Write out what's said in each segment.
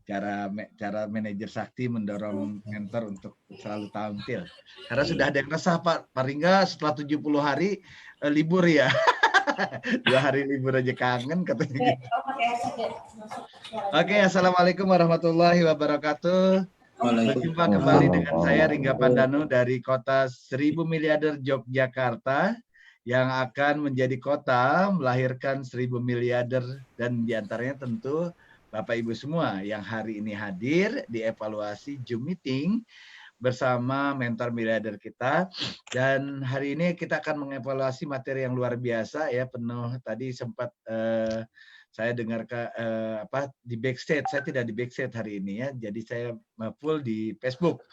Cara manajer Sakti mendorong mentor untuk selalu tampil. Karena sudah ada yang resah, Pak. Paling nggak setelah 70 hari libur ya. 2 hari libur aja kangen katanya. Oke, assalamualaikum warahmatullahi wabarakatuh. Berjumpa kembali dengan saya Ringga Pandanu dari kota 1000 miliarder Yogyakarta yang akan menjadi kota melahirkan 1000 miliarder, dan diantaranya tentu Bapak Ibu semua yang hari ini hadir di evaluasi Zoom meeting bersama mentor miliarder kita. Dan hari ini kita akan mengevaluasi materi yang luar biasa ya, penuh tadi sempat saya dengar di backstage. Saya tidak di backstage hari ini ya, jadi saya full di Facebook.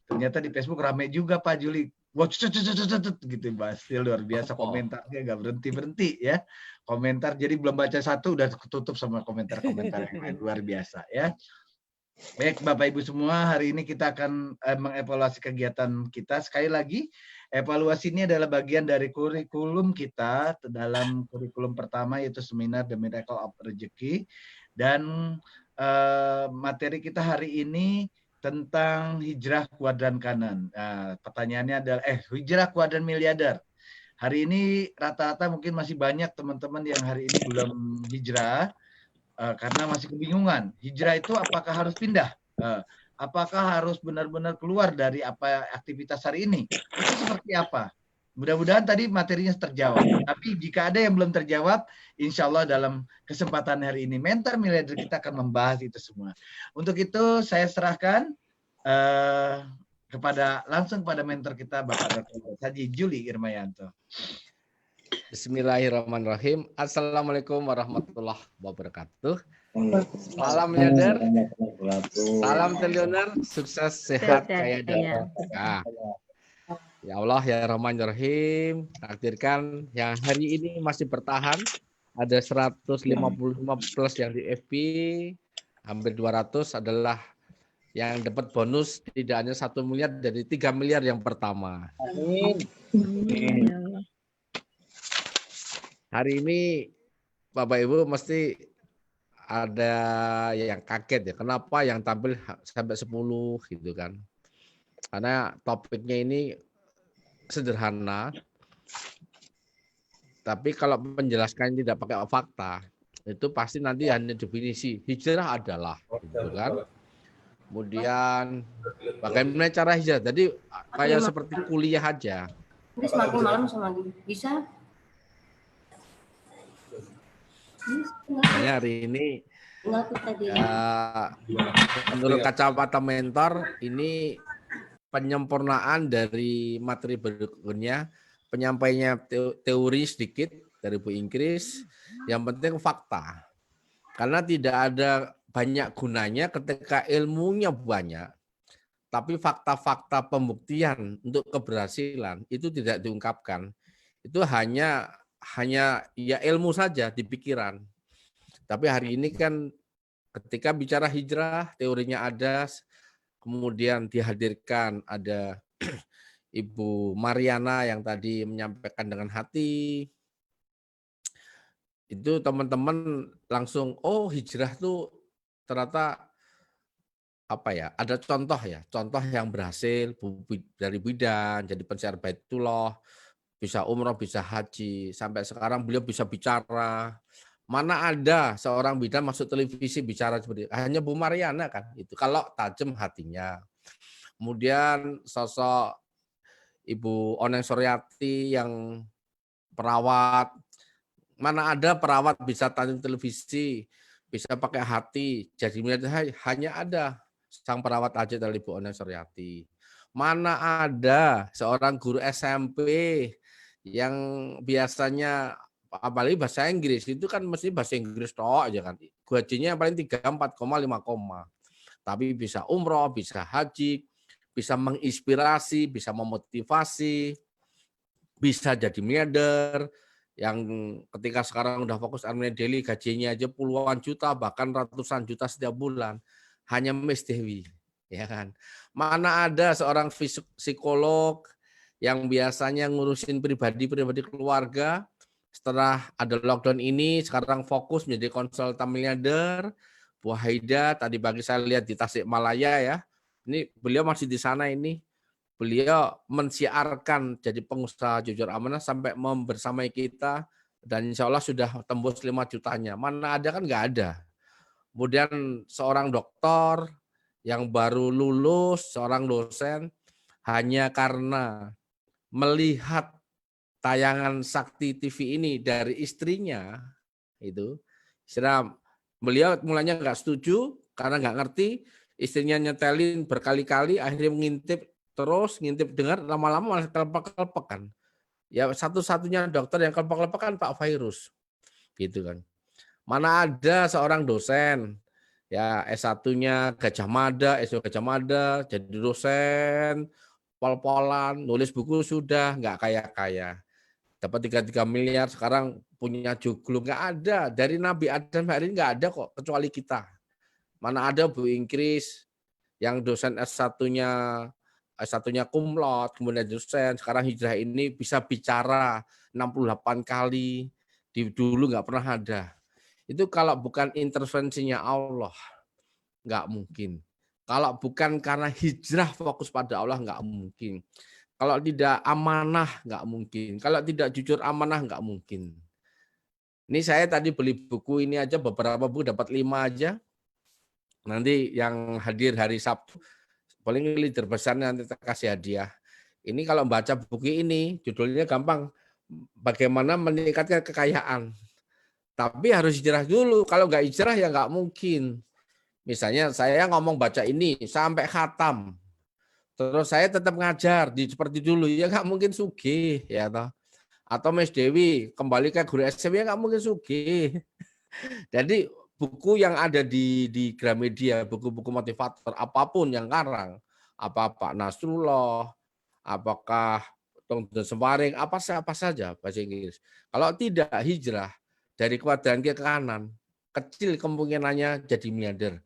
Ternyata di Facebook ramai juga Pak Juli. Wah, gitu pasti luar biasa, komentarnya nggak berhenti ya. Komentar, jadi belum baca satu udah ketutup sama komentar-komentar yang lain, luar biasa ya. Baik Bapak Ibu semua, hari ini kita akan mengevaluasi kegiatan kita. Sekali lagi, evaluasi ini adalah bagian dari kurikulum kita dalam kurikulum pertama, yaitu seminar The Miracle of Rezeki. Dan materi kita hari ini tentang hijrah kuadran kanan. Nah, pertanyaannya adalah, hijrah kuadran miliarder. Hari ini rata-rata mungkin masih banyak teman-teman yang hari ini belum hijrah, karena masih kebingungan. Hijrah itu apakah harus pindah? Apakah harus benar-benar keluar dari apa aktivitas hari ini? Itu seperti apa? Mudah-mudahan tadi materinya terjawab. Tapi jika ada yang belum terjawab, insya Allah dalam kesempatan hari ini mentor miliarder kita akan membahas itu semua. Untuk itu saya serahkan langsung pada mentor kita, Bapak Dr. Haji Juli Irmayanto. Bismillahirrahmanirrahim. Assalamualaikum warahmatullahi wabarakatuh. Salam miliarder, salam triliuner, sukses, sehat, kaya, dan berkah. Ya Allah, ya Rahman, ya Rahim. Takdirkan yang hari ini masih bertahan. Ada 155 plus yang di FP, hampir 200 adalah yang dapat bonus tidak hanya 1 miliar dari 3 miliar yang pertama. Amin. Hari ini Bapak Ibu mesti ada yang kaget ya. Kenapa yang tampil sampai 10 gitu kan. Karena topiknya ini sederhana. Tapi kalau menjelaskan tidak pakai fakta, itu pasti nanti hanya definisi. Hijrah adalah gitu kan. Kemudian bagaimana cara hijrah? Jadi kayak seperti kuliah aja. Ini semakin malam sama bisa. Hari ini menurut kacamata mentor ini penyempurnaan dari materi berikutnya, penyampaiannya teori sedikit dari Bu Inggris, yang penting fakta. Karena tidak ada banyak gunanya ketika ilmunya banyak, tapi fakta-fakta pembuktian untuk keberhasilan itu tidak diungkapkan. Itu hanya ya ilmu saja di pikiran. Tapi hari ini kan ketika bicara hijrah, teorinya ada, kemudian dihadirkan ada Ibu Mariana yang tadi menyampaikan dengan hati. Itu teman-teman langsung, oh hijrah tuh ternyata apa ya? Ada contoh yang berhasil dari bidan jadi pensiar Baitullah, bisa umroh, bisa haji, sampai sekarang beliau bisa bicara. Mana ada seorang bidan masuk televisi bicara seperti itu. Hanya Bu Mariana kan itu. Kalau tajam hatinya. Kemudian sosok Ibu Oneng Suryati yang perawat. Mana ada perawat bisa tajam televisi, bisa pakai hati. Jadi hanya ada sang perawat aja dari Ibu Oneng Suryati. Mana ada seorang guru SMP yang biasanya apalagi bahasa Inggris itu kan mesti bahasa Inggris toh aja kan. Gajinya paling 3, 4, 5. Tapi bisa umroh, bisa haji, bisa menginspirasi, bisa memotivasi, bisa jadi miliarder yang ketika sekarang udah fokus Armenia Daily gajinya aja puluhan juta bahkan ratusan juta setiap bulan. Hanya Miss Dewi, ya kan. Mana ada seorang psikolog yang biasanya ngurusin pribadi keluarga setelah ada lockdown ini sekarang fokus menjadi konsultan miliarder. Bu Haida tadi pagi saya lihat di Tasikmalaya ya. Ini beliau masih di sana ini. Beliau mensiarkan jadi pengusaha jujur amanah sampai membersamai kita dan insya Allah sudah tembus 5 jutanya. Mana ada kan nggak ada. Kemudian seorang dokter yang baru lulus, seorang dosen hanya karena melihat tayangan Sakti TV ini dari istrinya itu, beliau mulanya nggak setuju karena nggak ngerti, istrinya nyetelin berkali-kali, akhirnya ngintip dengar, lama-lama malah kelepek-kelepek kan. Ya satu-satunya dokter yang kelepek-kelepek kan Pak Virus, gitu kan. Mana ada seorang dosen ya S1-nya Gajah Mada, S2 Gajah Mada, jadi dosen, pol-polan, nulis buku sudah nggak kaya-kaya. Dapat 33 miliar, sekarang punya joglo, nggak ada. Dari Nabi Adam hari ini nggak ada kok, kecuali kita. Mana ada Bu Ingkris yang dosen S1-nya cum laude, kemudian dosen, sekarang hijrah ini bisa bicara 68 kali, dulu nggak pernah ada. Itu kalau bukan intervensinya Allah, nggak mungkin. Kalau bukan karena hijrah fokus pada Allah, nggak mungkin. Kalau tidak amanah, nggak mungkin. Kalau tidak jujur amanah, nggak mungkin. Ini saya tadi beli buku ini aja, beberapa buku dapat 5 aja. Nanti yang hadir hari Sabtu, paling leader besarnya nanti kasih hadiah. Ini kalau baca buku ini, judulnya gampang. Bagaimana meningkatkan kekayaan. Tapi harus hijrah dulu. Kalau nggak hijrah ya nggak mungkin. Misalnya saya ngomong baca ini sampai khatam. Terus saya tetap ngajar seperti dulu, ya nggak mungkin sugih ya toh. Atau Mas Dewi kembali ke guru SMP ya nggak mungkin sugih. Jadi buku yang ada di Gramedia, buku-buku motivator apapun yang karang, apa Pak Nasrullah, apakah Tongden Semparing, apa saja bahasa Inggris. Kalau tidak hijrah dari kuadran ke kanan, kecil kemungkinannya jadi miliarder.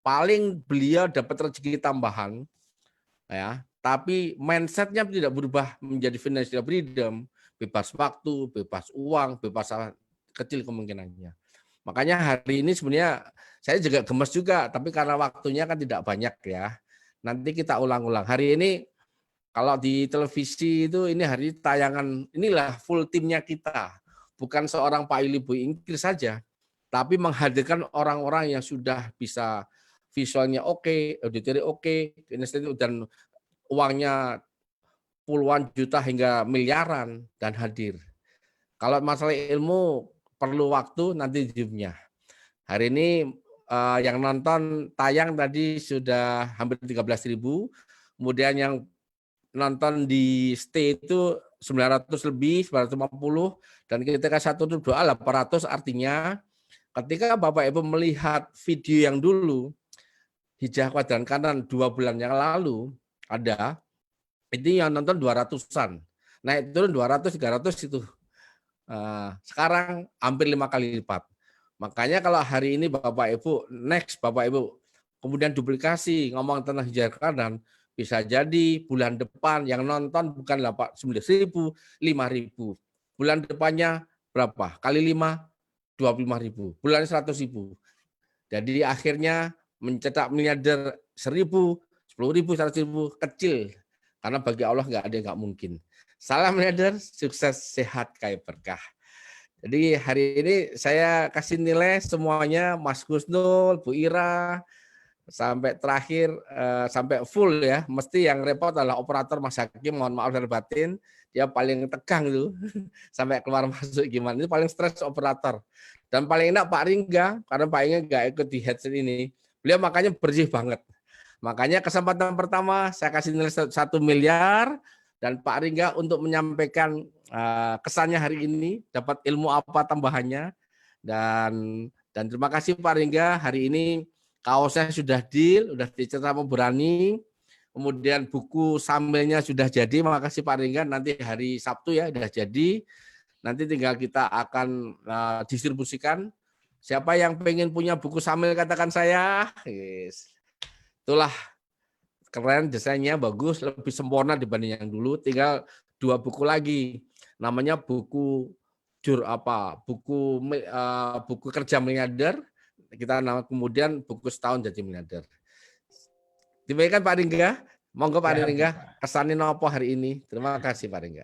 Paling beliau dapat rezeki tambahan, ya, tapi mindsetnya tidak berubah menjadi financial freedom, bebas waktu, bebas uang, bebas kecil kemungkinannya. Makanya hari ini sebenarnya saya juga gemes juga, tapi karena waktunya kan tidak banyak ya. Nanti kita ulang-ulang. Hari ini kalau di televisi itu ini hari tayangan, inilah full timnya kita. Bukan seorang Pak Ili Bu Ingkris saja, tapi menghadirkan orang-orang yang sudah bisa visualnya oke, auditornya oke, dan uangnya puluhan juta hingga miliaran dan hadir. Kalau masalah ilmu perlu waktu nanti Zoom-nya. Hari ini yang nonton tayang tadi sudah hampir 13.000, kemudian yang nonton di stay itu 900 lebih, 950, dan ketika satu itu doa 800, artinya ketika Bapak Ibu melihat video yang dulu, hijrah kuadran kanan 2 bulan yang lalu, ada, itu yang nonton 200-an. Naik turun 200, 300 itu. Sekarang hampir 5 kali lipat. Makanya kalau hari ini Bapak Ibu, next Bapak Ibu, kemudian duplikasi ngomong tentang hijrah kanan, bisa jadi bulan depan yang nonton bukan 9.000, 5.000. Bulan depannya berapa? Kali 5, 25.000. Bulan 100.000. Jadi akhirnya mencetak miliarder 1.000, 10.000, 100.000 kecil. Karena bagi Allah nggak ada yang nggak mungkin. Salam miliarder, sukses, sehat, kaya berkah. Jadi hari ini saya kasih nilai semuanya, Mas Gusnul, Bu Ira, sampai terakhir, sampai full ya. Mesti yang repot adalah operator Mas Hakim, mohon maaf lahir batin, dia paling tegang tuh, sampai keluar masuk gimana, itu paling stres operator. Dan paling enak Pak Ringga, karena Pak Ringga nggak ikut di headset ini, beliau makanya bersih banget. Makanya kesempatan pertama saya kasih nilai 1 miliar, dan Pak Ringga untuk menyampaikan kesannya hari ini, dapat ilmu apa tambahannya, dan terima kasih Pak Ringga, hari ini kaosnya sudah deal, sudah dicetak sama Berani, kemudian buku sambilnya sudah jadi, makasih Pak Ringga, nanti hari Sabtu ya sudah jadi, nanti tinggal kita akan distribusikan. Siapa yang pengen punya buku sambil katakan saya, yes. Itulah keren, desainnya bagus, lebih sempurna dibanding yang dulu. Tinggal 2 buku lagi, namanya buku buku kerja miliarder, kita kemudian buku setahun jadi miliarder. Demikian Pak Ringga, monggo Pak Ringga, kesanin apa hari ini? Terima kasih Pak Ringga.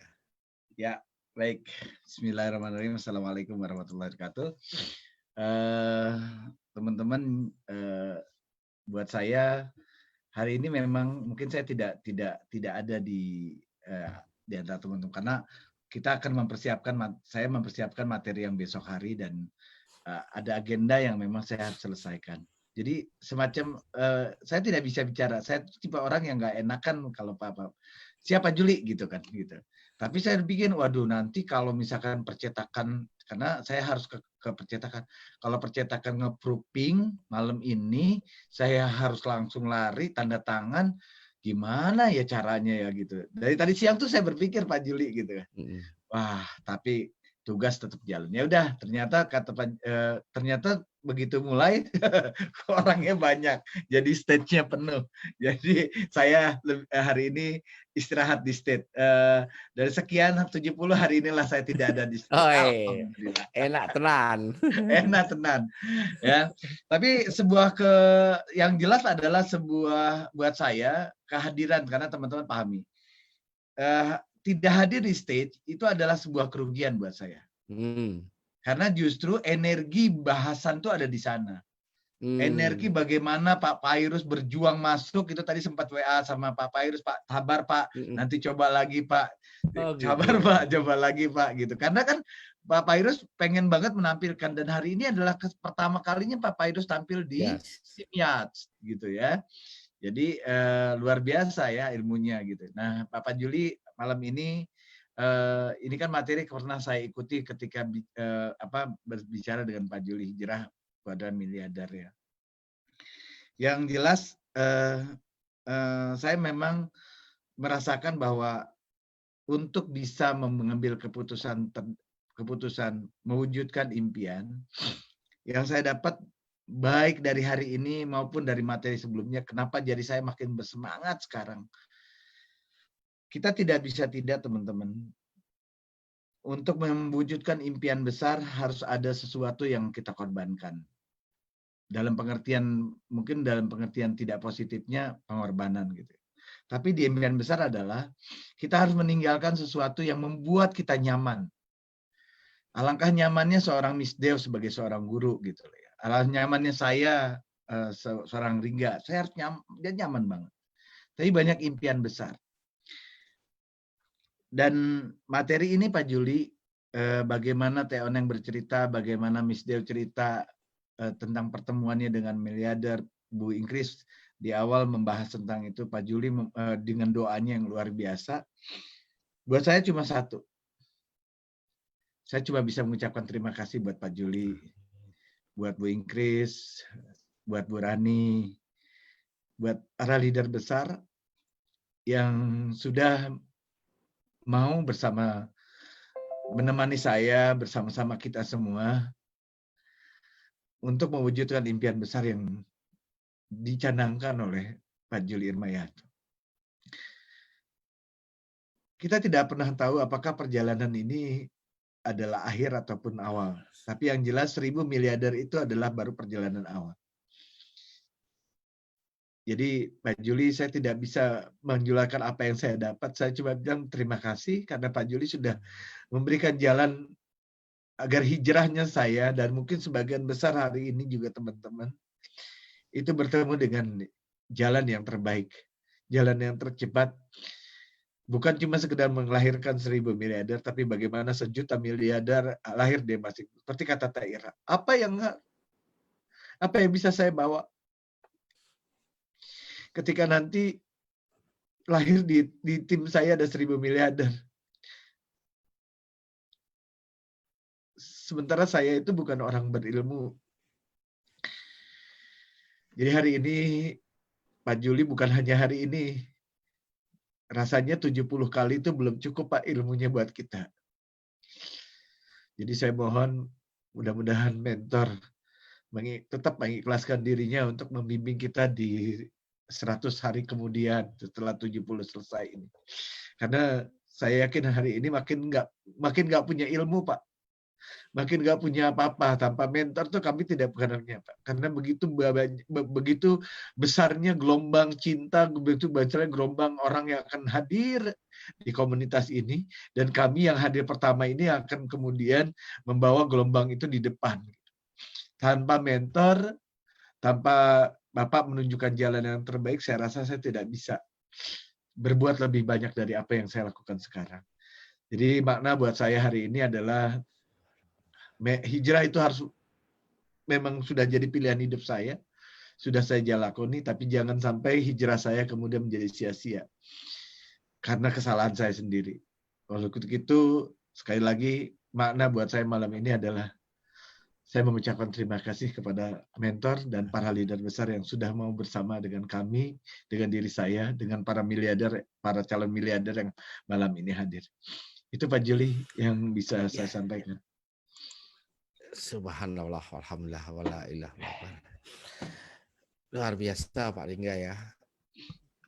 Ya, baik. Bismillahirrahmanirrahim. Assalamualaikum warahmatullahi wabarakatuh. Teman-teman, buat saya hari ini memang mungkin saya tidak ada di antara teman-teman karena kita akan saya mempersiapkan materi yang besok hari dan ada agenda yang memang saya harus selesaikan. Jadi semacam saya tidak bisa bicara. Saya tipe orang yang nggak enakan kalau siapa Juli gitu kan gitu. Tapi saya bikin, waduh nanti kalau misalkan percetakan, karena saya harus ke percetakan. Kalau percetakan nge-proofing malam ini, saya harus langsung lari tanda tangan. Gimana ya caranya ya gitu. Dari tadi siang tuh saya berpikir Pak Juli gitu kan. Wah, tapi tugas tetap jalan. Ya udah, ternyata begitu mulai orangnya banyak, jadi stage-nya penuh. Jadi saya hari ini istirahat di stage. Dari sekian 70 hari inilah saya tidak ada di stage. Alhamdulillah. Enak tenan. Enak tenan. Ya, tapi yang jelas adalah sebuah buat saya kehadiran karena teman-teman pahami. Tidak hadir di stage itu adalah sebuah kerugian buat saya. Karena justru energi bahasan itu ada di sana. Energi bagaimana Pak Pairus berjuang masuk, itu tadi sempat WA sama Pak Pairus, Pak sabar Pak, nanti coba lagi Pak. Sabar Pak, coba lagi Pak gitu. Karena kan Pak Pairus pengen banget menampilkan dan hari ini adalah pertama kalinya Pak Pairus tampil di Simyats gitu ya. Jadi luar biasa ya ilmunya gitu. Nah, Bapak Juli malam ini kan materi pernah saya ikuti ketika berbicara dengan Pak Juli Hijrah pada miliarder ya. Yang jelas saya memang merasakan bahwa untuk bisa mengambil keputusan mewujudkan impian yang saya dapat baik dari hari ini maupun dari materi sebelumnya, kenapa jadi saya makin bersemangat sekarang. Kita tidak bisa tidak, teman-teman. Untuk mewujudkan impian besar harus ada sesuatu yang kita korbankan. Mungkin dalam pengertian tidak positifnya pengorbanan gitu. Tapi di impian besar adalah kita harus meninggalkan sesuatu yang membuat kita nyaman. Alangkah nyamannya seorang Miss Dew sebagai seorang guru gitu ya. Alangkah nyamannya saya seorang Ringga, saya harus nyaman banget. Tapi banyak impian besar. Dan materi ini Pak Juli, bagaimana Teon yang bercerita, bagaimana Miss Dew cerita tentang pertemuannya dengan miliarder, Bu Ingkris di awal membahas tentang itu, Pak Juli dengan doanya yang luar biasa. Buat saya cuma satu. Saya cuma bisa mengucapkan terima kasih buat Pak Juli, buat Bu Ingkris, buat Bu Rani, buat para leader besar yang sudah mau menemani saya bersama-sama kita semua untuk mewujudkan impian besar yang dicanangkan oleh Pak Juli Irmayato. Kita tidak pernah tahu apakah perjalanan ini adalah akhir ataupun awal. Tapi yang jelas 1000 miliarder itu adalah baru perjalanan awal. Jadi Pak Juli, saya tidak bisa menjualkan apa yang saya dapat. Saya cuma bilang terima kasih karena Pak Juli sudah memberikan jalan agar hijrahnya saya dan mungkin sebagian besar hari ini juga teman-teman itu bertemu dengan jalan yang terbaik, jalan yang tercepat. Bukan cuma sekedar melahirkan 1000 miliarder, tapi bagaimana 1 juta miliarder lahir di masing. Seperti kata Taira, apa yang bisa saya bawa ketika nanti lahir di tim saya ada 1000 miliarder. Sementara saya itu bukan orang berilmu. Jadi hari ini, Pak Juli, bukan hanya hari ini. Rasanya 70 kali itu belum cukup Pak ilmunya buat kita. Jadi saya mohon mudah-mudahan mentor tetap mengikhlaskan dirinya untuk membimbing kita di 100 hari kemudian setelah 70 selesai ini. Karena saya yakin hari ini makin nggak punya ilmu Pak. makin nggak punya apa-apa. Tanpa mentor tuh kami tidak bergeraknya, Pak. Karena begitu besarnya gelombang cinta, begitu besarnya gelombang orang yang akan hadir di komunitas ini, dan kami yang hadir pertama ini akan kemudian membawa gelombang itu di depan. Tanpa mentor, tanpa Bapak menunjukkan jalan yang terbaik, saya rasa saya tidak bisa berbuat lebih banyak dari apa yang saya lakukan sekarang. Jadi makna buat saya hari ini adalah hijrah itu harus memang sudah jadi pilihan hidup saya, sudah saya jalani, tapi jangan sampai hijrah saya kemudian menjadi sia-sia karena kesalahan saya sendiri. Oleh itu, sekali lagi makna buat saya malam ini adalah saya mengucapkan terima kasih kepada mentor dan para leader besar yang sudah mau bersama dengan kami, dengan diri saya, dengan para miliarder, para calon miliarder yang malam ini hadir. Itu Pak Juli yang bisa saya sampaikan. Subhanallah, alhamdulillah, wala ilaha illallah. Luar biasa Pak Ringga ya.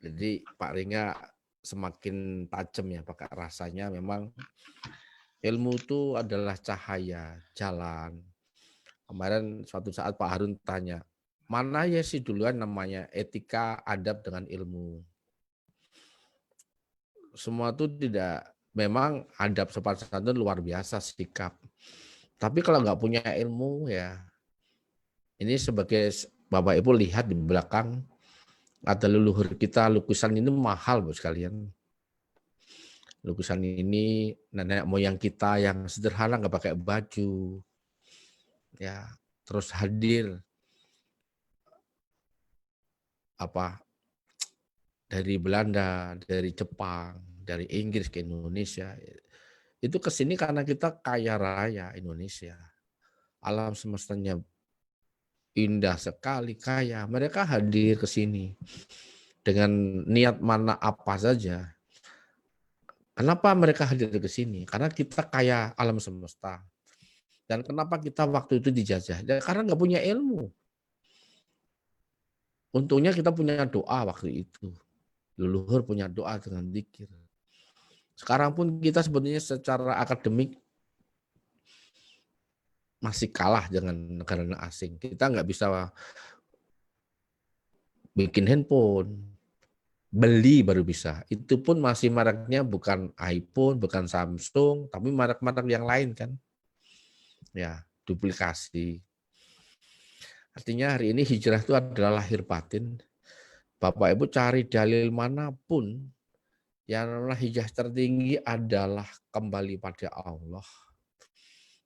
Jadi Pak Ringga semakin tajam ya pakai rasanya. Memang ilmu itu adalah cahaya, jalan. Kemarin suatu saat Pak Harun tanya, mana ya sih duluan namanya etika, adab dengan ilmu. Semua itu tidak, memang adab sopan santun luar biasa sikap. Tapi kalau nggak punya ilmu ya, ini sebagai Bapak Ibu lihat di belakang ada leluhur kita, lukisan ini mahal bos sekalian. Lukisan ini nenek moyang kita yang sederhana nggak pakai baju, ya terus hadir apa dari Belanda, dari Jepang, dari Inggris ke Indonesia. Itu kesini karena kita kaya raya Indonesia, alam semestanya indah sekali, kaya. Mereka hadir ke sini dengan niat mana apa saja. Kenapa mereka hadir ke sini? Karena kita kaya alam semesta. Dan kenapa kita waktu itu dijajah? Ya, karena nggak punya ilmu. Untungnya kita punya doa waktu itu. Leluhur punya doa dengan zikir. Sekarang pun kita sebetulnya secara akademik masih kalah dengan negara asing. Kita nggak bisa bikin handphone, beli baru bisa. Itu pun masih mereknya bukan iPhone, bukan Samsung, tapi merek-merek yang lain kan. Ya, duplikasi. Artinya hari ini hijrah itu adalah lahir batin. Bapak Ibu cari dalil manapun, yang namanya hijrah tertinggi adalah kembali pada Allah.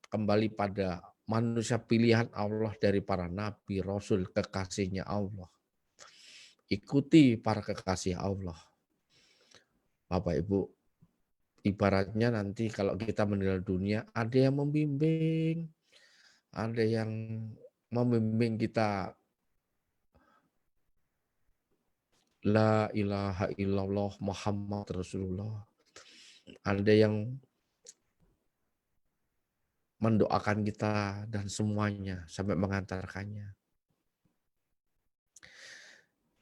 Kembali pada manusia pilihan Allah dari para nabi, rasul, kekasihnya Allah. Ikuti para kekasih Allah. Bapak Ibu, ibaratnya nanti kalau kita meninggal dunia, ada yang membimbing, ada yang membimbing kita la ilaha illallah Muhammad Rasulullah. Ada yang mendoakan kita dan semuanya sampai mengantarkannya.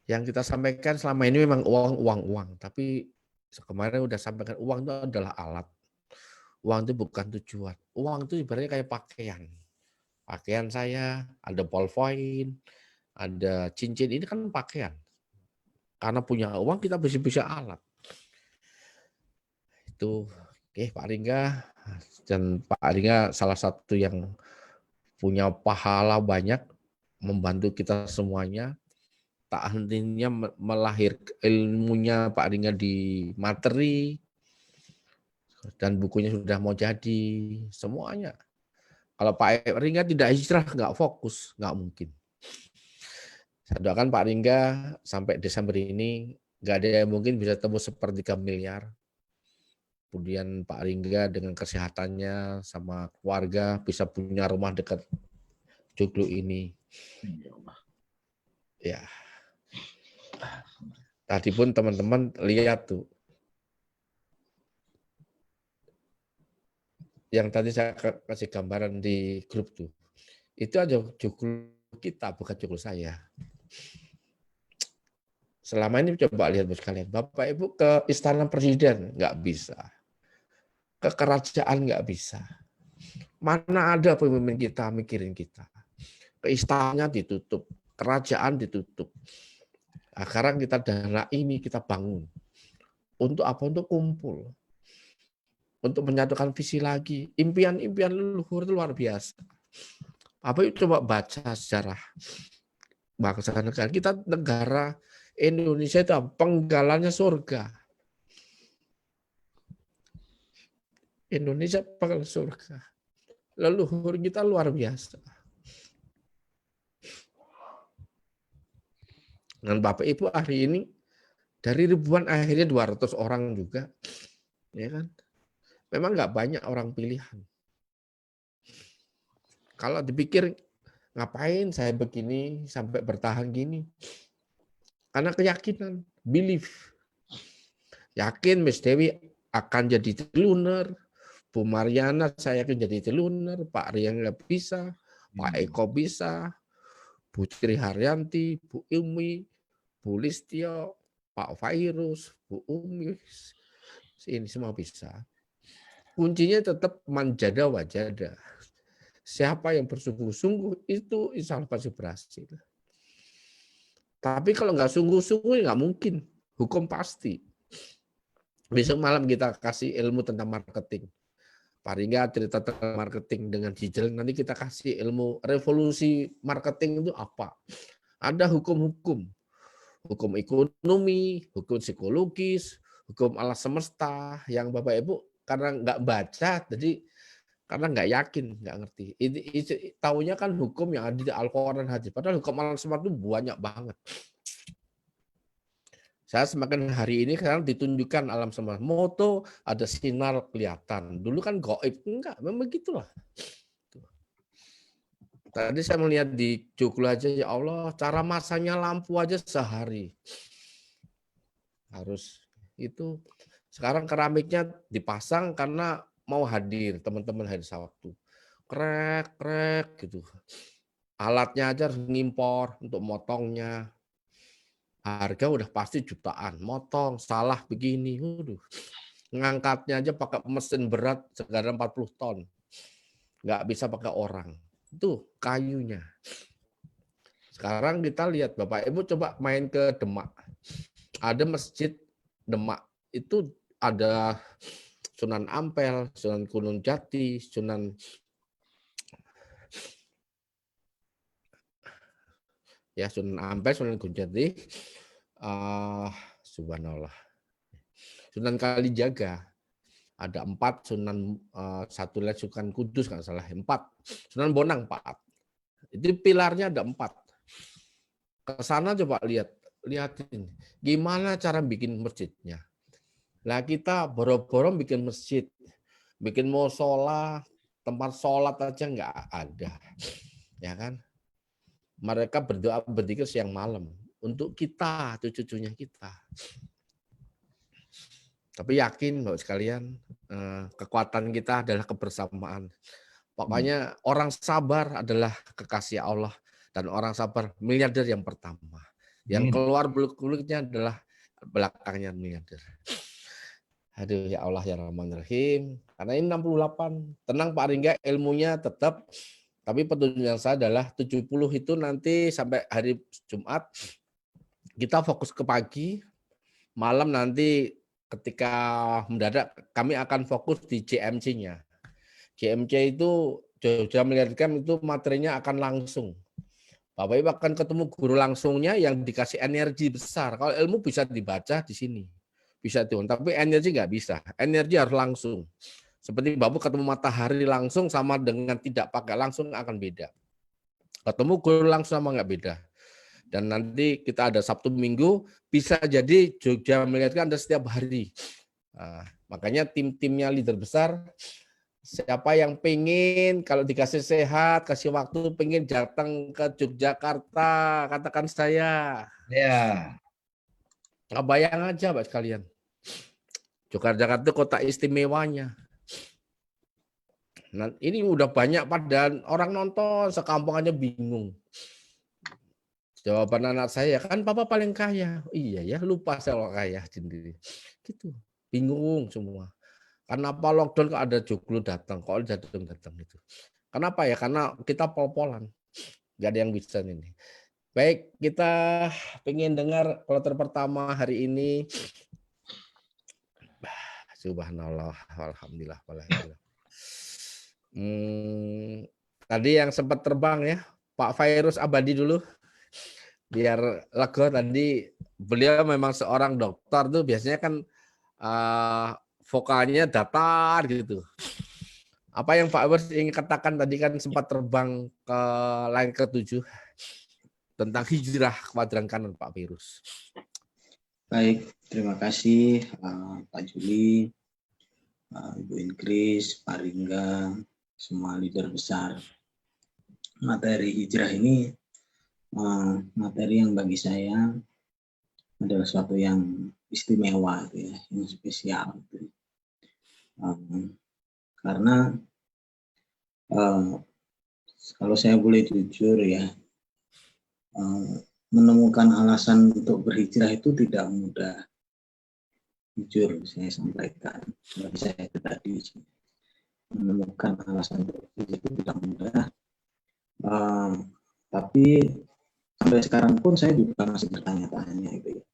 Yang kita sampaikan selama ini memang uang, tapi kemarin udah sampaikan uang itu adalah alat. Uang itu bukan tujuan. Uang itu ibaratnya kayak pakaian. Pakaian saya, ada ballpoint, ada cincin, ini kan pakaian. Karena punya uang kita bisa alat. Itu oke Pak Ringga. Dan Pak Ringga salah satu yang punya pahala banyak, membantu kita semuanya. Tak hentinya melahirkan ilmunya Pak Ringga di materi, dan bukunya sudah mau jadi, semuanya. Kalau Pak Ringga tidak hijrah, nggak fokus, nggak mungkin. Saya doakan Pak Ringga sampai Desember ini, nggak ada yang mungkin bisa tembus 1/3 miliar. Kemudian Pak Ringga dengan kesehatannya sama keluarga bisa punya rumah dekat Joglo ini. Ya. Tadi pun teman-teman lihat tuh. Yang tadi saya kasih gambaran di grup tuh. Itu aja Joglo kita, bukan Joglo saya. Selama ini coba lihat bos kalian. Bapak Ibu ke Istana Presiden nggak bisa. Ke kerajaan nggak bisa. Mana ada pemimpin kita mikirin kita. Keistananya ditutup, kerajaan ditutup. Nah, sekarang kita dana ini kita bangun. Untuk apa? Untuk kumpul. Untuk menyatukan visi lagi. Impian-impian leluhur itu luar biasa. Apa itu coba baca sejarah bangsa negara. Kita negara Indonesia itu penggalannya surga. Indonesia penggalan surga. Leluhur kita luar biasa. Dan Bapak Ibu hari ini dari ribuan akhirnya 200 orang juga, ya kan? Memang nggak banyak orang pilihan. Kalau dipikir ngapain saya begini sampai bertahan gini? Karena keyakinan, belief. Yakin Miss Dewi akan jadi triliuner, Bu Mariana saya akan jadi triliuner, Pak Rian nggak bisa, Pak Eko bisa, Bu Tri Haryanti, Bu Ilmi, Bu Listio, Pak Virus, Bu Umi, ini semua bisa. Kuncinya tetap manjada wajada. Siapa yang bersungguh-sungguh itu insya Allah pasti berhasil. Tapi kalau nggak sungguh-sungguh nggak mungkin. Hukum pasti. Besok malam kita kasih ilmu tentang marketing. Pak Ringga cerita tentang marketing dengan digital. Nanti kita kasih ilmu revolusi marketing itu apa. Ada hukum-hukum. Hukum ekonomi, hukum psikologis, hukum alam semesta. Yang Bapak Ibu karena nggak baca, jadi karena nggak yakin, nggak ngerti. Ini tahunya kan hukum yang ada di Al-Quran dan hadis. Padahal hukum alam semesta itu banyak banget. Saya semakin hari ini sekarang ditunjukkan alam semesta. Moto ada sinar kelihatan. Dulu kan gaib, enggak, memang begitulah. Tadi saya melihat di Joglo aja, ya Allah, cara masanya lampu aja sehari. Harus itu. Sekarang keramiknya dipasang karena mau hadir, teman-teman hari Sabtu. Krek gitu. Alatnya aja harus ngimpor untuk motongnya. Harga udah pasti jutaan. Motong, salah begini. Ngangkatnya aja pakai mesin berat sekarang 40 ton. Nggak bisa pakai orang. Itu kayunya. Sekarang kita lihat, Bapak Ibu coba main ke Demak. Ada masjid Demak. Itu ada Sunan Ampel, Sunan Gunung Jati, Sunan Ampel, Sunan Gunung Jati, subhanallah. Sunan Kalijaga ada 4, Sunan satu lagi Sunan Kudus nggak salah 4, Sunan Bonang 4. Itu pilarnya ada 4. Ke sana coba lihatin gimana cara bikin masjidnya. Lah kita boro-boro bikin masjid, bikin musola, tempat sholat aja nggak ada, ya kan? Mereka berdoa berzikir siang malam untuk kita, cucu-cucunya kita. Tapi yakin Bapak sekalian, kekuatan kita adalah kebersamaan. Pokoknya orang sabar adalah kekasih Allah dan orang sabar miliarder yang pertama. Yang keluar buluk-buluknya adalah belakangnya miliarder. Aduh ya Allah ya Rahman Rahim. Karena ini 68. Tenang Pak Ringga, ilmunya tetap. Tapi petunjuk yang saya adalah 70 itu nanti sampai hari Jumat. Kita fokus ke pagi. Malam nanti ketika mendadak kami akan fokus di JMC-nya. JMC itu Jogja Miliarder itu materinya akan langsung. Bapak Ibu akan ketemu guru langsungnya yang dikasih energi besar. Kalau ilmu bisa dibaca di sini. Bisa tuh, tapi energi nggak bisa. Energi harus langsung. Seperti Bapak ketemu matahari langsung sama dengan tidak pakai langsung akan beda. Ketemu guru langsung sama nggak beda. Dan nanti kita ada Sabtu Minggu, bisa jadi Jogja Miliarder ada setiap hari. Nah, makanya tim-timnya leader besar, siapa yang pengen kalau dikasih sehat, kasih waktu, pengen datang ke Yogyakarta, katakan saya. Ya. Nggak bayang aja Pak sekalian. Yogyakarta itu kota istimewanya. Nah, ini udah banyak padahal orang nonton sekampung aja bingung. Jawaban anak saya, kan papa paling kaya. Iya ya, lupa saya kaya sendiri. Gitu. Bingung semua. Kenapa lockdown kok ada joglo datang, kok ada datang itu. Kenapa ya? Karena kita pol-polan. Nggak ada yang bisa ini. Baik, kita pengen dengar kloter pertama hari ini. Subhanallah, alhamdulillah, walhamdulillah. Tadi yang sempat terbang ya, Pak Fairuz Abadi dulu. Biar lega tadi, beliau memang seorang dokter tuh biasanya kan vokalnya datar gitu. Apa yang Pak Fairuz ingin katakan tadi kan sempat terbang ke line ke-7 tentang hijrah kuadran kanan Pak Fairuz. Baik, terima kasih Pak Juli, Ibu Inkris, Pak Ringga, semua leader besar. Materi hijrah ini materi yang bagi saya adalah suatu yang istimewa, gitu ya, yang spesial. Gitu. Karena kalau saya boleh jujur ya, menemukan alasan untuk berhijrah itu tidak mudah. Jujur saya sampaikan, bagi saya tadi menemukan alasan untuk berhijrah itu tidak mudah. Tapi sampai sekarang pun saya juga masih bertanya-tanya gitu ya.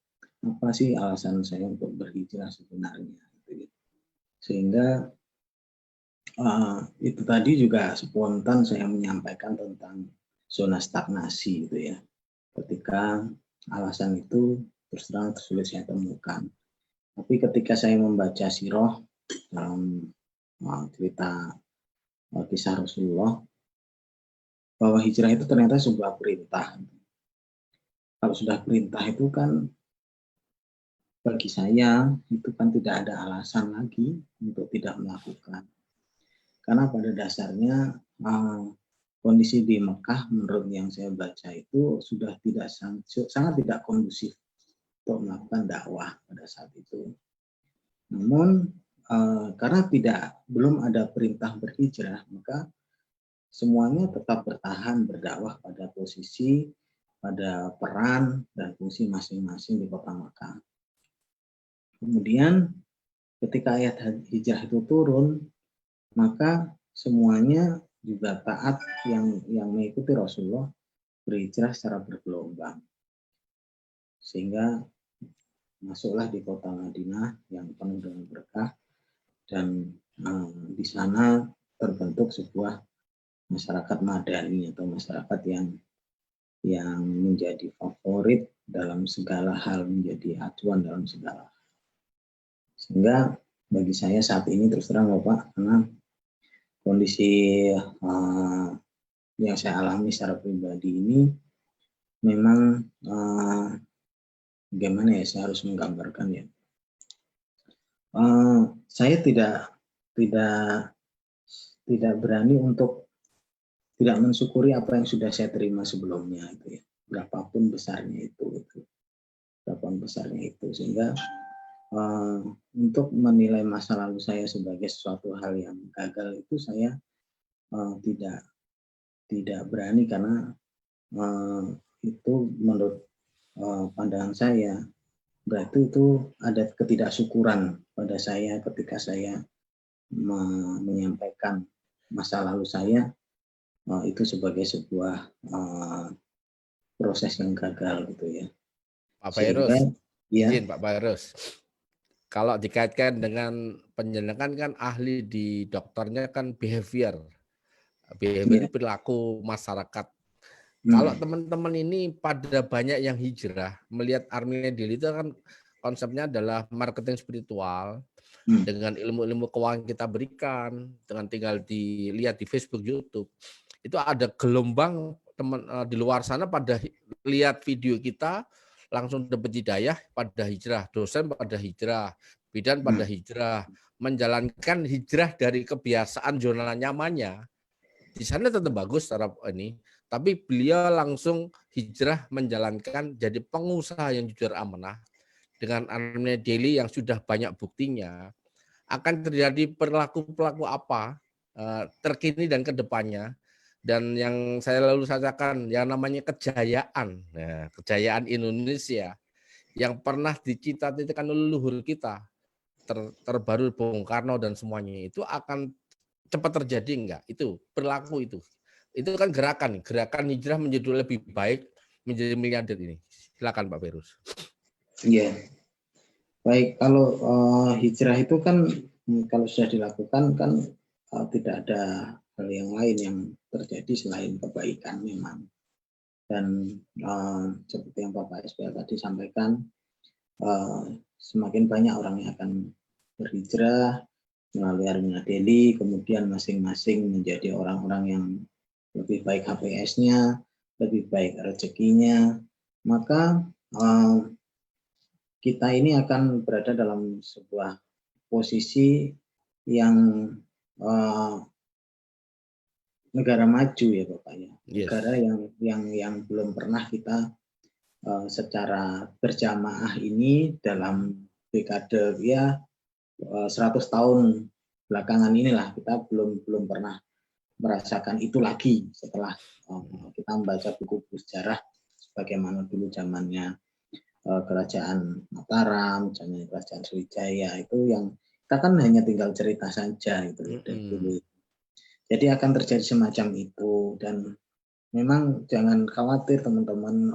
Apa sih alasan saya untuk berhijrah sebenarnya? Gitu ya. Sehingga itu tadi juga spontan saya menyampaikan tentang zona stagnasi gitu ya. Ketika alasan itu terus terang sulit saya temukan. Tapi ketika saya membaca sirah dalam cerita kisah Rasulullah, bahwa hijrah itu ternyata sebuah perintah. Kalau sudah perintah itu kan bagi saya itu kan tidak ada alasan lagi untuk tidak melakukan. Karena pada dasarnya kondisi di Mekah menurut yang saya baca itu sudah sangat tidak kondusif untuk melakukan dakwah pada saat itu. Namun karena belum ada perintah berhijrah, maka semuanya tetap bertahan berdakwah pada posisi, pada peran dan fungsi masing-masing di kota Mekah. Kemudian ketika ayat hijrah itu turun, maka semuanya juga taat yang mengikuti Rasulullah berhijrah secara bergelombang. Sehingga masuklah di kota Madinah yang penuh dengan berkah, dan di sana terbentuk sebuah masyarakat madani atau masyarakat yang menjadi favorit dalam segala hal, menjadi acuan dalam segala hal. Sehingga bagi saya saat ini terus terang Bapak, karena kondisi yang saya alami secara pribadi ini memang bagaimana ya, saya harus menggambarkan ya. Saya tidak berani untuk tidak mensyukuri apa yang sudah saya terima sebelumnya itu ya, berapapun besarnya itu. Sehingga untuk menilai masa lalu saya sebagai sesuatu hal yang gagal itu saya tidak berani, karena itu menurut pandangan saya berarti itu ada ketidaksyukuran pada saya ketika saya menyampaikan masa lalu saya itu sebagai sebuah proses yang gagal gitu ya. Pak Fairuz, ya. izin Pak Fairuz. Kalau dikaitkan dengan penjenengan kan ahli di dokternya kan behavior itu perilaku masyarakat. Kalau teman-teman ini pada banyak yang hijrah, melihat Armenia Daily itu kan konsepnya adalah marketing spiritual, dengan ilmu-ilmu keuangan kita berikan, dengan tinggal dilihat di Facebook, YouTube, itu ada gelombang teman di luar sana pada lihat video kita langsung dapat hidayah pada hijrah, dosen pada hijrah, bidan pada hijrah, menjalankan hijrah dari kebiasaan zona nyamannya. Di sana tetap bagus secara ini, tapi beliau langsung hijrah menjalankan jadi pengusaha yang jujur amanah dengan Armenia Daily yang sudah banyak buktinya. Akan terjadi perilaku apa terkini dan kedepannya. Dan yang saya lalu sampaikan yang namanya kejayaan, kejayaan Indonesia yang pernah dicita-citakan leluhur kita, terbaru Bung Karno dan semuanya itu akan cepat terjadi enggak? Itu berlaku itu. Itu kan gerakan hijrah menjadi lebih baik, menjadi miliarder ini. Silakan Pak Virus. Iya, baik. Kalau hijrah itu kan kalau sudah dilakukan kan tidak ada hal yang lain yang terjadi selain kebaikan memang. Dan seperti yang Bapak SPL tadi sampaikan, semakin banyak orang yang akan berhijrah melalui Armina Daily, kemudian masing-masing menjadi orang-orang yang lebih baik HPS-nya, lebih baik rezekinya, maka kita ini akan berada dalam sebuah posisi yang negara maju ya Bapak ya, negara yang belum pernah kita secara berjamaah ini dalam dekade ya 100 tahun belakangan inilah kita belum pernah merasakan itu lagi setelah kita membaca buku-buku sejarah sebagaimana dulu zamannya kerajaan Mataram, zamannya kerajaan Sriwijaya itu yang kita kan hanya tinggal cerita saja itu dari dulu. Jadi akan terjadi semacam itu dan memang jangan khawatir teman-teman,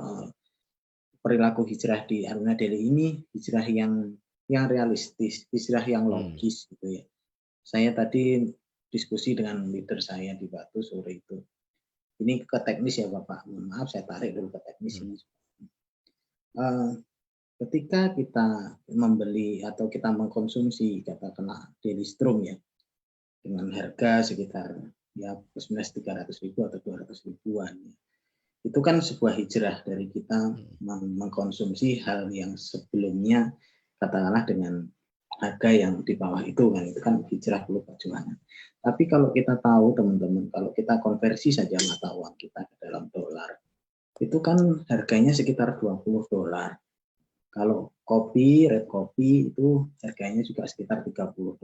perilaku hijrah di Armina Daily ini hijrah yang realistis, hijrah yang logis gitu ya. Saya tadi diskusi dengan leader saya di Batu sore itu. Ini ke teknis ya Bapak, maaf saya tarik dulu ke teknis ini. Ketika kita membeli atau kita mengkonsumsi katakanlah Daily Strom ya dengan harga sekitar ya plus minus 300.000 atau 200.000-an ya. Itu kan sebuah hijrah dari kita mengkonsumsi hal yang sebelumnya katakanlah dengan harga yang di bawah itu kan hijrah perlu perjuangan. Tapi kalau kita tahu teman-teman, kalau kita konversi saja mata uang kita ke dalam dolar, itu kan harganya sekitar $20. Kalau kopi, red kopi itu harganya juga sekitar $30.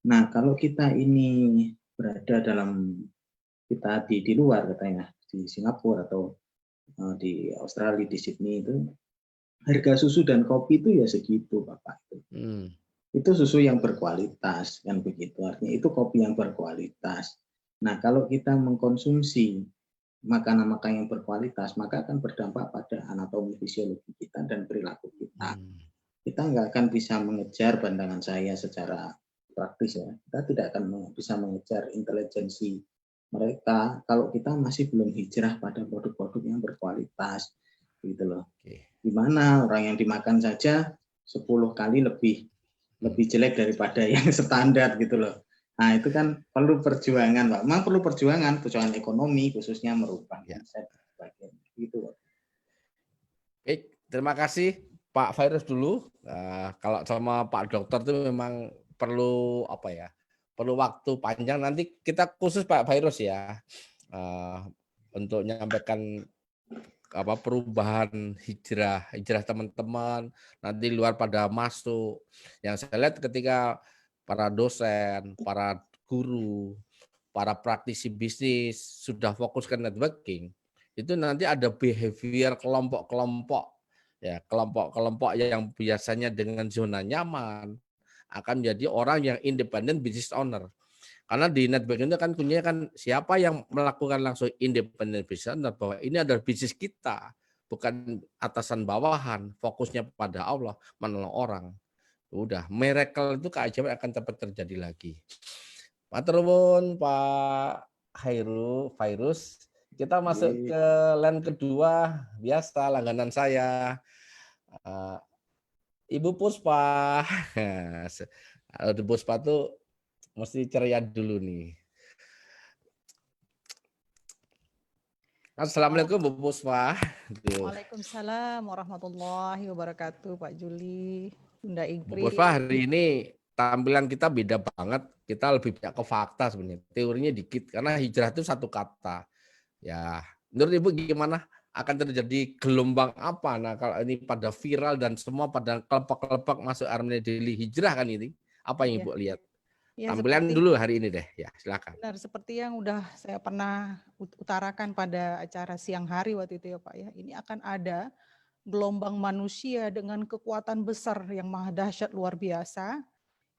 Nah, kalau kita ini berada dalam kita di luar katanya di Singapura atau di Australia di Sydney itu harga susu dan kopi itu ya segitu Bapak itu. Itu susu yang berkualitas kan begitu, artinya itu kopi yang berkualitas. Nah, kalau kita mengkonsumsi makanan-makanan yang berkualitas maka akan berdampak pada anatomi fisiologi kita dan perilaku kita. Kita nggak akan bisa mengejar pandangan saya secara praktis ya. Kita tidak akan bisa mengejar intelijensi mereka kalau kita masih belum hijrah pada produk-produk yang berkualitas gitu loh. Gimana orang yang dimakan saja 10 kali lebih jelek daripada yang standar gitu loh. Nah, itu kan perlu perjuangan, Pak. Memang perlu perjuangan ekonomi khususnya merubah mindset gitu, Pak. Baik, terima kasih Pak Virus dulu. Kalau sama Pak Dokter itu memang perlu apa ya? Perlu waktu panjang. Nanti kita khusus Pak Virus ya untuk menyampaikan perubahan hijrah teman-teman nanti luar pada masuk. Yang saya lihat ketika para dosen, para guru, para praktisi bisnis sudah fokus ke networking, itu nanti ada behavior kelompok-kelompok ya, kelompok-kelompok yang biasanya dengan zona nyaman akan menjadi orang yang independent business owner. Karena di networking itu kan kuncinya kan siapa yang melakukan langsung independent business owner bahwa ini adalah bisnis kita, bukan atasan bawahan, fokusnya pada Allah, menolong orang. Udah, miracle itu keajaiban akan cepat terjadi lagi. Matur nuwun Pak Virus. Kita masuk ke line kedua, biasa langganan saya. Ibu Puspa. Ibu Puspa tuh mesti ceria dulu nih. Assalamualaikum Bu Puspa. Waalaikumsalam warahmatullahi wabarakatuh Pak Juli, Bunda Ingrid. Bu Puspa, hari ini tampilan kita beda banget. Kita lebih banyak ke fakta sebenarnya. Teorinya dikit karena hijrah itu satu kata. Ya, menurut Ibu gimana? Akan terjadi gelombang apa? Nah, kalau ini pada viral dan semua pada kelompok-kelompok masuk Armina Daily hijrah kan ini. Apa yang Ibu lihat? Ya, tampilan dulu hari ini deh, ya silakan. Benar, seperti yang udah saya pernah utarakan pada acara siang hari waktu itu ya Pak ya, ini akan ada gelombang manusia dengan kekuatan besar yang maha dahsyat luar biasa,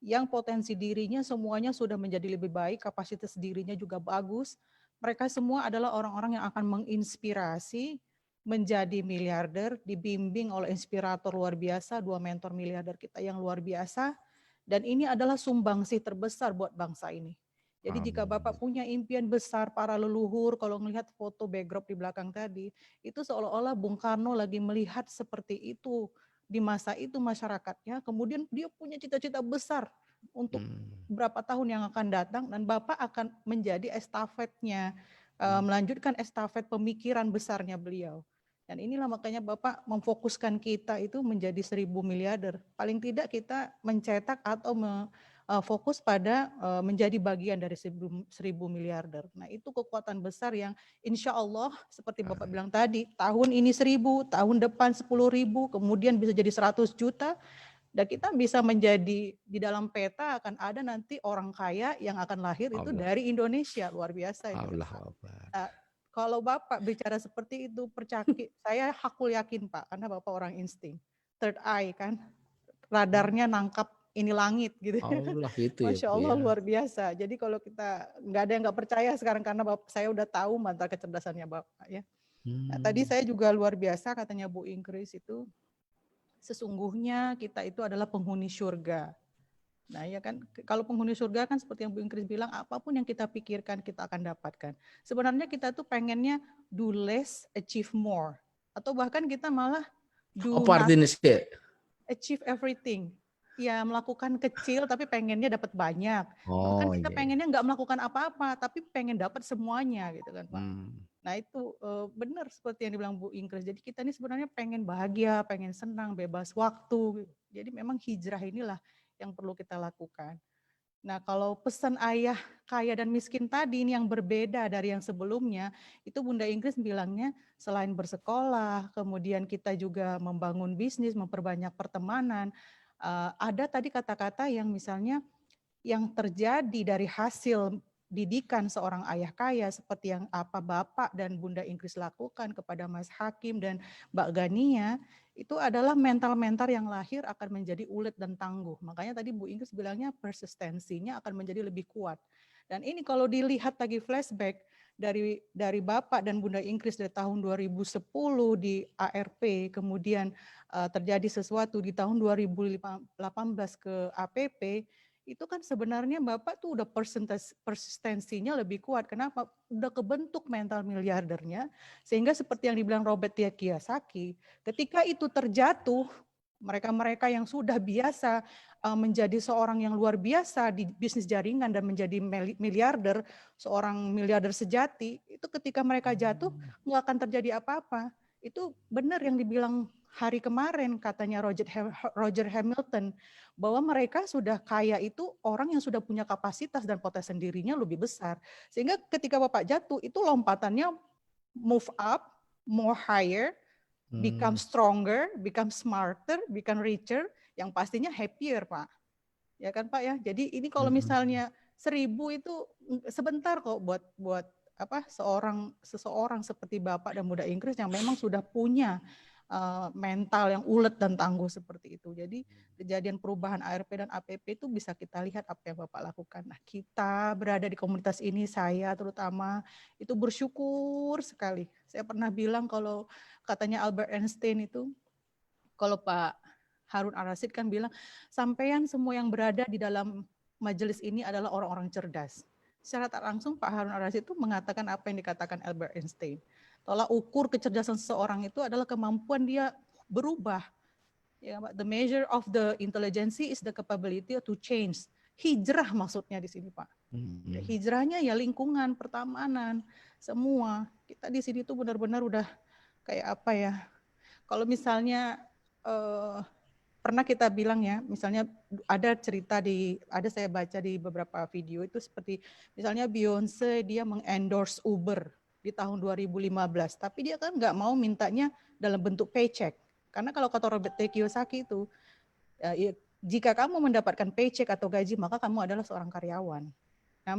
yang potensi dirinya semuanya sudah menjadi lebih baik, kapasitas dirinya juga bagus. Mereka semua adalah orang-orang yang akan menginspirasi menjadi miliarder, dibimbing oleh inspirator luar biasa, 2 mentor miliarder kita yang luar biasa, dan ini adalah sumbangsi terbesar buat bangsa ini. Jadi jika Bapak punya impian besar, para leluhur, kalau melihat foto backdrop di belakang tadi, itu seolah-olah Bung Karno lagi melihat seperti itu di masa itu masyarakatnya, kemudian dia punya cita-cita besar untuk berapa tahun yang akan datang, dan Bapak akan menjadi estafetnya, melanjutkan estafet pemikiran besarnya beliau. Dan inilah makanya Bapak memfokuskan kita itu menjadi 1.000 miliarder. Paling tidak kita mencetak atau fokus pada menjadi bagian dari 1.000 miliarder. Nah itu kekuatan besar yang insya Allah seperti Bapak bilang tadi, tahun ini 1.000, tahun depan 10.000, kemudian bisa jadi 100 juta, dan kita bisa menjadi di dalam peta akan ada nanti orang kaya yang akan lahir itu dari Indonesia, luar biasa itu. Nah, kalau Bapak bicara seperti itu, saya hakul yakin Pak, karena Bapak orang insting, third eye kan, radarnya nangkap ini langit gitu. Gitu Masya Allah ya, luar biasa. Jadi kalau kita nggak ada yang nggak percaya sekarang karena saya udah tahu mantra kecerdasannya Bapak ya. Nah, tadi saya juga luar biasa katanya Bu Ingkris itu, sesungguhnya kita itu adalah penghuni surga. Nah ya kan, kalau penghuni surga kan seperti yang Bu Ingkris bilang, apapun yang kita pikirkan kita akan dapatkan. Sebenarnya kita tuh pengennya do less, achieve more. Atau bahkan kita malah do achieve everything. Ya melakukan kecil tapi pengennya dapat banyak. Bahkan kita pengennya nggak melakukan apa-apa tapi pengen dapat semuanya gitu kan Pak. Nah itu benar seperti yang dibilang Bu Ingkris. Jadi kita ini sebenarnya pengen bahagia, pengen senang, bebas waktu. Jadi memang hijrah inilah yang perlu kita lakukan. Nah kalau pesan ayah kaya dan miskin tadi ini yang berbeda dari yang sebelumnya, itu Bunda Ingkris bilangnya selain bersekolah, kemudian kita juga membangun bisnis, memperbanyak pertemanan, ada tadi kata-kata yang misalnya yang terjadi dari hasil didikan seorang ayah kaya seperti yang apa Bapak dan Bunda Ingkris lakukan kepada Mas Hakim dan Mbak Gania, itu adalah mental-mental yang lahir akan menjadi ulet dan tangguh. Makanya tadi Bu Ingkris bilangnya persistensinya akan menjadi lebih kuat. Dan ini kalau dilihat lagi flashback dari Bapak dan Bunda Ingkris dari tahun 2010 di ARP, kemudian terjadi sesuatu di tahun 2018 ke APP, itu kan sebenarnya Bapak tuh udah persistensinya lebih kuat. Kenapa? Udah kebentuk mental miliardernya, sehingga seperti yang dibilang Robert T. Kiyosaki, ketika itu terjatuh, mereka-mereka yang sudah biasa menjadi seorang yang luar biasa di bisnis jaringan dan menjadi miliarder, seorang miliarder sejati, itu ketika mereka jatuh nggak akan terjadi apa-apa. Itu benar yang dibilang hari kemarin katanya Roger Hamilton, bahwa mereka sudah kaya itu orang yang sudah punya kapasitas dan potensi dirinya lebih besar. Sehingga ketika Bapak jatuh itu lompatannya move up, more higher, become stronger, become smarter, become richer, yang pastinya happier Pak. Ya kan Pak ya. Jadi ini kalau misalnya 1.000 itu sebentar kok buat seseorang seperti Bapak dan Bunda Ingkris yang memang sudah punya mental yang ulet dan tangguh seperti itu. Jadi kejadian perubahan ARP dan APP itu bisa kita lihat apa yang Bapak lakukan. Nah kita berada di komunitas ini, saya terutama itu bersyukur sekali. Saya pernah bilang kalau katanya Albert Einstein itu, kalau Pak Harun Ar-Rasyid kan bilang, sampean semua yang berada di dalam majelis ini adalah orang-orang cerdas. Secara tak langsung Pak Harun Ar-Rasyid itu mengatakan apa yang dikatakan Albert Einstein. Tolak ukur kecerdasan seseorang itu adalah kemampuan dia berubah. Ya, the measure of the intelligence is the capability to change. Hijrah maksudnya di sini Pak. Ya, hijrahnya ya lingkungan, pertemanan, semua. Kita di sini tuh benar-benar udah kayak apa ya? Kalau misalnya pernah kita bilang ya, misalnya ada cerita ada saya baca di beberapa video itu seperti misalnya Beyonce dia mengendorse Uber di tahun 2015, tapi dia kan nggak mau mintanya dalam bentuk paycheck, karena kalau kata Robert T. Kiyosaki itu, jika kamu mendapatkan paycheck atau gaji maka kamu adalah seorang karyawan. Nah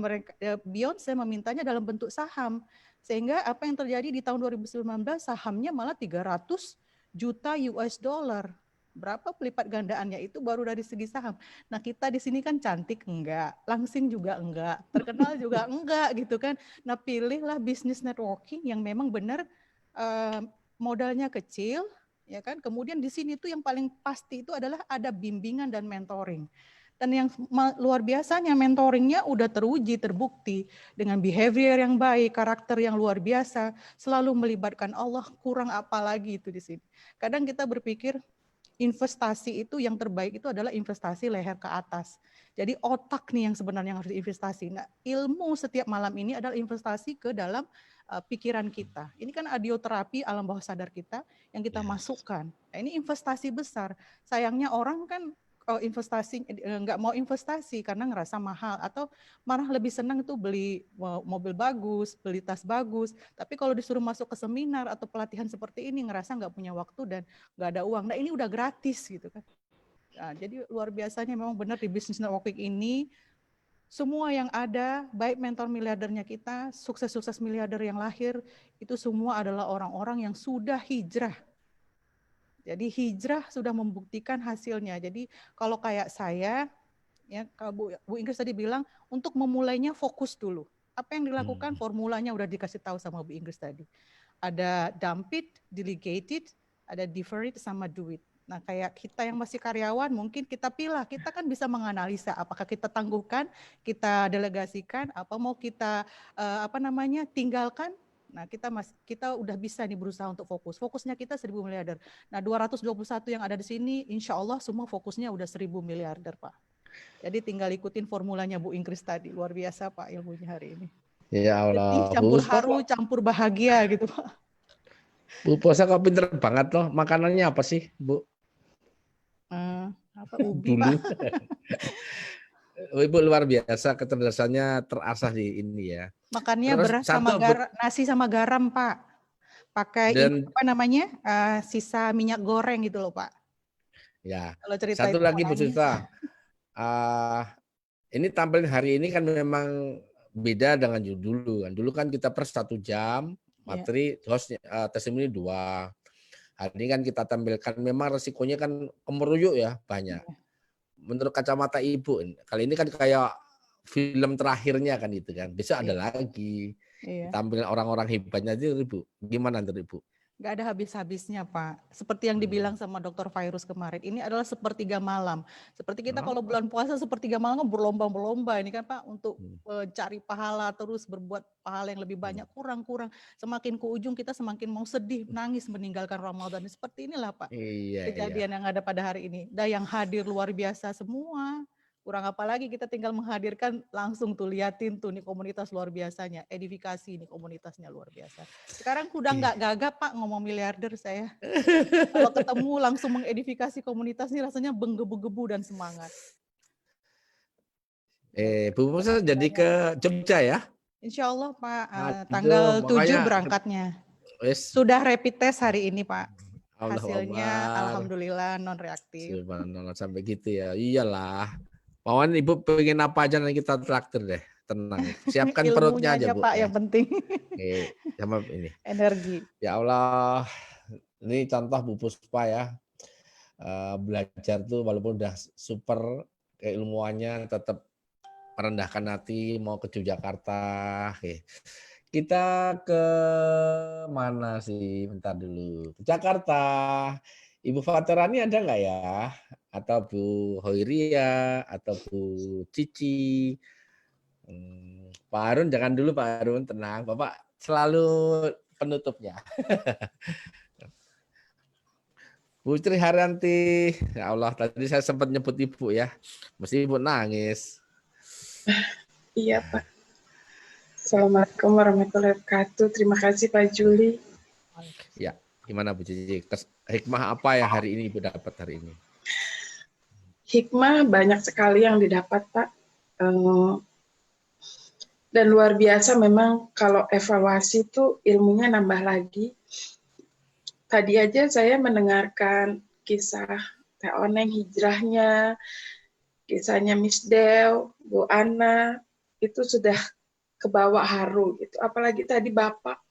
Beyonce memintanya dalam bentuk saham, sehingga apa yang terjadi di tahun 2019 sahamnya malah 300 juta US dollar. Berapa pelipat gandaannya itu baru dari segi saham. Nah, kita di sini kan cantik enggak, langsing juga enggak, terkenal juga enggak gitu kan. Nah, pilihlah bisnis networking yang memang benar modalnya kecil, ya kan. Kemudian di sini tuh yang paling pasti itu adalah ada bimbingan dan mentoring. Dan yang luar biasanya mentoringnya udah teruji, terbukti dengan behavior yang baik, karakter yang luar biasa, selalu melibatkan Allah, kurang apa lagi itu di sini. Kadang kita berpikir investasi itu yang terbaik itu adalah investasi leher ke atas. Jadi otak nih yang sebenarnya harus diinvestasi. Nah, ilmu setiap malam ini adalah investasi ke dalam pikiran kita. Ini kan audioterapi alam bawah sadar kita yang kita masukkan. Nah, ini investasi besar. Sayangnya orang kan investasi nggak mau investasi karena ngerasa mahal atau malah lebih senang itu beli mobil bagus, beli tas bagus. Tapi kalau disuruh masuk ke seminar atau pelatihan seperti ini ngerasa nggak punya waktu dan nggak ada uang. Nah, ini udah gratis gitu kan. Nah, jadi luar biasanya memang benar di bisnis networking ini semua yang ada, baik mentor miliardernya kita, sukses-sukses miliarder yang lahir, itu semua adalah orang-orang yang sudah hijrah. Jadi hijrah sudah membuktikan hasilnya. Jadi kalau kayak saya, ya kalau Bu Inggris tadi bilang, untuk memulainya fokus dulu. Apa yang dilakukan, formulanya udah dikasih tahu sama Bu Inggris tadi. Ada dump it, delegate it, ada defer it, sama do it. Nah, kayak kita yang masih karyawan, mungkin kita pilih, kita kan bisa menganalisa apakah kita tangguhkan, kita delegasikan, apa mau kita tinggalkan. Nah, kita udah bisa nih berusaha untuk fokus. Fokusnya kita 1.000 miliarder. Nah, 221 yang ada di sini, insya Allah semua fokusnya udah 1.000 miliarder, Pak. Jadi tinggal ikutin formulanya Bu Inggris tadi. Luar biasa, Pak, ilmunya hari ini. Ya Allah. Sedih, campur haru, campur bahagia gitu, Pak. Bu Posa kok pinter banget loh. Makanannya apa sih, Bu? Ubi, Dulu. Pak. Ibu luar biasa, kecerdasannya terasah di ini ya. Makannya Terus beras sama nasi sama garam, Pak. Pakai dan sisa minyak goreng gitu loh, Pak. Ya. Kalau cerita Satu itu lagi Bu nangis. Sita. Ini tampil hari ini kan memang beda dengan dulu kan. Dulu kan kita per 1 jam, materi host testimoni 2. Hari ini kan kita tampilkan memang resikonya kan kemeruyuk ya banyak. Menurut kacamata Ibu, kali ini kan kayak film terakhirnya kan itu kan. Besok ada lagi. Tampil orang-orang hebatnya itu Ibu. Gimana menurut Ibu? Nggak ada habis-habisnya, Pak. Seperti yang dibilang sama Dr. Virus kemarin, ini adalah sepertiga malam. Seperti kita kalau bulan puasa sepertiga malam berlomba-lomba ini kan, Pak, untuk cari pahala, terus berbuat pahala yang lebih banyak, kurang-kurang. Semakin ke ujung kita semakin mau sedih, nangis meninggalkan Ramadan. Seperti inilah, Pak, kejadian yang ada pada hari ini. Dan yang hadir luar biasa semua. Kurang apa lagi kita tinggal menghadirkan langsung tuh, liatin tuh nih komunitas luar biasanya, edifikasi nih komunitasnya luar biasa. Sekarang udah nggak gagap, Pak, ngomong miliarder saya. Kalau ketemu langsung mengedifikasi komunitas nih rasanya menggebu-gebu dan semangat. Bu Musa jadi ke Jogja ya? Insya Allah, Pak, tanggal 7 berangkatnya. Sudah rapid test hari ini, Pak. Hasilnya alhamdulillah non reaktif. Sampai gitu ya. Iyalah. Mauan Ibu pengen apa aja nanti kita traktir deh. Tenang. Siapkan perutnya aja, Bu. Pak, yang penting. Oke, sama ini. Energi. Ya Allah. Ini contoh Bu Puspa ya. Belajar tuh walaupun udah super keilmuannya tetap merendahkan hati mau ke Yogyakarta. Oke. Kita ke mana sih? Bentar dulu. Ke Jakarta. Ibu Faturani ada nggak ya? Atau Bu Hoiria, atau Bu Cici. Pak Harun jangan dulu, Pak Harun, tenang. Bapak selalu penutupnya. Bu Tri Haryanti, ya Allah, tadi saya sempat nyebut Ibu ya. Mesti Ibu nangis. Iya, Pak. Assalamualaikum warahmatullahi wabarakatuh. Terima kasih Pak Juli. Ya, gimana Bu Cici? Hikmah apa yang hari ini Ibu dapat hari ini? Hikmah banyak sekali yang didapat, Pak. Dan luar biasa memang kalau evaluasi itu ilmunya nambah lagi. Tadi aja saya mendengarkan kisah Teh Oneng hijrahnya, kisahnya Miss Del, Bu Ana, itu sudah kebawa haru gitu. Apalagi tadi Bapak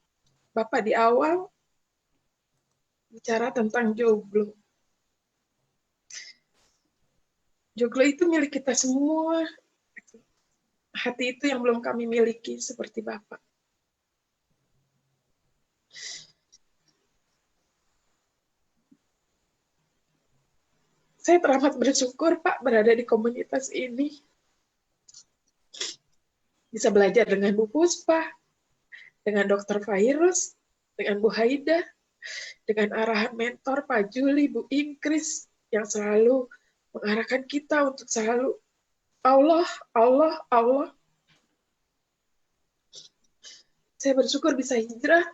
di awal bicara tentang jomblo. Jomblo itu milik kita semua. Hati itu yang belum kami miliki seperti Bapak. Saya teramat bersyukur, Pak, berada di komunitas ini. Bisa belajar dengan Bu Puspa, dengan Dr. Fairuz, dengan Bu Haida, dengan arahan mentor Pak Juli, Bu Ingkris, yang selalu mengarahkan kita untuk selalu Allah, Allah, Allah. Saya bersyukur bisa hijrah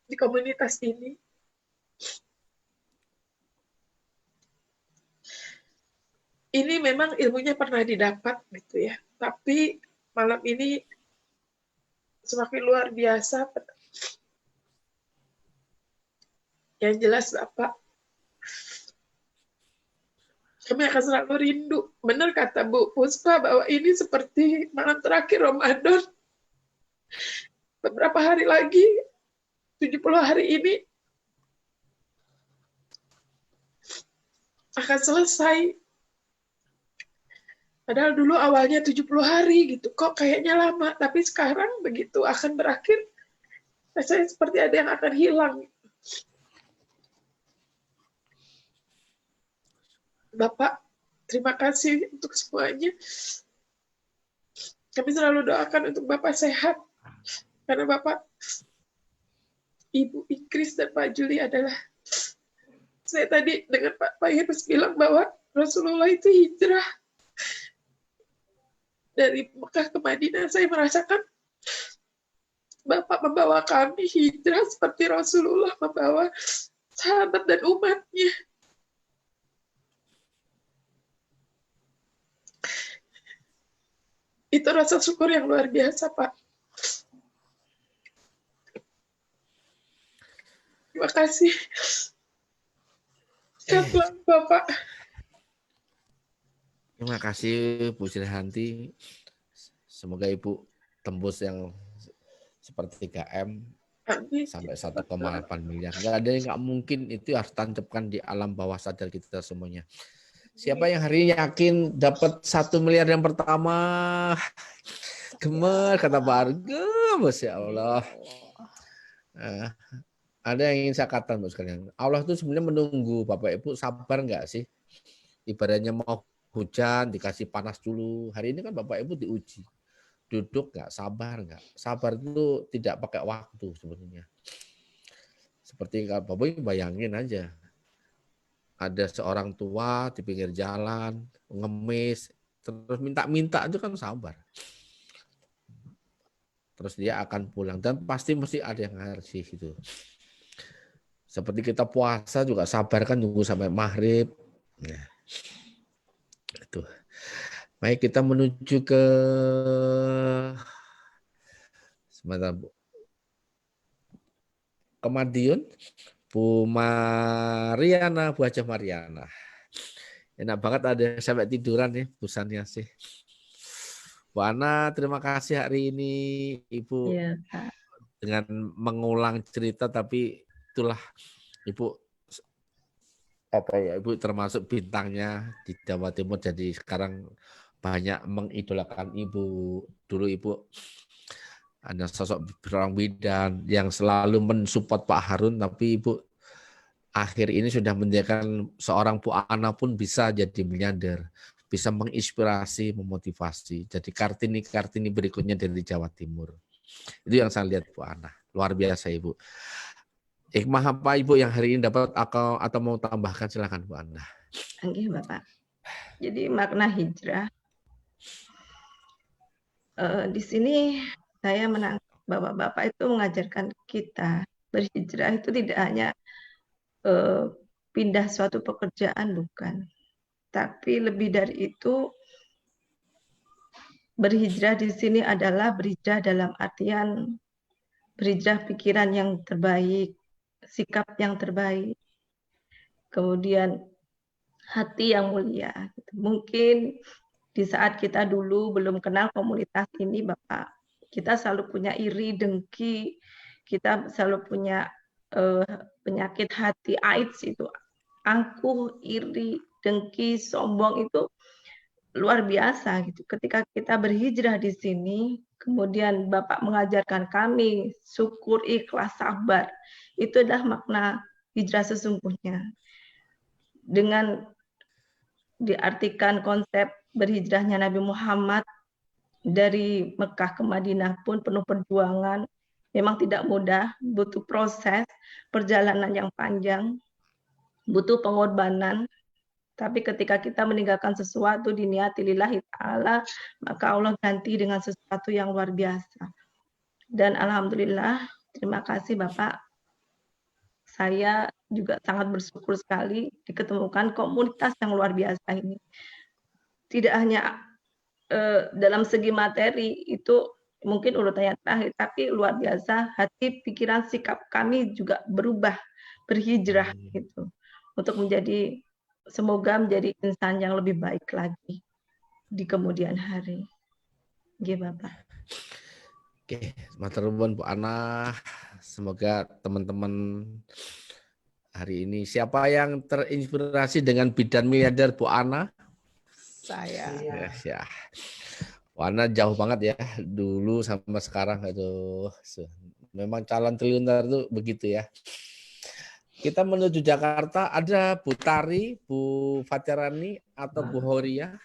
di komunitas ini. Ini memang ilmunya pernah didapat gitu ya, tapi malam ini semakin luar biasa. Yang jelas Bapak, kami akan selalu rindu. Benar kata Bu Puspa bahwa ini seperti malam terakhir Ramadan. Beberapa hari lagi, 70 hari ini akan selesai. Padahal dulu awalnya 70 hari gitu, kok kayaknya lama, tapi sekarang begitu akan berakhir, rasanya seperti ada yang akan hilang. Bapak, terima kasih untuk semuanya. Kami selalu doakan untuk Bapak sehat, karena Bapak, Ibu Ingkris dan Pak Juli adalah, saya tadi dengan Pak Hirus bilang bahwa Rasulullah itu hijrah dari Mekah ke Madinah. Saya merasakan Bapak membawa kami hijrah seperti Rasulullah membawa sahabat dan umatnya. Itu rasa syukur yang luar biasa, Pak. Terima kasih. Sehat selalu, Bapak. Terima kasih Bu Srihanti. Semoga Ibu tembus yang seperti 3M Amin. sampai 1,8 miliar. Nggak ada yang nggak mungkin, itu harus tancapkan di alam bawah sadar kita semuanya. Siapa yang hari ini yakin dapat 1 miliar yang pertama? Gemer kata Pak Arga, Masya Allah. Nah, ada yang ingin saya katakan Bu sekalian. Allah itu sebenarnya menunggu Bapak Ibu sabar nggak sih? Ibaratnya mau hujan dikasih panas dulu. Hari ini kan Bapak Ibu diuji. Duduk nggak, sabar nggak? Sabar itu tidak pakai waktu sebenarnya. Seperti kalau Bapak Ibu bayangin aja. Ada seorang tua di pinggir jalan, ngemis, terus minta-minta itu kan sabar. Terus dia akan pulang dan pasti mesti ada yang ngasih gitu. Seperti kita puasa juga sabar kan, nunggu sampai maghrib. Ya. Itu. Baik, kita menuju ke sebentar Bu. Ke Madiun, Bu Mariana, Bu Haja Mariana. Enak banget ada sampai tiduran nih busannya sih. Bu Ana, terima kasih hari ini Ibu Iya, Pak. dengan mengulang cerita, tapi itulah Ibu apa ya, Ibu termasuk bintangnya di Jawa Timur, jadi sekarang banyak mengidolakan Ibu. Dulu Ibu ada sosok seorang bidan yang selalu mensupport Pak Harun, tapi Ibu akhir ini sudah menjadikan seorang Bu Ana pun bisa jadi miliarder, bisa menginspirasi, memotivasi. Jadi Kartini berikutnya dari Jawa Timur. Itu yang saya lihat Bu Ana. Luar biasa Ibu. Hikmah apa Ibu yang hari ini dapat atau mau tambahkan, silakan Bu Ana. Oke, Bapak. Jadi makna hijrah di sini saya menangkap bahwa Bapak itu mengajarkan kita berhijrah itu tidak hanya pindah suatu pekerjaan, bukan. Tapi lebih dari itu, berhijrah di sini adalah berhijrah dalam artian berhijrah pikiran yang terbaik, sikap yang terbaik, kemudian hati yang mulia. Mungkin di saat kita dulu belum kenal komunitas ini, Bapak, kita selalu punya iri, dengki, kita selalu punya penyakit hati AIDS itu, angkuh, iri, dengki, sombong itu luar biasa gitu. Ketika kita berhijrah di sini, kemudian Bapak mengajarkan kami syukur, ikhlas, sabar. Itu adalah makna hijrah sesungguhnya. Dengan diartikan konsep berhijrahnya Nabi Muhammad dari Mekah ke Madinah pun penuh perjuangan. Memang tidak mudah, butuh proses, perjalanan yang panjang, butuh pengorbanan. Tapi ketika kita meninggalkan sesuatu diniati lillahi ta'ala, maka Allah ganti dengan sesuatu yang luar biasa. Dan alhamdulillah, terima kasih Bapak. Saya juga sangat bersyukur sekali diketemukan komunitas yang luar biasa ini. Tidak hanya dalam segi materi itu mungkin urutannya terakhir, tapi luar biasa hati, pikiran, sikap kami juga berubah, berhijrah gitu, untuk menjadi, semoga menjadi insan yang lebih baik lagi di kemudian hari. Nggih, Bapak. Oke, matur nuwun Bu Ana. Semoga teman-teman hari ini, siapa yang terinspirasi dengan bidan miliarder Bu Ana? Saya. Ya. Bu Ana jauh banget ya dulu sama sekarang itu. Memang calon triliuner itu begitu ya. Kita menuju Jakarta, ada Bu Tari, Bu Fatirani, atau Bu Horia,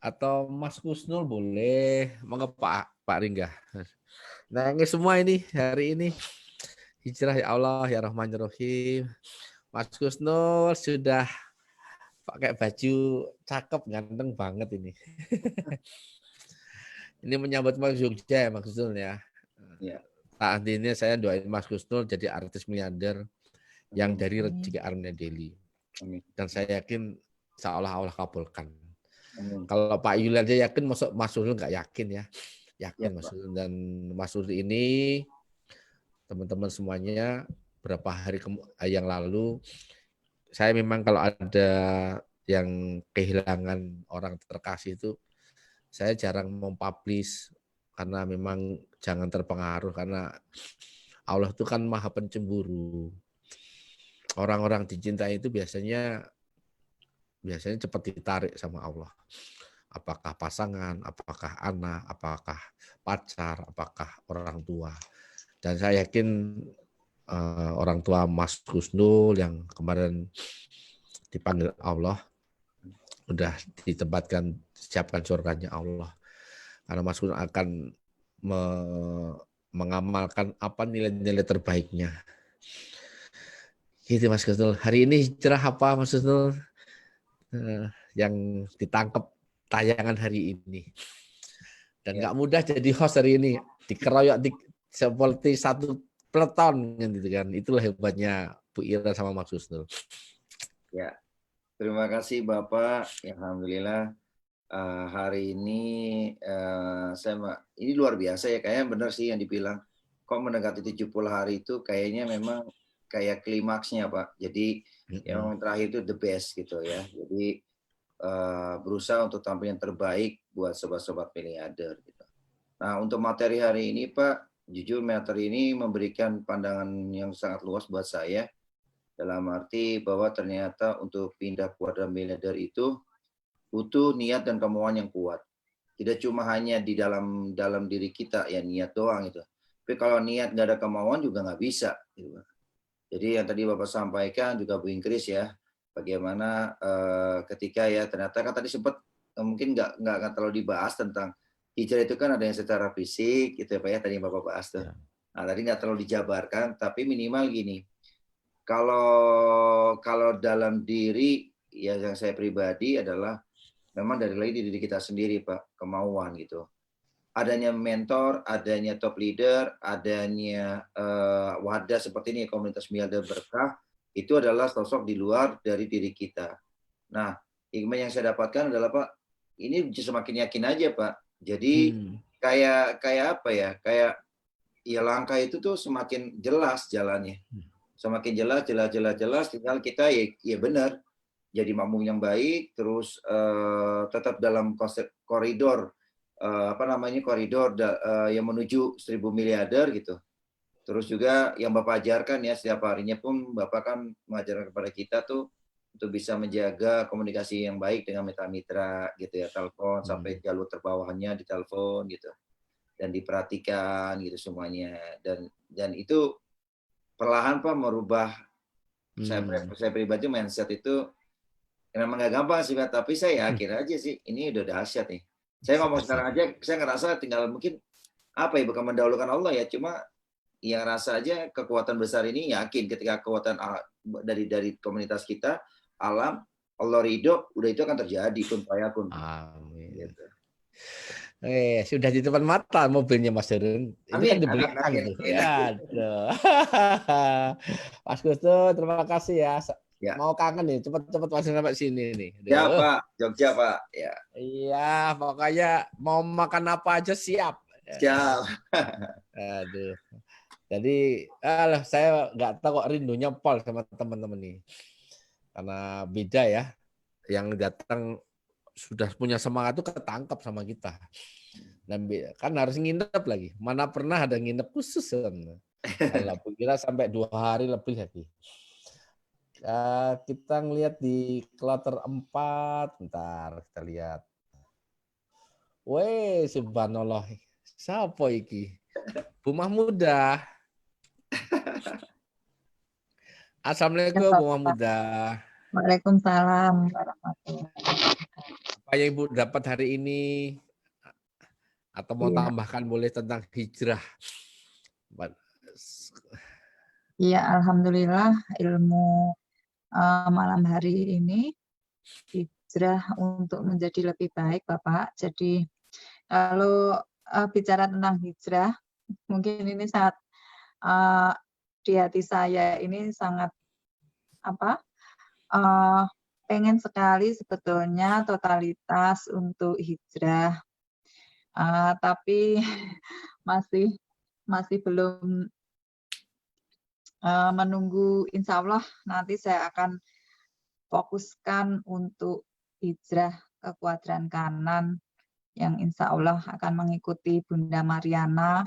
atau Mas Kusnul boleh, monggo Pak Ringga. Nah, ini semua ini hari ini hijrah ya Allah ya Rahman ya Rahim. Mas Kusnul sudah pakai baju cakep, ganteng banget ini. Ini menyambut Mas Jogja ya Mas Kusnul ya. Ya. Saat ini saya doain Mas Kusnul jadi artis miliarder yang dari rezeki Armenia Deli. Dan saya yakin seolah Allah kabulkan. Kalau Pak Yuli aja yakin, masuk Mas Kusnul nggak yakin ya. Yakin Mas Kusnul. Dan Mas Kusnul ini teman-teman semuanya berapa hari yang lalu saya memang kalau ada yang kehilangan orang terkasih itu saya jarang mempublish karena memang jangan terpengaruh karena Allah itu kan maha pencemburu. Orang-orang dicintai itu biasanya cepat ditarik sama Allah. Apakah pasangan, apakah anak, apakah pacar, apakah orang tua. Dan saya yakin orang tua Mas Kusnul yang kemarin dipanggil Allah udah ditempatkan, siapkan surganya Allah. Karena Mas Kusnul akan mengamalkan apa nilai-nilai terbaiknya. Gitu Mas Kusnul. Hari ini hijrah apa Mas Kusnul yang ditangkap tayangan hari ini. Dan nggak mudah jadi host hari ini. Dikeroyok seperti satu peleton gitu kan. Itulah hebatnya Bu Ira sama Mas Kusnul. Ya, terima kasih Bapak. Alhamdulillah hari ini ini luar biasa ya, kayaknya benar sih yang dibilang. Kok mendekati 70 hari itu kayaknya memang kayak klimaksnya Pak. Jadi yang terakhir itu the best gitu ya. Jadi berusaha untuk tampil yang terbaik buat sobat-sobat miliarder gitu. Nah, untuk materi hari ini Pak, jujur materi ini memberikan pandangan yang sangat luas buat saya. Dalam arti bahwa ternyata untuk pindah keluarga miliarder itu butuh niat dan kemauan yang kuat. Tidak cuma hanya di dalam diri kita ya niat doang itu. Tapi kalau niat nggak ada kemauan juga nggak bisa. Gitu. Jadi yang tadi Bapak sampaikan juga Bu Ingkris ya, bagaimana ketika ya ternyata kan tadi sempat mungkin nggak terlalu dibahas tentang hijrah itu kan ada yang secara fisik gitu ya Pak ya tadi Bapak bahas tuh. Nah tadi nggak terlalu dijabarkan, tapi minimal gini. Kalau dalam diri ya yang saya pribadi adalah memang dari diri kita sendiri Pak, kemauan gitu. Adanya mentor, adanya top leader, adanya wadah seperti ini komunitas miliarder berkah itu adalah sosok di luar dari diri kita. Nah, hikmah yang saya dapatkan adalah Pak, ini semakin yakin aja Pak. Jadi kayak apa ya? Kayak ya langkah itu tuh semakin jelas jalannya. Semakin jelas, tinggal kita ya benar jadi makmum yang baik, terus tetap dalam konsep koridor koridor yang menuju 1000 miliarder gitu. Terus juga yang Bapak ajarkan ya setiap harinya pun Bapak kan mengajarkan kepada kita tuh untuk bisa menjaga komunikasi yang baik dengan mitra-mitra gitu ya, telepon sampai jalur terbawahnya di telepon gitu, dan diperhatikan gitu semuanya, dan itu perlahan Pak merubah saya pribadi mindset itu memang nggak gampang sih Pak, tapi saya yakin aja sih ini udah dahsyat nih. Saya ngomong sekarang aja, saya ngerasa tinggal mungkin apa ya, bukan mendahulukan Allah ya, cuma yang rasa aja kekuatan besar ini, yakin ketika kekuatan dari komunitas kita, alam, Allah ridho, udah itu akan terjadi kun fayakun. Amin. Gitu. Sudah di depan mata mobilnya Mas Darun. Itu kan di belakang tuh. Ya, Mas Gusto, terima kasih ya. Mau kangen nih, cepet-cepet masuk sampai sini nih. Ya Pak, Jogja Pak. Ya. Iya, pokoknya mau makan apa aja siap. Siap. Aduh. Jadi, saya nggak tahu kok rindunya Pol sama teman-teman nih. Karena beda ya. Yang datang sudah punya semangat itu ketangkap sama kita. Dan kan harus nginep lagi. Mana pernah ada nginep khusus kan. Alhamdulillah sampai 2 hari lebih lagi. Kita ngelihat di kloter 4. Bentar, kita lihat. Weh, subhanallah. Siapa iki? Bu Mahmudah. Assalamualaikum Bu Mahmudah. Waalaikumsalam. Apa yang Ibu dapat hari ini? Atau mau tambahkan boleh tentang hijrah? Iya, alhamdulillah ilmu malam hari ini hijrah untuk menjadi lebih baik, Bapak. Jadi kalau bicara tentang hijrah, mungkin ini saat di hati saya ini sangat pengen sekali sebetulnya totalitas untuk hijrah, tapi masih belum, menunggu. Insya Allah nanti saya akan fokuskan untuk hijrah ke kuadran kanan yang insya Allah akan mengikuti Bunda Mariana,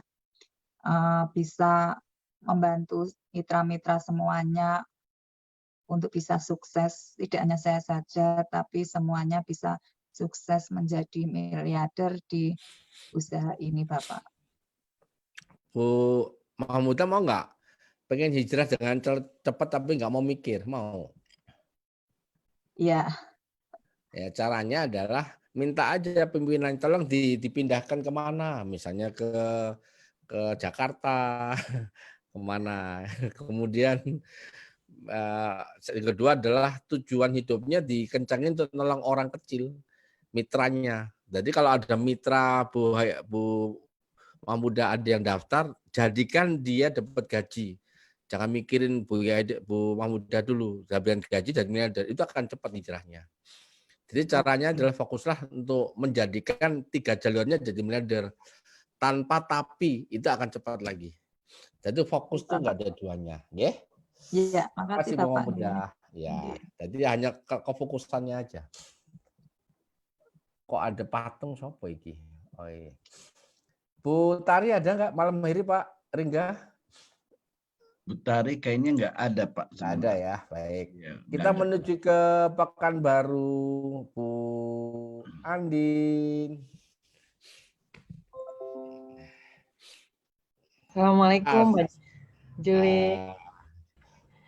bisa membantu mitra-mitra semuanya untuk bisa sukses, tidak hanya saya saja, tapi semuanya bisa sukses menjadi miliarder di usaha ini, Bapak. Bu Mahmudah mau nggak? Pengen hijrah dengan cepat tapi nggak mau mikir, mau? Iya. Ya, caranya adalah minta aja pimpinan tolong dipindahkan kemana, misalnya ke Jakarta, kemana. Kemudian yang kedua adalah tujuan hidupnya dikencangin untuk nolong orang kecil, mitranya. Jadi kalau ada mitra Bu Mahmudah ada yang daftar, jadikan dia dapat gaji. Jangan mikirin Bu Mahmudah dulu, dapat gaji dan itu akan cepat hijrahnya. Jadi caranya adalah fokuslah untuk menjadikan 3 jalurnya jadi miliarder. Tanpa tapi itu akan cepat lagi. Jadi fokus tuh nggak ada duanya, ya? Iya, makasih Bu Bapak. Mahmudah. Ya, jadi hanya kefokusannya aja. Kok ada patung sopo iki? Oh iya. Bu Tari ada nggak malam hari Pak Ringga? Bu Tari kayaknya nggak ada Pak. Nggak ada ya, baik. Ya, kita menuju ke Pekanbaru, Bu Andin. Assalamualaikum, Mbak Juli.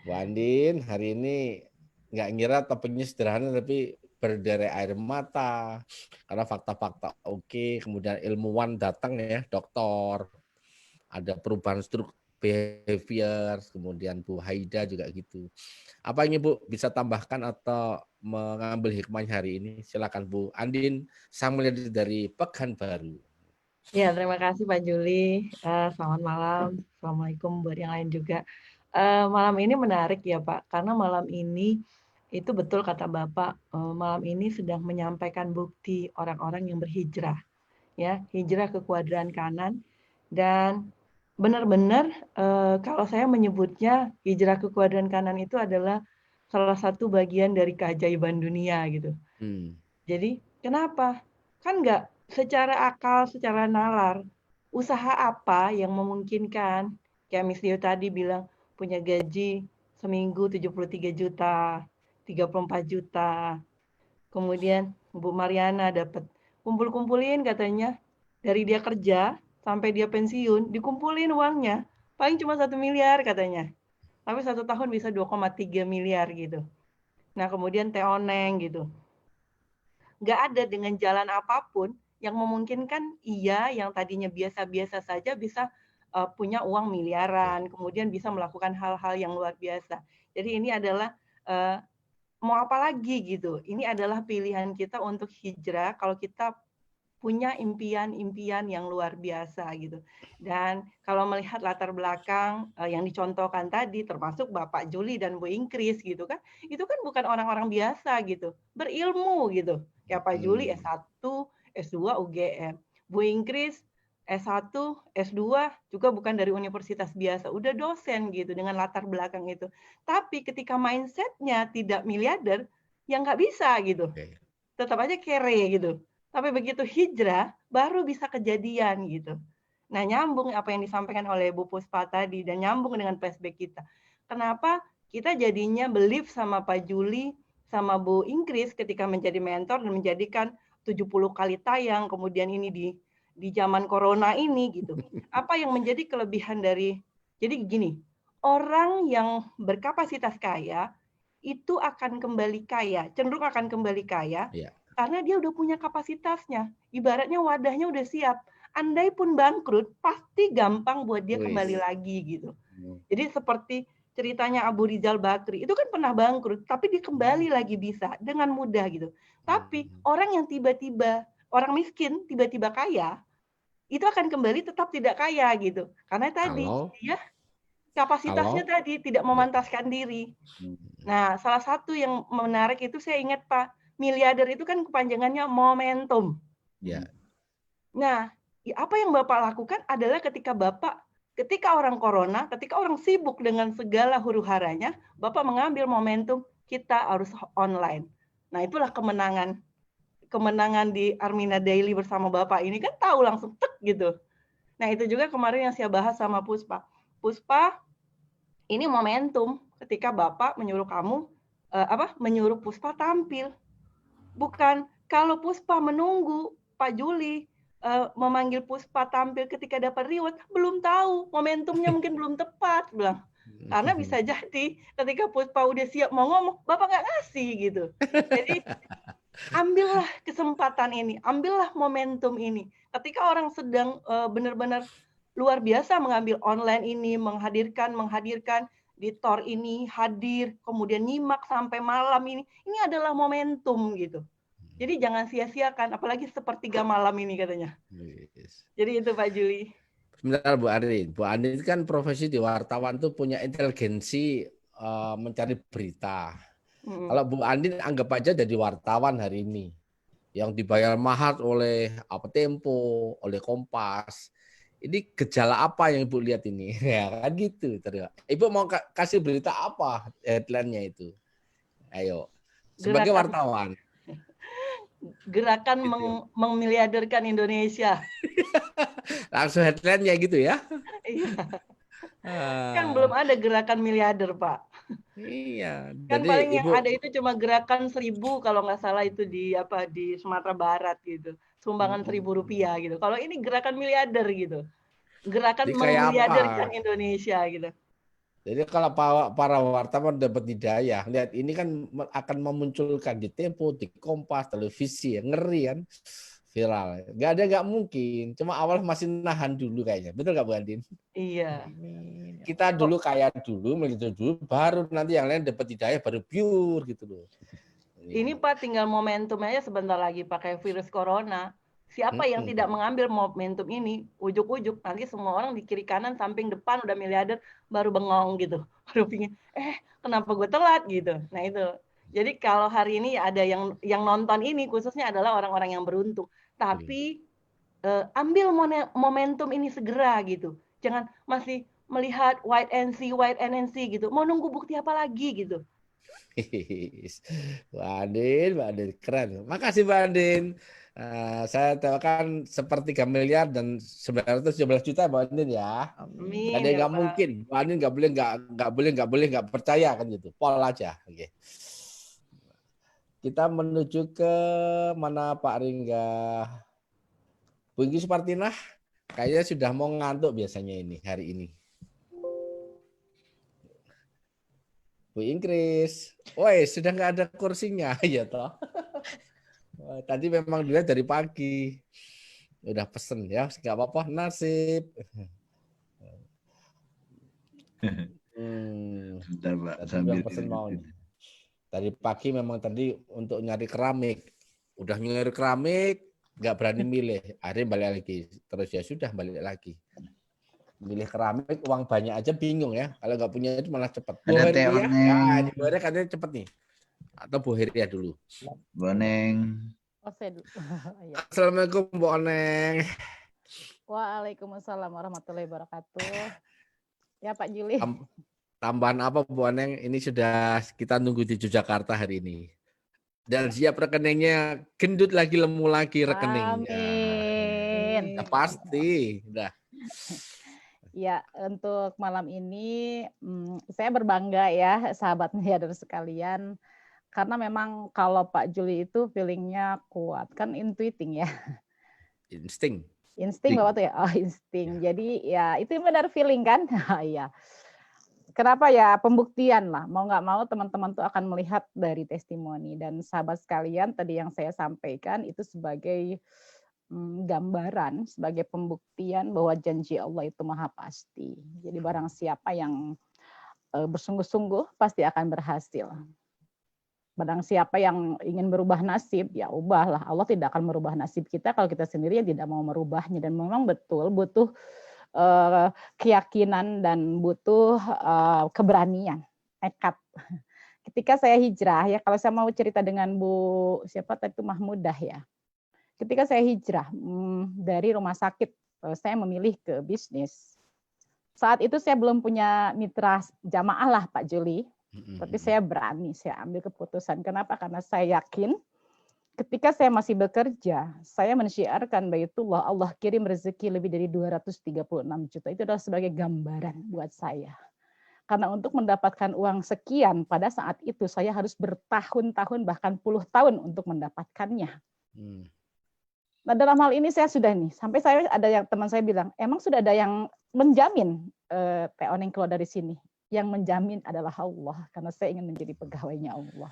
Bu Andin, hari ini nggak ngira topiknya sederhana tapi berderet air mata karena fakta-fakta oke, kemudian ilmuwan datang ya, dokter, ada perubahan struktur behavior, kemudian Bu Haida juga gitu. Apa yang Ibu bisa tambahkan atau mengambil hikmahnya hari ini? Silakan Bu Andin, saya melihat dari Pekanbaru. Ya, terima kasih Pak Juli. Selamat malam. Assalamualaikum buat yang lain juga. Malam ini menarik ya Pak, karena malam ini itu betul kata Bapak, malam ini sedang menyampaikan bukti orang-orang yang berhijrah, ya, hijrah ke kuadran kanan, dan benar-benar kalau saya menyebutnya hijrah ke kuadran kanan itu adalah salah satu bagian dari keajaiban dunia gitu. Jadi kenapa? Kan nggak secara akal, secara nalar, usaha apa yang memungkinkan Kayak Miss Dio tadi bilang punya gaji seminggu 73 juta, 34 juta. Kemudian Bu Mariana dapat kumpul-kumpulin katanya dari dia kerja sampai dia pensiun, dikumpulin uangnya. Paling cuma 1 miliar katanya. Tapi 1 tahun bisa 2,3 miliar gitu. Nah kemudian Teh Oneng gitu. Nggak ada dengan jalan apapun yang memungkinkan ia yang tadinya biasa-biasa saja bisa punya uang miliaran, kemudian bisa melakukan hal-hal yang luar biasa. Jadi ini adalah mau apa lagi gitu. Ini adalah pilihan kita untuk hijrah kalau kita punya impian-impian yang luar biasa gitu. Dan kalau melihat latar belakang yang dicontohkan tadi, termasuk Bapak Juli dan Bu Ingkris gitu kan, itu kan bukan orang-orang biasa gitu, berilmu gitu. Kayak Pak Juli S1, S2 UGM, Bu Ingkris S1, S2 juga bukan dari universitas biasa, udah dosen gitu dengan latar belakang itu. Tapi ketika mindsetnya tidak miliarder, ya nggak bisa gitu. Tetap aja kere gitu. Tapi begitu hijrah, baru bisa kejadian gitu. Nah, nyambung apa yang disampaikan oleh Bu Puspa tadi, dan nyambung dengan flashback kita. Kenapa kita jadinya believe sama Pak Juli, sama Bu Ingkris ketika menjadi mentor dan menjadikan 70 kali tayang, kemudian ini di zaman corona ini gitu. Apa yang menjadi kelebihan dari, jadi gini, orang yang berkapasitas kaya, itu akan kembali kaya, cenderung akan kembali kaya, karena dia udah punya kapasitasnya. Ibaratnya wadahnya udah siap. Andai pun bangkrut, pasti gampang buat dia kembali lagi gitu. Jadi seperti ceritanya Abu Rizal Bakri, itu kan pernah bangkrut, tapi dia kembali lagi bisa dengan mudah gitu. Tapi orang yang tiba-tiba, orang miskin tiba-tiba kaya, itu akan kembali tetap tidak kaya gitu. Karena tadi dia kapasitasnya tadi tidak memantaskan diri. Nah, salah satu yang menarik itu saya ingat Pak, miliarder itu kan kepanjangannya momentum. Nah, apa yang Bapak lakukan adalah ketika orang corona, ketika orang sibuk dengan segala huru-haranya, Bapak mengambil momentum kita harus online. Nah, itulah kemenangan di Armina Daily bersama Bapak ini kan tahu langsung tek gitu. Nah, itu juga kemarin yang saya bahas sama Puspa. Puspa, ini momentum ketika Bapak menyuruh kamu menyuruh Puspa tampil. Bukan kalau Puspa menunggu Pak Juli memanggil Puspa tampil ketika dapat reward, belum tahu, momentumnya mungkin belum tepat, bilang. Karena bisa jadi ketika Puspa udah siap mau ngomong, Bapak nggak ngasih gitu. Jadi ambillah kesempatan ini, ambillah momentum ini. Ketika orang sedang benar-benar luar biasa mengambil online ini, menghadirkan di TOR ini, hadir, kemudian nyimak sampai malam ini adalah momentum gitu. Jadi jangan sia-siakan, apalagi sepertiga malam ini katanya. Jadi itu Pak Juli. Sebentar Bu Andin. Bu Andin kan profesi di wartawan tuh punya inteligensi mencari berita. Kalau Bu Andin anggap aja jadi wartawan hari ini, yang dibayar mahal oleh Tempo, oleh Kompas. Ini gejala apa yang Ibu lihat ini? Ya kan gitu. Ibu mau kasih berita apa headline-nya itu? Ayo, sebagai wartawan. Gerakan memiliarderkan Indonesia. Langsung headline-nya gitu ya? Iya. Kan belum ada gerakan miliarder, Pak. Iya. Kan paling yang ada itu cuma gerakan 1.000 kalau nggak salah itu di Sumatera Barat gitu. Sumbangan Rp1.000 gitu. Kalau ini gerakan miliarder gitu. Gerakan memiliarderkan Indonesia gitu. Jadi kalau para wartawan dapat hidayah, lihat ini kan akan memunculkan di Tempo, di Kompas, televisi, ngeri kan, viral. Nggak mungkin. Cuma awal masih nahan dulu kayaknya. Betul nggak Bu Andin? Iya. Kita dulu kaya dulu, begitu dulu, baru nanti yang lain dapat hidayah baru pure gitu loh. Ini Pak tinggal momentum aja sebentar lagi pakai virus corona. Siapa yang tidak mengambil momentum ini, ujuk-ujuk nanti semua orang di kiri kanan samping depan udah miliarder baru bengong gitu. Baru pingin, kenapa gue telat gitu. Nah itu. Jadi kalau hari ini ada yang nonton ini khususnya adalah orang-orang yang beruntung. Tapi ambil momentum ini segera gitu. Jangan masih melihat wait and see gitu. Mau nunggu bukti apa lagi gitu. Mbak Andin keren. Makasih Mbak Andin. Saya doakan sepertiga miliar dan 917 juta Bu Andin ya. Amin Ada yang ya nggak Pak. mungkin, Bu Andin nggak percaya kan gitu. Pol aja. Oke. Kita menuju ke mana Pak Ringga? Bu Inggi Supartinah kayaknya sudah mau ngantuk biasanya ini hari ini. Bu Ingkris, woi sudah nggak ada kursinya ya toh. Tadi memang dilihat dari pagi. Udah pesen ya, nggak apa-apa, nasib. Bentar, Pak, Tadi sambil yang pesen mau. Tadi pagi memang tadi untuk nyari keramik. Udah nyari keramik, nggak berani milih. Akhirnya balik lagi. Terus ya sudah balik lagi. Milih keramik, uang banyak aja bingung ya. Kalau nggak punya itu malah cepat. Bu Ada Heria, Teoneng. ya, Bu Heria katanya cepet nih. Atau Bu Heria dulu. Boneng. Saya dulu. Ya. Assalamualaikum Bu Oneng. Waalaikumsalam warahmatullahi wabarakatuh. Ya Pak Juli. Tambahan apa Bu Oneng? Ini sudah kita nunggu di Yogyakarta hari ini. Dan siap rekeningnya, gendut lagi, lemu lagi rekeningnya. Amin. Ya, pasti. Udah. Ya, untuk malam ini saya berbangga ya sahabat miliarder sekalian. Karena memang kalau Pak Juli itu feelingnya kuat, kan intuiting ya. Insting. Insting Bapak tuh ya? Oh, insting. Ya. Jadi ya itu benar feeling kan? Iya. Kenapa ya? Pembuktian lah. Mau nggak mau teman-teman tuh akan melihat dari testimoni. Dan sahabat sekalian tadi yang saya sampaikan itu sebagai gambaran, sebagai pembuktian bahwa janji Allah itu maha pasti. Jadi barang siapa yang bersungguh-sungguh pasti akan berhasil. Barang siapa yang ingin merubah nasib, ya ubahlah. Allah tidak akan merubah nasib kita kalau kita sendiri yang tidak mau merubahnya. Dan memang betul butuh keyakinan dan butuh keberanian, nekat. Ketika saya hijrah, ya kalau saya mau cerita dengan Bu siapa tadi itu Mahmudah ya. Ketika saya hijrah dari rumah sakit, saya memilih ke bisnis. Saat itu saya belum punya mitra jamaah lah Pak Juli. Tapi saya berani, saya ambil keputusan. Kenapa? Karena saya yakin ketika saya masih bekerja, saya mensyiarkan Baitullah, Allah kirim rezeki lebih dari 236 juta. Itu adalah sebagai gambaran buat saya. Karena untuk mendapatkan uang sekian, pada saat itu saya harus bertahun-tahun, bahkan puluh tahun untuk mendapatkannya. Nah dalam hal ini saya sudah nih, sampai saya ada yang teman saya bilang, emang sudah ada yang menjamin Teh Oneng keluar dari sini? Yang menjamin adalah Allah, karena saya ingin menjadi pegawainya Allah.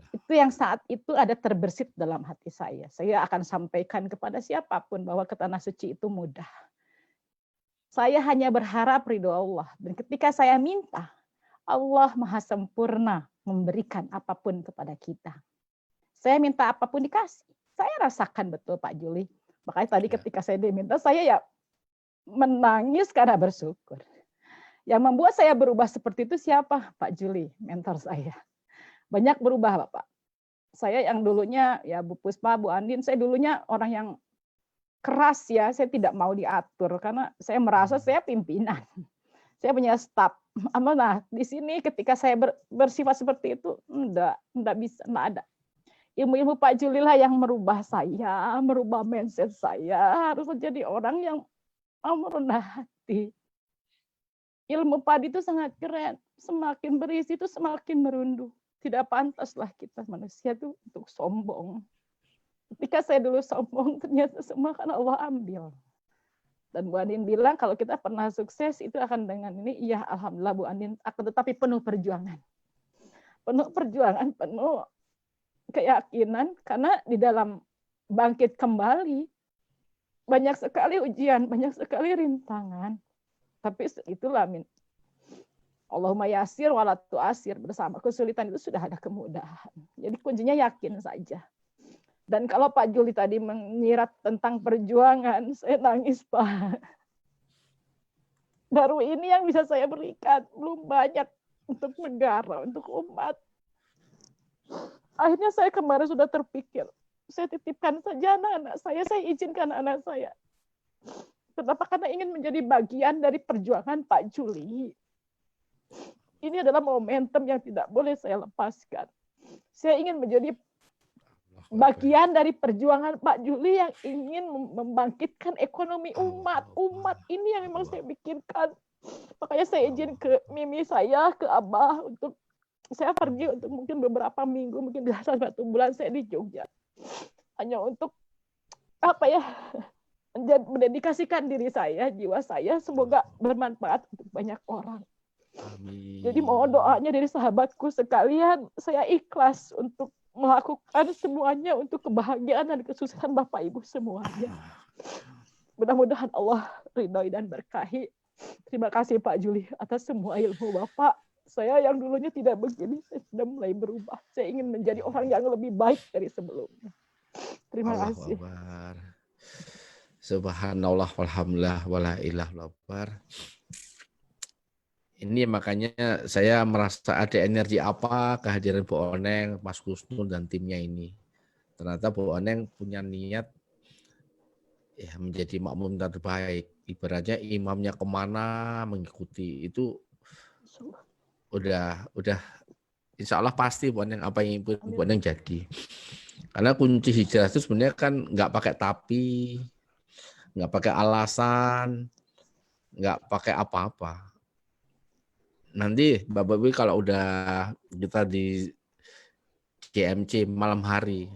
Itu yang saat itu ada terbersit dalam hati saya. Saya akan sampaikan kepada siapapun bahwa ke tanah suci itu mudah. Saya hanya berharap ridho Allah. Dan ketika saya minta, Allah maha sempurna memberikan apapun kepada kita. Saya minta apapun dikasih. Saya rasakan betul Pak Juli. Makanya tadi ketika saya diminta, saya ya menangis karena bersyukur. Yang membuat saya berubah seperti itu siapa? Pak Juli, mentor saya. Banyak berubah Bapak. Saya yang dulunya, ya Bu Puspa, Bu Andin, saya dulunya orang yang keras ya, saya tidak mau diatur, karena saya merasa saya pimpinan. Saya punya staf. Nah, di sini ketika saya bersifat seperti itu, enggak bisa, enggak ada. Ilmu-ilmu Pak Juli lah yang merubah saya, merubah mindset saya, harus menjadi orang yang mau merendah hati. Ilmu padi itu sangat keren. Semakin berisi itu semakin merunduk. Tidak pantaslah kita manusia itu untuk sombong. Ketika saya dulu sombong, ternyata semua kan Allah ambil. Dan Bu Andin bilang kalau kita pernah sukses itu akan dengan ini. Iya, alhamdulillah Bu Andin. Akan tetapi penuh perjuangan. Penuh perjuangan, penuh keyakinan. Karena di dalam bangkit kembali, banyak sekali ujian, banyak sekali rintangan. Tapi itulah Allahumma yasir walatu asir, bersama kesulitan itu sudah ada kemudahan. Jadi kuncinya yakin saja. Dan kalau Pak Juli tadi menyirat tentang perjuangan, saya nangis Pak. Baru ini yang bisa saya berikan, belum banyak untuk negara, untuk umat. Akhirnya saya kemarin sudah terpikir, saya titipkan saja anak-anak saya izinkan anak saya. Kenapa? Karena ingin menjadi bagian dari perjuangan Pak Juli. Ini adalah momentum yang tidak boleh saya lepaskan. Saya ingin menjadi bagian dari perjuangan Pak Juli yang ingin membangkitkan ekonomi umat. Umat ini yang memang saya pikirkan. Makanya saya izin ke Mimi saya, ke Abah untuk saya pergi untuk mungkin beberapa minggu, mungkin bisa 1 bulan saya di Jogja. Hanya untuk apa ya? Mendedikasikan diri saya, jiwa saya, semoga bermanfaat untuk banyak orang. Amin. Jadi mohon doanya dari sahabatku sekalian, saya ikhlas untuk melakukan semuanya untuk kebahagiaan dan kesuksesan Bapak Ibu semuanya. Mudah-mudahan Allah ridhoi dan berkahi. Terima kasih Pak Juli atas semua ilmu Bapak. Saya yang dulunya tidak begini, saya sudah mulai berubah. Saya ingin menjadi orang yang lebih baik dari sebelumnya. Terima kasih. Akbar. Subhanallah walhamdulillah wala ilaha illallah. Ini makanya saya merasa ada energi apa kehadiran Bu Oneng, Mas Kusnul dan timnya ini. Ternyata Bu Oneng punya niat ya menjadi makmum terbaik. Ibaratnya imamnya kemana mengikuti itu udah insya Allah pasti Bu Oneng apa yang Bu Oneng jadi. Karena kunci hijrah itu sebenarnya kan nggak pakai tapi, nggak pakai alasan, nggak pakai apa-apa. Nanti Bapak Ibu kalau udah kita di GMC malam hari,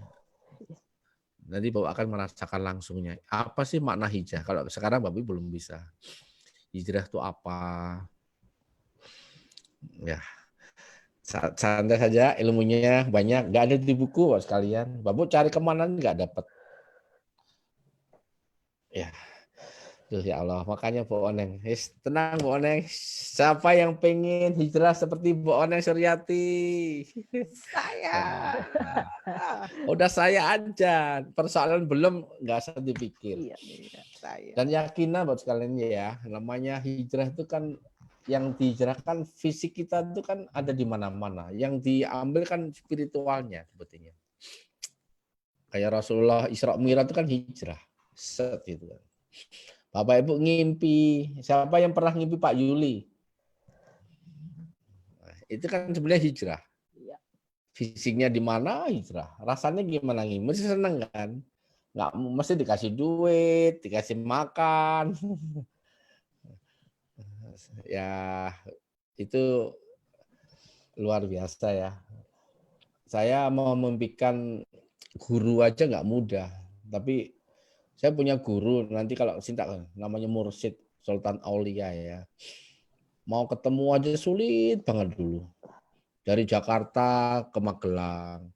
nanti Bapak akan merasakan langsungnya. Apa sih makna hijrah? Kalau sekarang Bapak Ibu belum bisa. Hijrah itu apa? Ya, santai saja, ilmunya banyak. Nggak ada di buku Bapak sekalian. Bapak cari kemana nggak dapat. Ya. Tuh ya Allah, makanya Bu Oneng. Tenang Bu Oneng. Siapa yang pengen hijrah seperti Bu Oneng Suryati? Saya. Udah saya aja. Persoalan belum nggak usah dipikir. Iya, saya. Dan yakinan buat sekalian ya, namanya hijrah itu kan yang dihijrahkan fisik kita itu kan ada di mana-mana. Yang diambil kan spiritualnya sebetulnya. Kayak Rasulullah Isra Mi'raj itu kan hijrah. Set gitu kan. Bapak Ibu ngimpi, siapa yang pernah ngimpi Pak Yuli? Nah, itu kan sebenarnya hijrah. Fisiknya di mana hijrah? Rasanya gimana ngimpi? Mesti seneng kan? Nggak mesti dikasih duit, dikasih makan. Ya itu luar biasa ya. Saya mau memimpikan guru aja nggak mudah, tapi saya punya guru, nanti kalau Sinta namanya Mursyid Sultan Aulia ya. Mau ketemu aja sulit banget dulu. Dari Jakarta ke Magelang,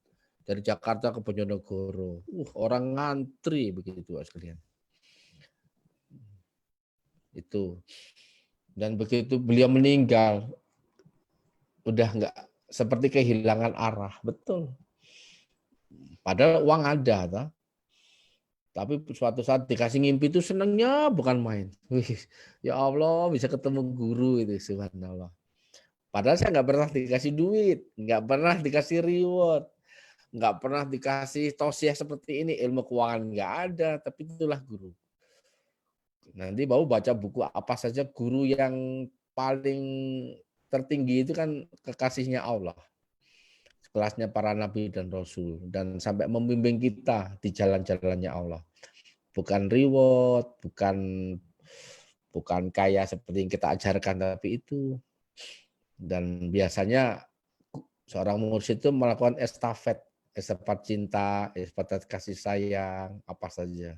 dari Jakarta ke Bojonegoro. Orang ngantri begitu sekalian. Itu. Dan begitu beliau meninggal, udah nggak seperti kehilangan arah, betul. Padahal uang ada, toh. Tapi suatu saat dikasih ngimpi itu senangnya bukan main. Wih, ya Allah bisa ketemu guru itu, subhanallah. Padahal saya nggak pernah dikasih duit, nggak pernah dikasih reward, nggak pernah dikasih tausiah seperti ini, ilmu keuangan nggak ada, tapi itulah guru. Nanti baru baca buku apa saja guru yang paling tertinggi itu kan kekasihnya Allah. Kelasnya para nabi dan rasul dan sampai membimbing kita di jalan-jalannya Allah. Bukan reward, bukan kaya seperti yang kita ajarkan, tapi itu. Dan biasanya seorang mursyid itu melakukan estafet cinta, estafet kasih sayang, apa saja.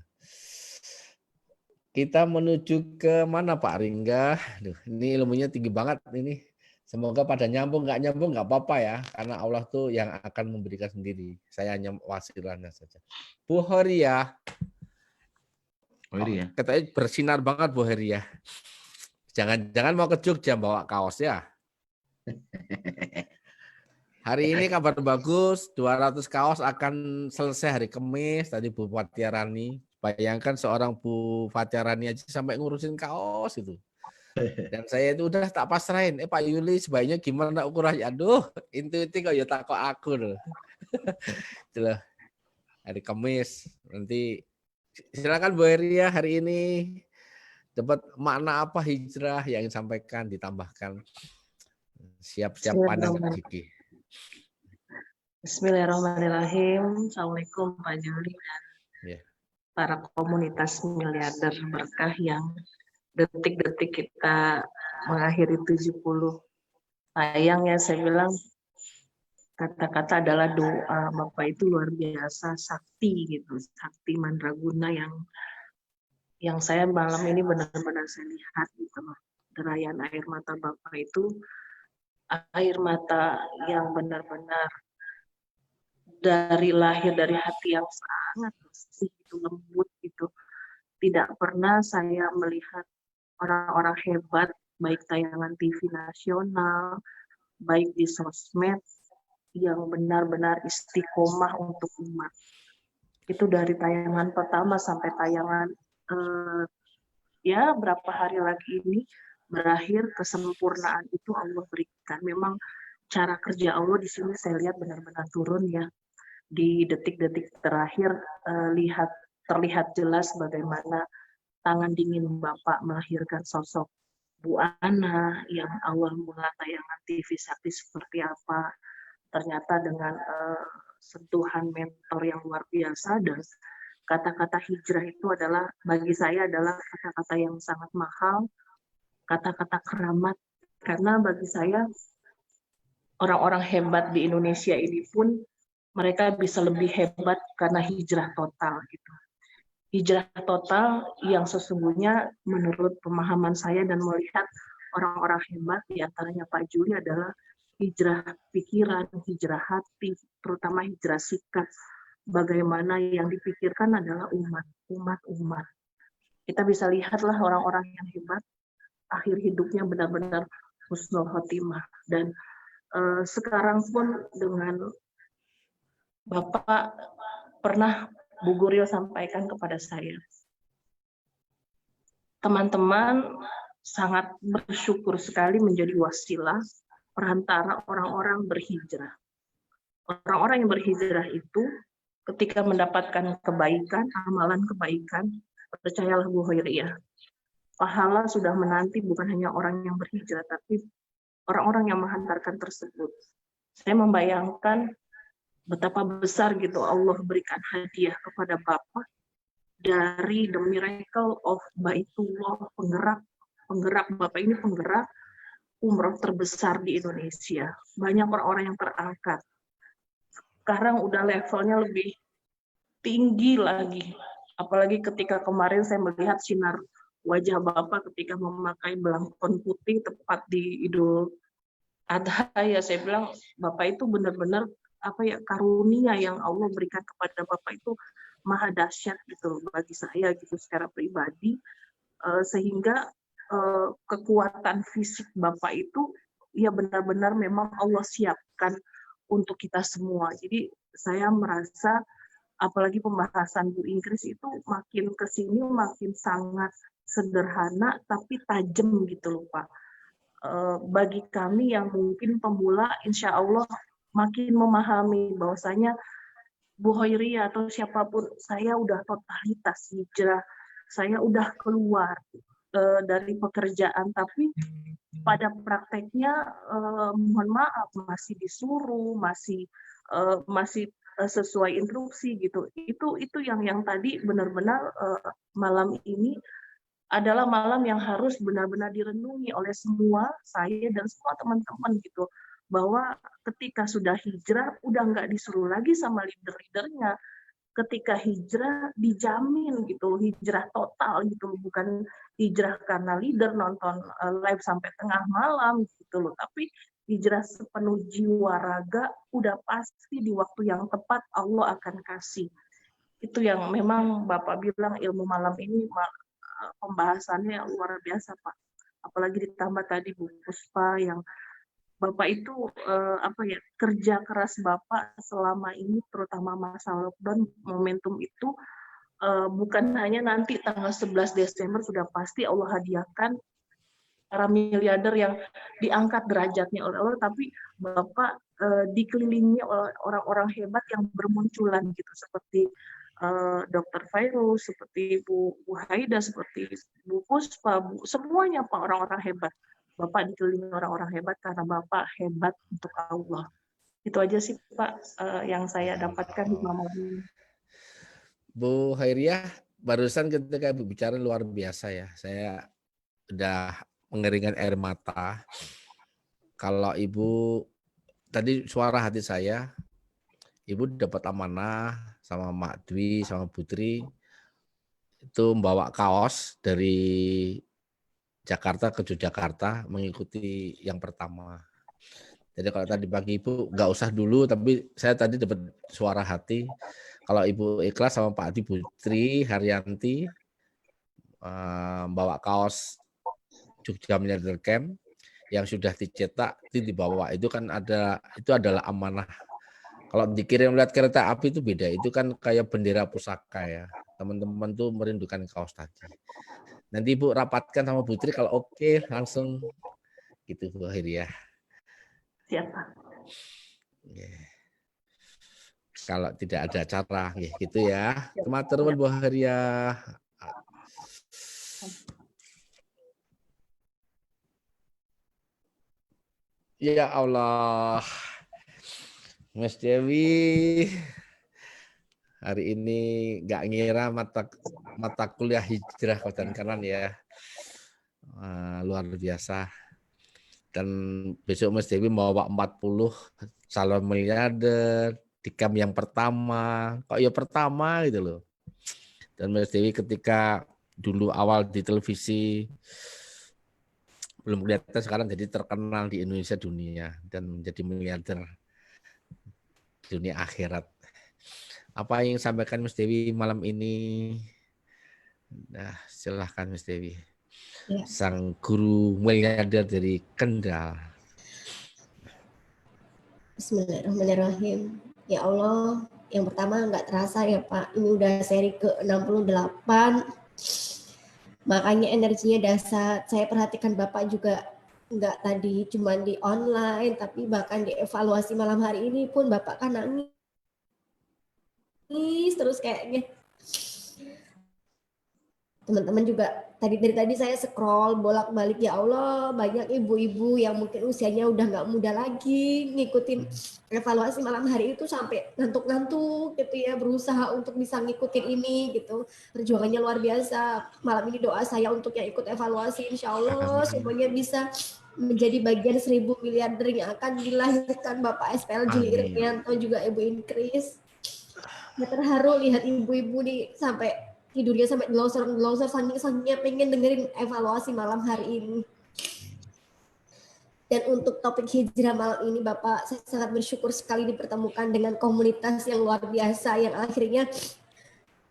Kita menuju ke mana Pak Ringga? Duh, ini ilmunya tinggi banget ini. Semoga pada nyambung, nggak apa-apa ya, karena Allah tuh yang akan memberikan sendiri. Saya hanya wasilahnya saja. Bu Horia. Katanya bersinar banget Bu Horia. Jangan mau ke Jogja bawa kaos ya. Hari ini kabar bagus, 200 kaos akan selesai hari Kamis. Tadi Bu Fatiarani. Bayangkan seorang Bu Fatiarani aja sampai ngurusin kaos itu. Dan saya itu udah tak pasrahin. Pak Yuli sebaiknya gimana ukurannya? Aduh, intuitif kok ya tak kok aku loh. Itulah hari Kamis. Nanti silakan Bu Heria hari ini dapat makna apa hijrah yang disampaikan, ditambahkan. Siap-siap pandang rezeki. Bismillahirrahmanirrahim. Assalamualaikum Pak Juli dan Ya. para komunitas miliarder berkah yang detik-detik kita mengakhiri 70. Sayangnya saya bilang kata-kata adalah doa. Bapak itu luar biasa, sakti gitu, sakti mandraguna yang saya malam ini benar-benar saya lihat gitu loh. Derayan air mata Bapak itu air mata yang benar-benar dari lahir dari hati yang sangat bersih itu, lembut gitu. Tidak pernah saya melihat orang-orang hebat baik tayangan TV nasional, baik di sosmed yang benar-benar istiqomah untuk umat. Itu dari tayangan pertama sampai tayangan ya berapa hari lagi ini berakhir, kesempurnaan itu Allah berikan. Memang cara kerja Allah di sini saya lihat benar-benar turun ya. Di detik-detik terakhir terlihat jelas bagaimana tangan dingin Bapak melahirkan sosok Bu Ana yang awal mula tayangan TV Sakti seperti apa, ternyata dengan sentuhan mentor yang luar biasa. Dan kata-kata hijrah itu adalah bagi saya adalah kata-kata yang sangat mahal, kata-kata keramat, karena bagi saya orang-orang hebat di Indonesia ini pun mereka bisa lebih hebat karena hijrah total gitu. Hijrah total yang sesungguhnya menurut pemahaman saya dan melihat orang-orang hebat di antaranya Pak Juli adalah hijrah pikiran, hijrah hati, terutama hijrah sikap. Bagaimana yang dipikirkan adalah umat. Kita bisa lihatlah orang-orang yang hebat akhir hidupnya benar-benar husnul khotimah. Dan sekarang pun dengan Bapak pernah Bu Guryo sampaikan kepada saya, teman-teman sangat bersyukur sekali menjadi wasilah perantara orang-orang berhijrah. Orang-orang yang berhijrah itu ketika mendapatkan kebaikan, amalan kebaikan, percayalah Bu Hoiriyah, pahala sudah menanti bukan hanya orang yang berhijrah, tapi orang-orang yang menghantarkan tersebut. Saya membayangkan betapa besar gitu Allah berikan hadiah kepada Bapak dari the miracle of Baitullah, penggerak Bapak ini penggerak umroh terbesar di Indonesia. Banyak orang-orang yang terangkat. Sekarang udah levelnya lebih tinggi lagi. Apalagi ketika kemarin saya melihat sinar wajah Bapak ketika memakai belangkon putih tepat di Idul Adha, ya saya bilang Bapak itu benar-benar karunia yang Allah berikan kepada Bapak itu maha dahsyat gitu bagi saya gitu secara pribadi, sehingga kekuatan fisik Bapak itu ya benar-benar memang Allah siapkan untuk kita semua. Jadi saya merasa apalagi pembahasan Bu Ingkris itu makin kesini makin sangat sederhana tapi tajam gitu loh Pak. Bagi kami yang mungkin pemula, insya Allah makin memahami bahwasanya Bu Hoiriyah atau siapapun, saya udah totalitas hijrah, saya udah keluar dari pekerjaan, tapi pada prakteknya mohon maaf masih disuruh, masih sesuai instruksi gitu. Itu yang tadi benar-benar malam ini adalah malam yang harus benar-benar direnungi oleh semua saya dan semua teman-teman gitu. Bahwa ketika sudah hijrah, udah nggak disuruh lagi sama leader-leadernya. Ketika hijrah, dijamin gitu, hijrah total gitu, bukan hijrah karena leader nonton live sampai tengah malam gitu loh, tapi hijrah sepenuh jiwa raga, udah pasti di waktu yang tepat Allah akan kasih. Itu yang memang Bapak bilang ilmu malam ini pembahasannya luar biasa Pak. Apalagi ditambah tadi Bu Puspa yang Bapak itu kerja keras Bapak selama ini terutama masa lockdown momentum itu bukan hanya nanti tanggal 11 Desember sudah pasti Allah hadiahkan para miliarder yang diangkat derajatnya oleh Allah, tapi Bapak dikelilingi oleh orang-orang hebat yang bermunculan gitu seperti Dr. Fairuz, seperti Bu Haida, seperti Bu Puspa, semuanya Pak orang-orang hebat. Bapak dikelilingi orang-orang hebat karena Bapak hebat untuk Allah. Itu aja sih Pak yang saya dapatkan di malam ini. Bu Hairiah, barusan ketika Ibu bicara luar biasa ya. Saya udah mengeringkan air mata. Kalau Ibu, tadi suara hati saya, Ibu dapat amanah sama Mak Dwi, sama Putri, itu membawa kaos dari Jakarta ke Yogyakarta mengikuti yang pertama. Jadi kalau tadi pagi Ibu nggak usah dulu, tapi saya tadi dapat suara hati. Kalau Ibu ikhlas sama Pak Adi Putri Haryanti bawa kaos Jogja Milliarder Camp yang sudah dicetak dibawa, itu kan itu adalah amanah. Kalau dikirim lihat kereta api itu beda, itu kan kayak bendera pusaka ya. Teman-teman tuh merindukan kaos tadi. Nanti Ibu rapatkan sama Putri, kalau oke langsung gitu Bu Hairiah. Siap Pak. Yeah. Kalau tidak ada cara gitu ya. Kematur Bu Hairiah. Ya Allah, Mas Dewi hari ini nggak ngira mata kuliah hijrah dan kanan ya, luar biasa. Dan besok Mas Dewi bawa 40 calon miliarder di camp yang pertama, kok ya pertama gitu loh. Dan Mas Dewi ketika dulu awal di televisi belum kelihatan, sekarang jadi terkenal di Indonesia dunia dan menjadi miliarder dunia akhirat. Apa yang sampaikan Mas Dewi malam ini? Nah, silahkan Mas Dewi. Ya. Sang guru miliarder dari Kendal. Bismillahirrahmanirrahim. Ya Allah, yang pertama nggak terasa ya Pak, ini udah seri ke-68. Makanya energinya dasar. Saya perhatikan Bapak juga nggak tadi cuma di online, tapi bahkan di evaluasi malam hari ini pun Bapak kan nangis terus kayaknya. Teman-teman juga dari tadi saya scroll bolak-balik, ya Allah, banyak ibu-ibu yang mungkin usianya udah nggak muda lagi ngikutin evaluasi malam hari itu sampai ngantuk-ngantuk gitu ya, berusaha untuk bisa ngikutin ini gitu. Perjuangannya luar biasa. Malam ini doa saya untuk yang ikut evaluasi, insya Allah semuanya bisa menjadi bagian 1000 miliarder yang akan dilahirkan Bapak SPL Juli Irnianto juga Ibu Inkris. Ya, terharu lihat ibu-ibu nih sampai tidurnya sampai gelosor saking-sakingnya pengen dengerin evaluasi malam hari ini. Dan untuk topik hijrah malam ini Bapak, saya sangat bersyukur sekali dipertemukan dengan komunitas yang luar biasa, yang akhirnya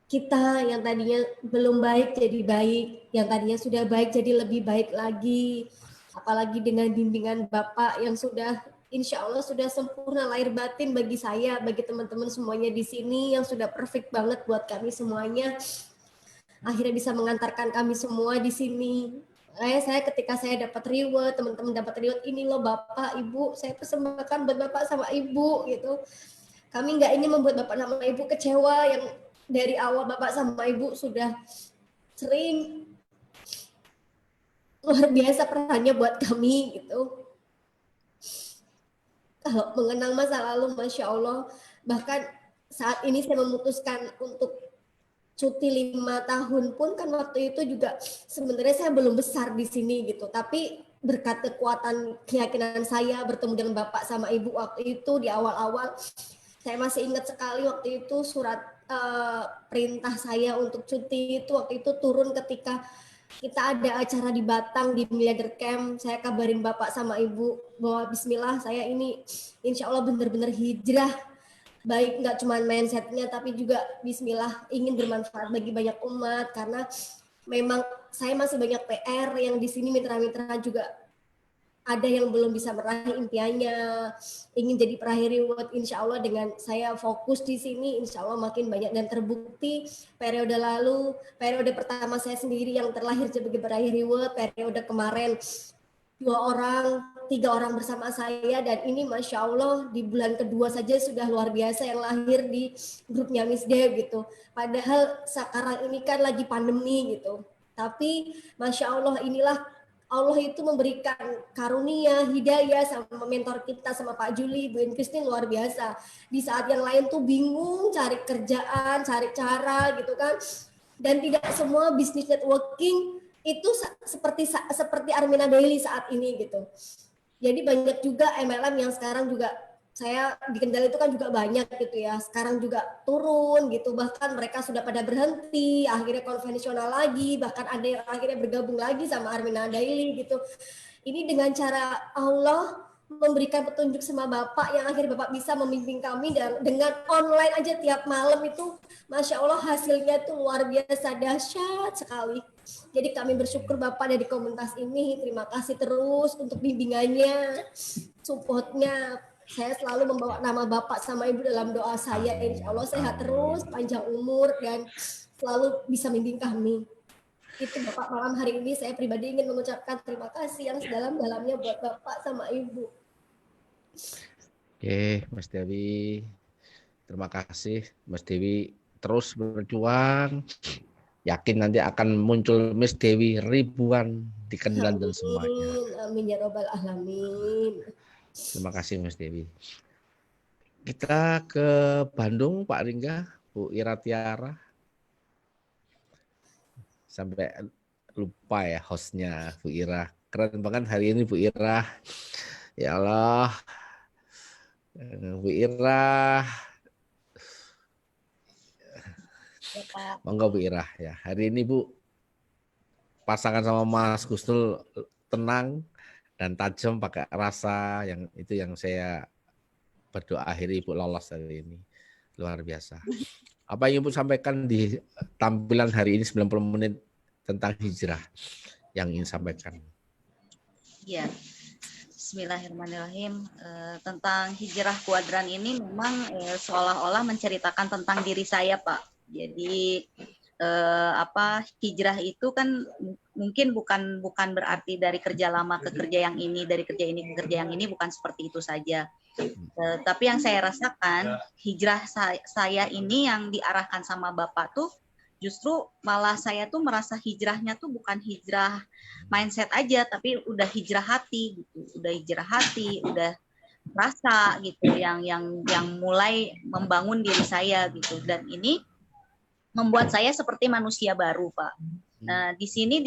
kita yang tadinya belum baik jadi baik, yang tadinya sudah baik jadi lebih baik lagi, apalagi dengan bimbingan Bapak yang sudah insya Allah sudah sempurna lahir batin bagi saya, bagi teman-teman semuanya di sini yang sudah perfect banget buat kami semuanya. Akhirnya bisa mengantarkan kami semua di sini. Saya ketika saya dapat reward, teman-teman dapat reward, ini loh Bapak, Ibu, saya persembahkan buat Bapak sama Ibu gitu. Kami nggak ingin membuat Bapak sama Ibu kecewa, yang dari awal Bapak sama Ibu sudah sering luar biasa perannya buat kami gitu. Kalau mengenang masa lalu, Masya Allah, bahkan saat ini saya memutuskan untuk cuti 5 tahun pun kan waktu itu juga sebenarnya saya belum besar di sini gitu, tapi berkat kekuatan keyakinan saya bertemu dengan Bapak sama Ibu waktu itu di awal-awal, saya masih ingat sekali waktu itu surat perintah saya untuk cuti itu waktu itu turun ketika kita ada acara di Batang di Milliarder Camp. Saya kabarin Bapak sama Ibu bahwa bismillah saya ini insya Allah benar-benar hijrah, baik nggak cuma mindsetnya tapi juga bismillah ingin bermanfaat bagi banyak umat, karena memang saya masih banyak PR yang di sini, mitra-mitra juga ada yang belum bisa meraih impiannya, ingin jadi peraih reward. Insya Allah dengan saya fokus di sini, insya Allah makin banyak dan terbukti. Periode lalu, periode pertama saya sendiri yang terlahir sebagai peraih reward, periode kemarin 2 orang, 3 orang bersama saya, dan ini Masya Allah di bulan kedua saja sudah luar biasa yang lahir di grupnya Miss Dev gitu. Padahal sekarang ini kan lagi pandemi gitu. Tapi Masya Allah inilah Allah itu memberikan karunia, hidayah sama mentor kita, sama Pak Juli, Bu Inkris ini luar biasa. Di saat yang lain tuh bingung cari kerjaan, cari cara gitu kan. Dan tidak semua bisnis networking itu seperti Armina Daily saat ini gitu. Jadi banyak juga MLM yang sekarang juga saya di Kendal itu kan juga banyak gitu ya. Sekarang juga turun gitu. Bahkan mereka sudah pada berhenti, akhirnya konvensional lagi, bahkan ada yang akhirnya bergabung lagi sama Armina Daily gitu. Ini dengan cara Allah memberikan petunjuk sama Bapak yang akhirnya Bapak bisa membimbing kami, dan dengan online aja tiap malam itu Masya Allah hasilnya itu luar biasa dahsyat sekali. Jadi kami bersyukur Bapak dari komunitas ini, terima kasih terus untuk bimbingannya, supportnya. Saya selalu membawa nama Bapak sama Ibu dalam doa saya. Insya Allah sehat terus, panjang umur, dan selalu bisa membimbing kami. Itu Bapak, malam hari ini saya pribadi ingin mengucapkan terima kasih yang sedalam-dalamnya buat Bapak sama Ibu. Oke, Mas Dewi. Terima kasih, Mas Dewi. Terus berjuang. Yakin nanti akan muncul Mas Dewi ribuan di Kendal dan semuanya. Amin ya robbal alamin. Terima kasih Mas Dewi. Kita ke Bandung, Pak Ringga, Bu Ira Tiara. Sampai lupa ya hostnya Bu Ira. Keren banget hari ini Bu Ira. Ya Allah. Bu Ira. Monggo Bu Ira ya. Hari ini Bu pasangan sama Mas Gusnul tenang dan tajam, pakai rasa, yang itu yang saya berdoa akhiri Ibu lolos hari ini. Luar biasa. Apa yang Ibu sampaikan di tampilan hari ini 90 menit tentang hijrah yang ingin sampaikan? Ya, Bismillahirrahmanirrahim. Tentang hijrah kuadran ini memang seolah-olah menceritakan tentang diri saya, Pak. Jadi hijrah itu kan mungkin bukan berarti dari kerja lama ke kerja yang ini, dari kerja ini ke kerja yang ini, bukan seperti itu saja. Tapi yang saya rasakan, hijrah saya ini yang diarahkan sama Bapak tuh justru malah saya tuh merasa hijrahnya tuh bukan hijrah mindset aja, tapi udah hijrah hati gitu. Udah hijrah hati, udah rasa gitu yang mulai membangun diri saya gitu. Dan ini membuat saya seperti manusia baru, Pak. Nah, di sini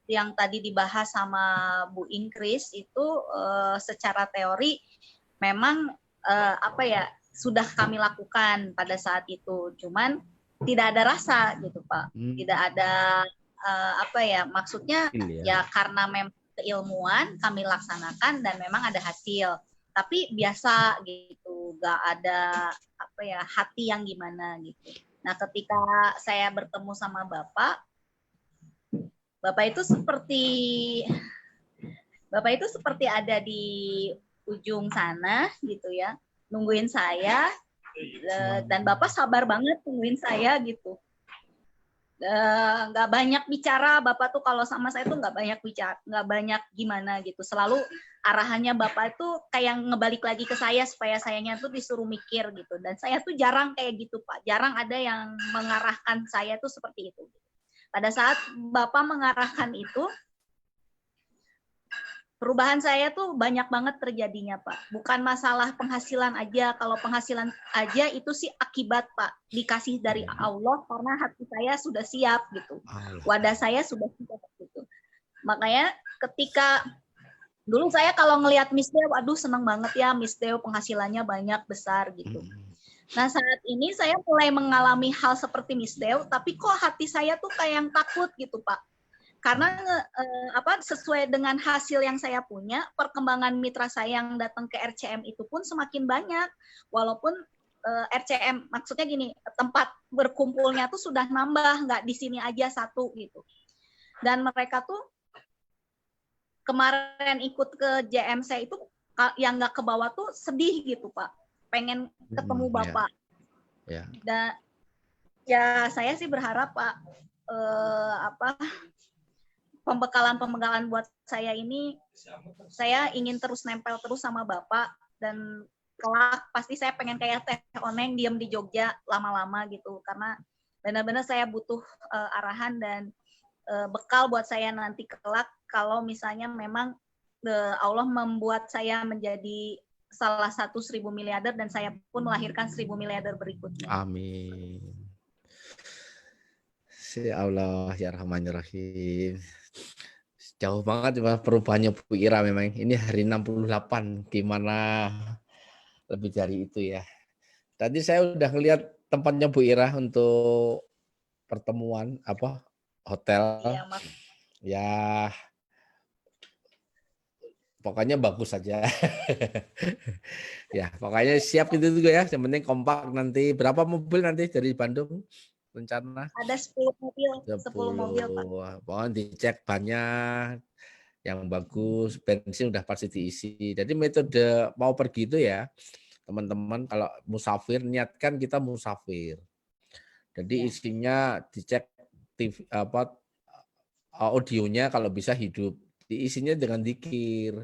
yang tadi dibahas sama Bu Inkris itu secara teori memang sudah kami lakukan pada saat itu. Cuman tidak ada rasa gitu, Pak. Tidak ada maksudnya ya karena memang keilmuan kami laksanakan dan memang ada hasil. Tapi biasa gitu, nggak ada hati yang gimana gitu. Nah, ketika saya bertemu sama Bapak itu seperti ada di ujung sana gitu ya, nungguin saya, dan Bapak sabar banget nungguin saya gitu. Nggak banyak bicara, Bapak tuh kalau sama saya tuh nggak banyak bicara, nggak banyak gimana gitu. Selalu arahannya Bapak itu kayak ngebalik lagi ke saya supaya sayanya tuh disuruh mikir gitu. Dan saya tuh jarang kayak gitu, Pak. Jarang ada yang mengarahkan saya tuh seperti itu. Pada saat Bapak mengarahkan itu, perubahan saya tuh banyak banget terjadinya, Pak. Bukan masalah penghasilan aja. Kalau penghasilan aja itu sih akibat, Pak. Dikasih dari Allah karena hati saya sudah siap gitu. Wadah saya sudah siap gitu. Makanya ketika dulu saya kalau ngelihat Miss Dew, aduh senang banget ya Miss Dew penghasilannya banyak, besar gitu. Nah, saat ini saya mulai mengalami hal seperti Miss Dew, tapi kok hati saya tuh kayak yang takut gitu, Pak. Karena sesuai dengan hasil yang saya punya, perkembangan mitra saya yang datang ke RCM itu pun semakin banyak. Walaupun RCM maksudnya gini, tempat berkumpulnya tuh sudah nambah, nggak di sini aja satu gitu. Dan mereka tuh kemarin ikut ke JMC itu yang nggak ke bawah tuh sedih gitu, Pak. Pengen ketemu Bapak. Yeah. Dan ya saya sih berharap, Pak, pembekalan buat saya ini, saya ingin terus nempel terus sama Bapak, dan kelak pasti saya pengen kayak Teh Oneng diem di Jogja lama-lama gitu, karena benar-benar saya butuh arahan dan bekal buat saya nanti kelak kalau misalnya memang Allah membuat saya menjadi salah satu 1000 miliarder dan saya pun melahirkan 1000 miliarder berikutnya. Amin. Ya Allah, ya Rahman ya Rahim. Jauh banget perubahannya Bu Ira memang. Ini hari 68, gimana lebih dari itu ya. Tadi saya udah ngelihat tempatnya Bu Ira untuk pertemuan hotel. Iya, Mas. Ya pokoknya bagus saja. Ya, pokoknya siap itu juga ya. Yang penting kompak nanti. Berapa mobil nanti dari Bandung rencana? Ada 10 mobil, 10 mobil, Pak. Pokoknya dicek banyak yang bagus, bensin udah pasti diisi. Jadi metode mau pergi itu ya, teman-teman kalau musafir niatkan kita musafir. Jadi isinya dicek TV, audionya kalau bisa hidup. Diisinya dengan zikir,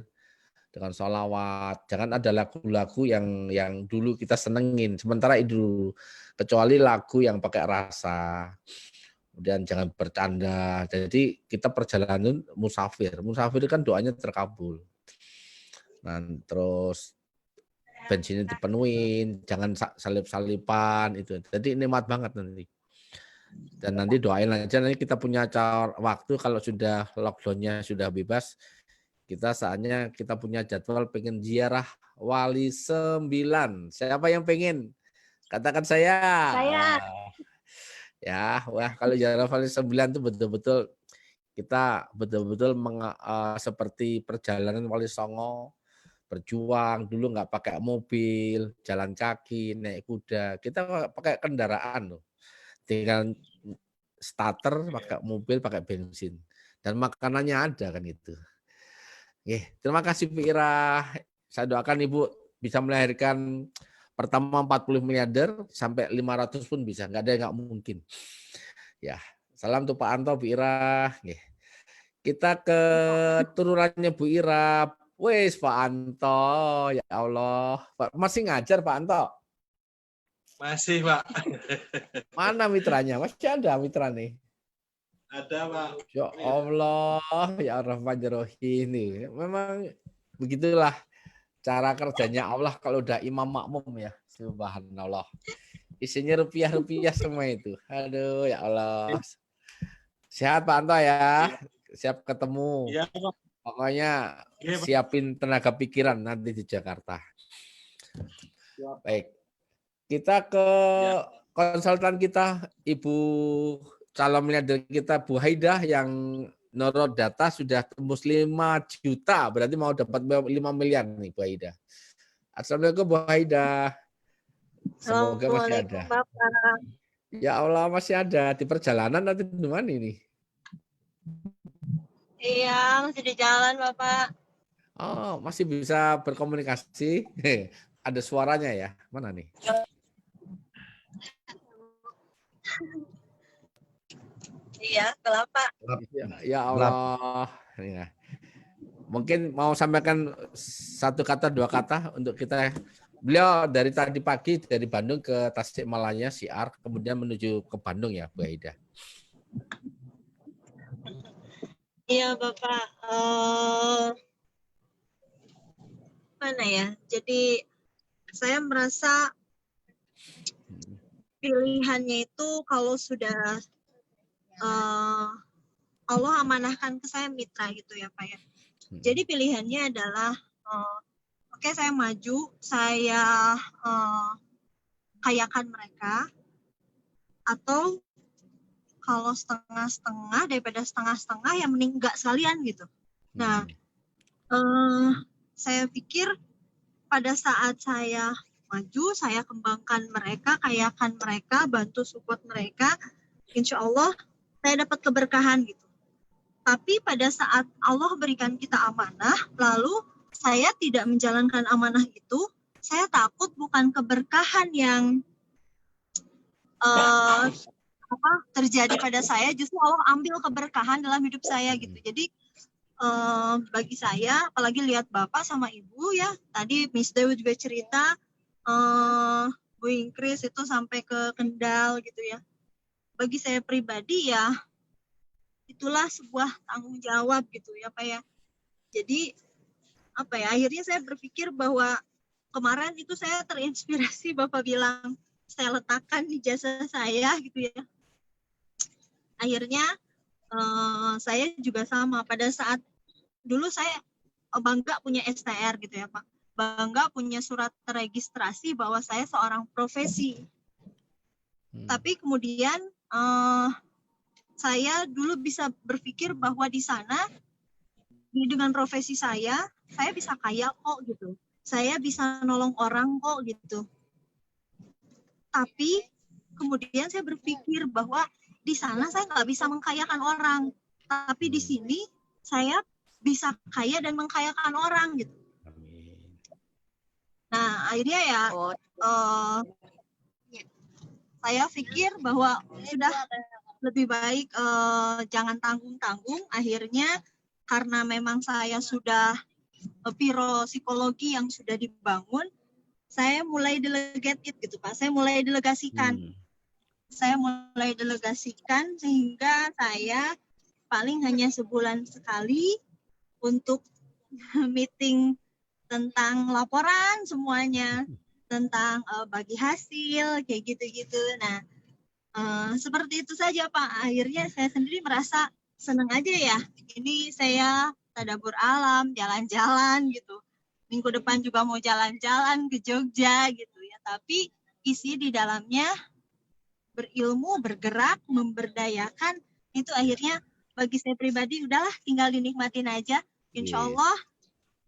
dengan sholawat. Jangan ada lagu-lagu yang dulu kita senengin. Sementara itu, kecuali lagu yang pakai rasa. Kemudian jangan bercanda. Jadi kita perjalanan musafir. Musafir kan doanya terkabul. Nah, terus bensinnya dipenuhin, jangan salip-salipan itu. Jadi nikmat banget nanti. Dan nanti doain aja, nanti kita punya waktu kalau sudah lockdownnya sudah bebas, kita saatnya kita punya jadwal pengen ziarah Wali 9. Siapa yang pengen? Katakan saya. Saya. Ya, wah kalau ziarah Wali 9 itu betul-betul kita betul-betul seperti perjalanan Wali Songo, berjuang dulu nggak pakai mobil, jalan kaki, naik kuda, kita pakai kendaraan loh. Dengan starter, pakai mobil, pakai bensin. Dan makanannya ada kan itu. Terima kasih Bu Ira. Saya doakan Ibu bisa melahirkan pertama 40 miliarder sampai 500 pun bisa. Nggak ada yang nggak mungkin. Ya, salam untuk Pak Anto, Bu Ira. Kita ke turunannya Bu Ira. Wes Pak Anto, ya Allah. Masih ngajar Pak Anto? Masih, Pak. Mana mitranya? Masih ada mitra nih? Ada, Pak. Ya Allah, ya Rahman ya Rahim. Memang begitulah cara kerjanya Allah kalau udah imam makmum ya. Subhanallah. Isinya rupiah-rupiah semua itu. Aduh, ya Allah. Sehat Pak Anto ya. Siap ketemu. Iya, Pak. Pokoknya siapin tenaga pikiran nanti di Jakarta. Baik. Kita ke konsultan kita, Ibu calon miliarder kita, Bu Haidah, yang menurut data sudah tembus 5 juta, berarti mau dapat 5 miliar nih Bu Haidah. Assalamualaikum Bu Haidah. Semoga masih ada. Bapak. Ya Allah, masih ada. Di perjalanan nanti di mana ini? Iya, masih di jalan Bapak. Oh, masih bisa berkomunikasi. Ada suaranya ya. Mana nih? Iya, kelapa. Ya Allah. Ya. Mungkin mau sampaikan satu kata, dua kata untuk kita. Beliau dari tadi pagi dari Bandung ke Tasikmalaya, Siar, kemudian menuju ke Bandung ya, Bu Haidah. Iya, Bapak. Mana ya? Jadi saya merasa pilihannya itu kalau sudah Allah amanahkan ke saya mitra gitu ya Pak ya. Jadi pilihannya adalah oke, saya maju, saya kayakan mereka, atau kalau setengah-setengah, daripada setengah-setengah yang mending enggak sekalian gitu. Nah, saya pikir pada saat saya maju, saya kembangkan mereka, kayakan mereka, bantu support mereka, insya Allah saya dapat keberkahan gitu. Tapi pada saat Allah berikan kita amanah, lalu saya tidak menjalankan amanah itu, saya takut bukan keberkahan yang terjadi pada saya, justru Allah ambil keberkahan dalam hidup saya gitu. Jadi bagi saya, apalagi lihat Bapak sama Ibu ya, tadi Miss Dewi juga cerita, Bu Ingkris itu sampai ke Kendal gitu ya. Bagi saya pribadi ya, itulah sebuah tanggung jawab gitu ya Pak ya. Jadi apa ya, akhirnya saya berpikir bahwa kemarin itu saya terinspirasi Bapak bilang saya letakkan ijazah saya gitu ya. Akhirnya saya juga sama, pada saat dulu saya bangga punya STR gitu ya Pak, bangga punya surat registrasi bahwa saya seorang profesi. Tapi kemudian saya dulu bisa berpikir bahwa di sana dengan profesi saya bisa kaya kok gitu, saya bisa nolong orang kok gitu. Tapi kemudian saya berpikir bahwa di sana saya nggak bisa mengkayakan orang, tapi di sini saya bisa kaya dan mengkayakan orang gitu. Nah akhirnya ya saya pikir bahwa sudah lebih baik jangan tanggung-tanggung. Akhirnya karena memang saya sudah biro psikologi yang sudah dibangun, saya mulai delegated gitu Pak. Saya mulai delegasikan. Saya mulai delegasikan sehingga saya paling hanya sebulan sekali untuk meeting tentang laporan semuanya, tentang bagi hasil kayak gitu-gitu. Nah, seperti itu saja Pak. Akhirnya saya sendiri merasa senang aja ya. Ini saya tadabbur alam, jalan-jalan gitu. Minggu depan juga mau jalan-jalan ke Jogja gitu ya. Tapi isi di dalamnya berilmu, bergerak, memberdayakan, itu akhirnya bagi saya pribadi udahlah tinggal dinikmatin aja. Insya Allah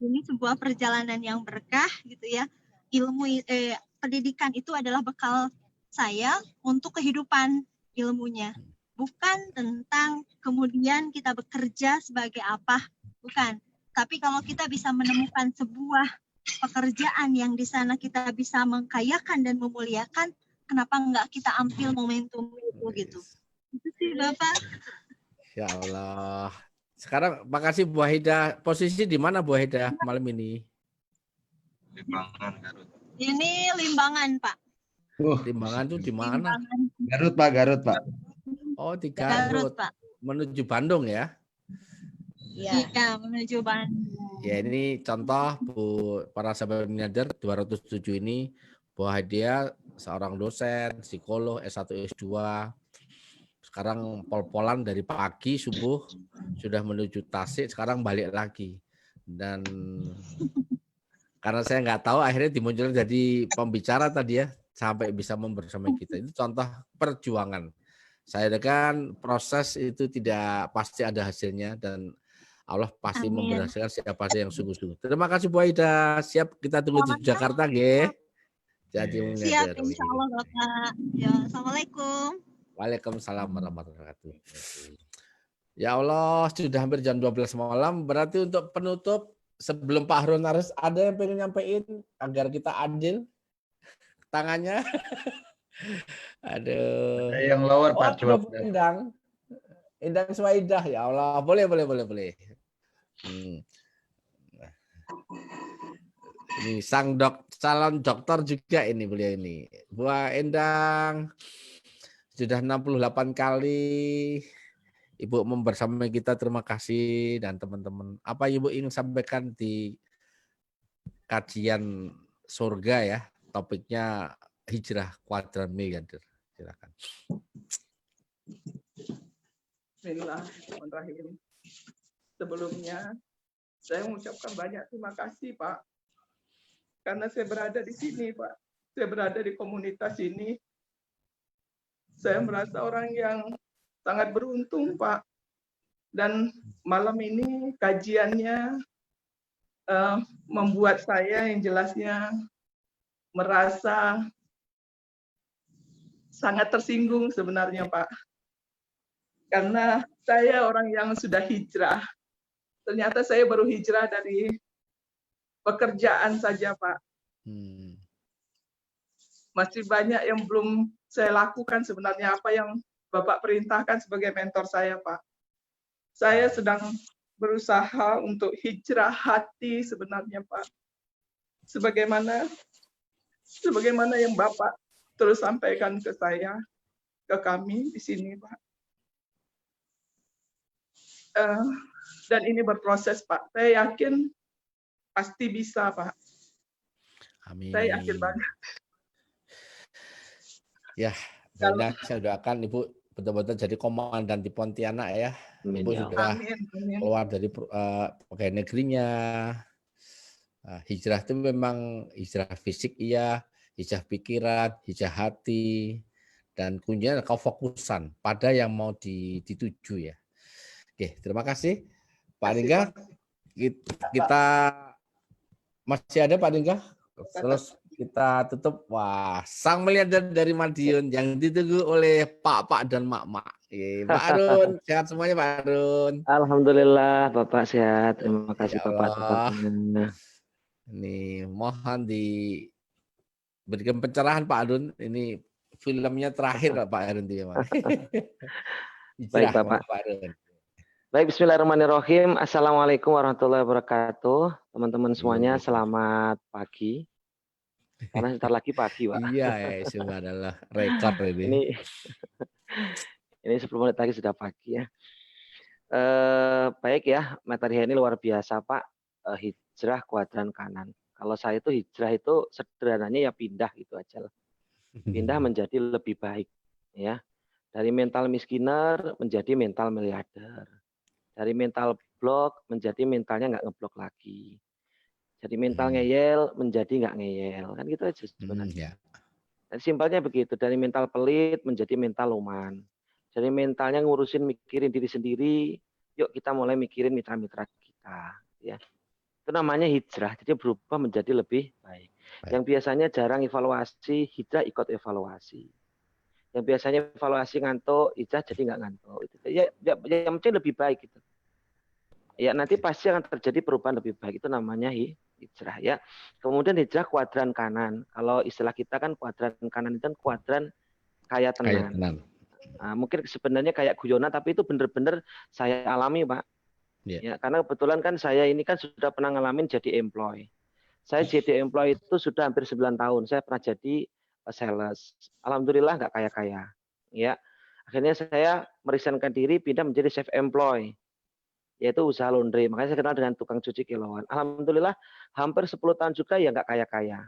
ini sebuah perjalanan yang berkah gitu ya. Ilmu pendidikan itu adalah bekal saya untuk kehidupan ilmunya. Bukan tentang kemudian kita bekerja sebagai apa, bukan. Tapi kalau kita bisa menemukan sebuah pekerjaan yang di sana kita bisa mengkayakan dan memuliakan, kenapa enggak kita ambil momentum itu gitu. Itu sih Bapak. Ya Allah. Sekarang makasih Bu Wahida. Posisi di mana Bu Wahida malam ini? Limbangan, Garut. Ini Limbangan, Pak. Limbangan tuh di mana? Garut, Pak. Garut, Pak. Oh, di Garut. Pak. Menuju Bandung ya? Iya, menuju Bandung. Ya, ini contoh Bu, para sahabat miliarder 207 ini Bu Wahida seorang dosen, psikolog, S1, S2. Sekarang pol-polan dari pagi subuh sudah menuju Tasik, sekarang balik lagi. Dan karena saya nggak tahu, akhirnya dimunculkan jadi pembicara tadi ya, sampai bisa membersamai kita. Itu contoh perjuangan. Saya kan proses itu tidak pasti ada hasilnya dan Allah pasti memberhasilkan siapa saja yang sungguh-sungguh. Terima kasih Bu Wahida. Siap, kita tunggu di Jakarta, nggih. Jadi siap, insya Allah Bapak. Ya, Assalamualaikum. Waalaikumsalam warahmatullahi wabarakatuh. Ya Allah, sudah hampir jam 12 malam. Berarti untuk penutup, sebelum Pak Harun Aris, ada yang pengen nyampein agar kita adil tangannya? Aduh. Ada yang lower Pak, coba. Indang Swaidah, ya Allah, boleh. Ini sang calon dokter juga ini beliau ini. Bu Endang sudah 68 kali Ibu membersamai kita, terima kasih. Dan teman-teman, apa Ibu ingin sampaikan di kajian surga ya, topiknya hijrah kuadran miliarder. Silakan. Bismillahirrahmanirrahim. Sebelumnya saya mengucapkan banyak terima kasih Pak, karena saya berada di sini Pak, saya berada di komunitas ini. Saya merasa orang yang sangat beruntung Pak, dan malam ini kajiannya membuat saya yang jelasnya merasa sangat tersinggung sebenarnya Pak, karena saya orang yang sudah hijrah. Ternyata saya baru hijrah dari pekerjaan saja Pak. Masih banyak yang belum saya lakukan sebenarnya, apa yang Bapak perintahkan sebagai mentor saya Pak. Saya sedang berusaha untuk hijrah hati sebenarnya Pak. Sebagaimana yang Bapak terus sampaikan ke saya, ke kami di sini Pak. Dan ini berproses, Pak. Saya yakin pasti bisa, Pak. Amin. Saya yakin banget. Ya, Brenda, saya doakan Ibu betul-betul jadi komandan di Pontianak ya. Ibu sudah keluar dari pegawai negerinya. Hijrah itu memang hijrah fisik iya, hijrah pikiran, hijrah hati, dan kuncinya kefokusan pada yang mau dituju ya. Oke, terima kasih Pak Ringga. Kita masih ada Pak Ringga. Terus kita tutup. Wah, sang miliarder dari Madiun yang ditunggu oleh Pak dan Mak. Pak Arun, sehat semuanya Pak Arun. Alhamdulillah Bapak sehat. Terima kasih Ya Bapak. Ini mohon diberikan pencerahan Pak Arun. Ini filmnya terakhir Pak Arun dia. Baik Bapak. Baik, bismillahirrahmanirrahim. Assalamualaikum warahmatullahi wabarakatuh. Teman-teman semuanya, selamat pagi. Karena sebentar lagi pagi, Pak. Iya, itu adalah rekor ini. Ini 10 menit lagi sudah pagi ya. Baik ya, materi ini luar biasa, Pak. Hijrah kuadran kanan. Kalau saya itu hijrah itu sederhananya ya pindah gitu aja lah. Pindah menjadi lebih baik ya. Dari mental miskiner menjadi mental miliarder. Dari mental blok menjadi mentalnya nggak ngeblok lagi. Jadi mental ngeyel menjadi nggak ngeyel. Kan gitu aja sebenarnya. Dan simpelnya begitu. Dari mental pelit menjadi mental luman. Jadi mentalnya ngurusin mikirin diri sendiri. Yuk kita mulai mikirin mitra-mitra kita. Ya. Itu namanya hijrah. Jadi berubah menjadi lebih baik. Yang biasanya jarang evaluasi, hijrah ikut evaluasi. Yang biasanya evaluasi ngantuk, hijrah jadi nggak ngantuk. Ya, yang penting lebih baik gitu. Ya nanti pasti akan terjadi perubahan lebih baik. Itu namanya hijrah ya. Kemudian hijrah kuadran kanan. Kalau istilah kita kan kuadran kanan itu kan kuadran kaya tenan. Nah, mungkin sebenarnya kayak guyonan, tapi itu benar-benar saya alami Pak. Ya, karena kebetulan kan saya ini kan sudah pernah ngalamin jadi employee. Saya jadi employee itu sudah hampir 9 tahun. Saya pernah jadi sales. Alhamdulillah nggak kaya-kaya. Ya, akhirnya saya merisenkan diri pindah menjadi self employed, yaitu usaha laundry. Makanya saya kenal dengan tukang cuci kiloan. Alhamdulillah hampir 10 tahun juga ya nggak kaya-kaya.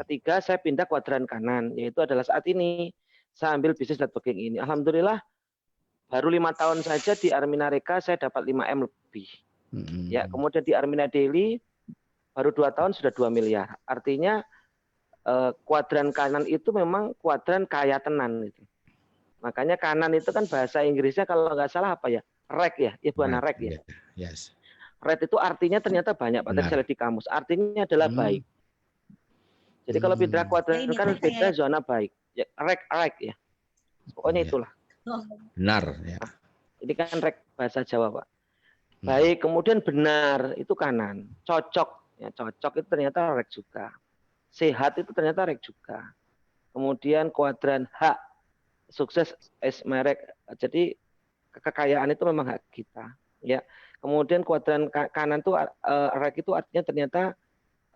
Ketiga saya pindah kuadran kanan, yaitu adalah saat ini saya ambil bisnis networking ini. Alhamdulillah baru 5 tahun saja di Armina Reka saya dapat 5M lebih. Ya, kemudian di Armina Daily baru 2 tahun sudah 2 miliar. Artinya kuadran kanan itu memang kuadran kaya tenan itu. Makanya kanan itu kan bahasa Inggrisnya kalau nggak salah apa ya? Rek ya, bukan rek ya. Yes. Rek itu artinya ternyata banyak Pak. Tadi saya lihat di kamus. Artinya adalah baik. Jadi kalau pindah kuadran kanan beda zona baik. Ya, rek ya. Pokoknya itulah. Benar ya. Ini kan rek bahasa Jawa Pak. Baik, kemudian benar itu kanan. Cocok ya, cocok itu ternyata rek juga. Sehat itu ternyata rek juga. Kemudian kuadran hak, sukses es merek. Jadi kekayaan itu memang hak kita. Ya. Kemudian kuadran kanan itu rek itu artinya ternyata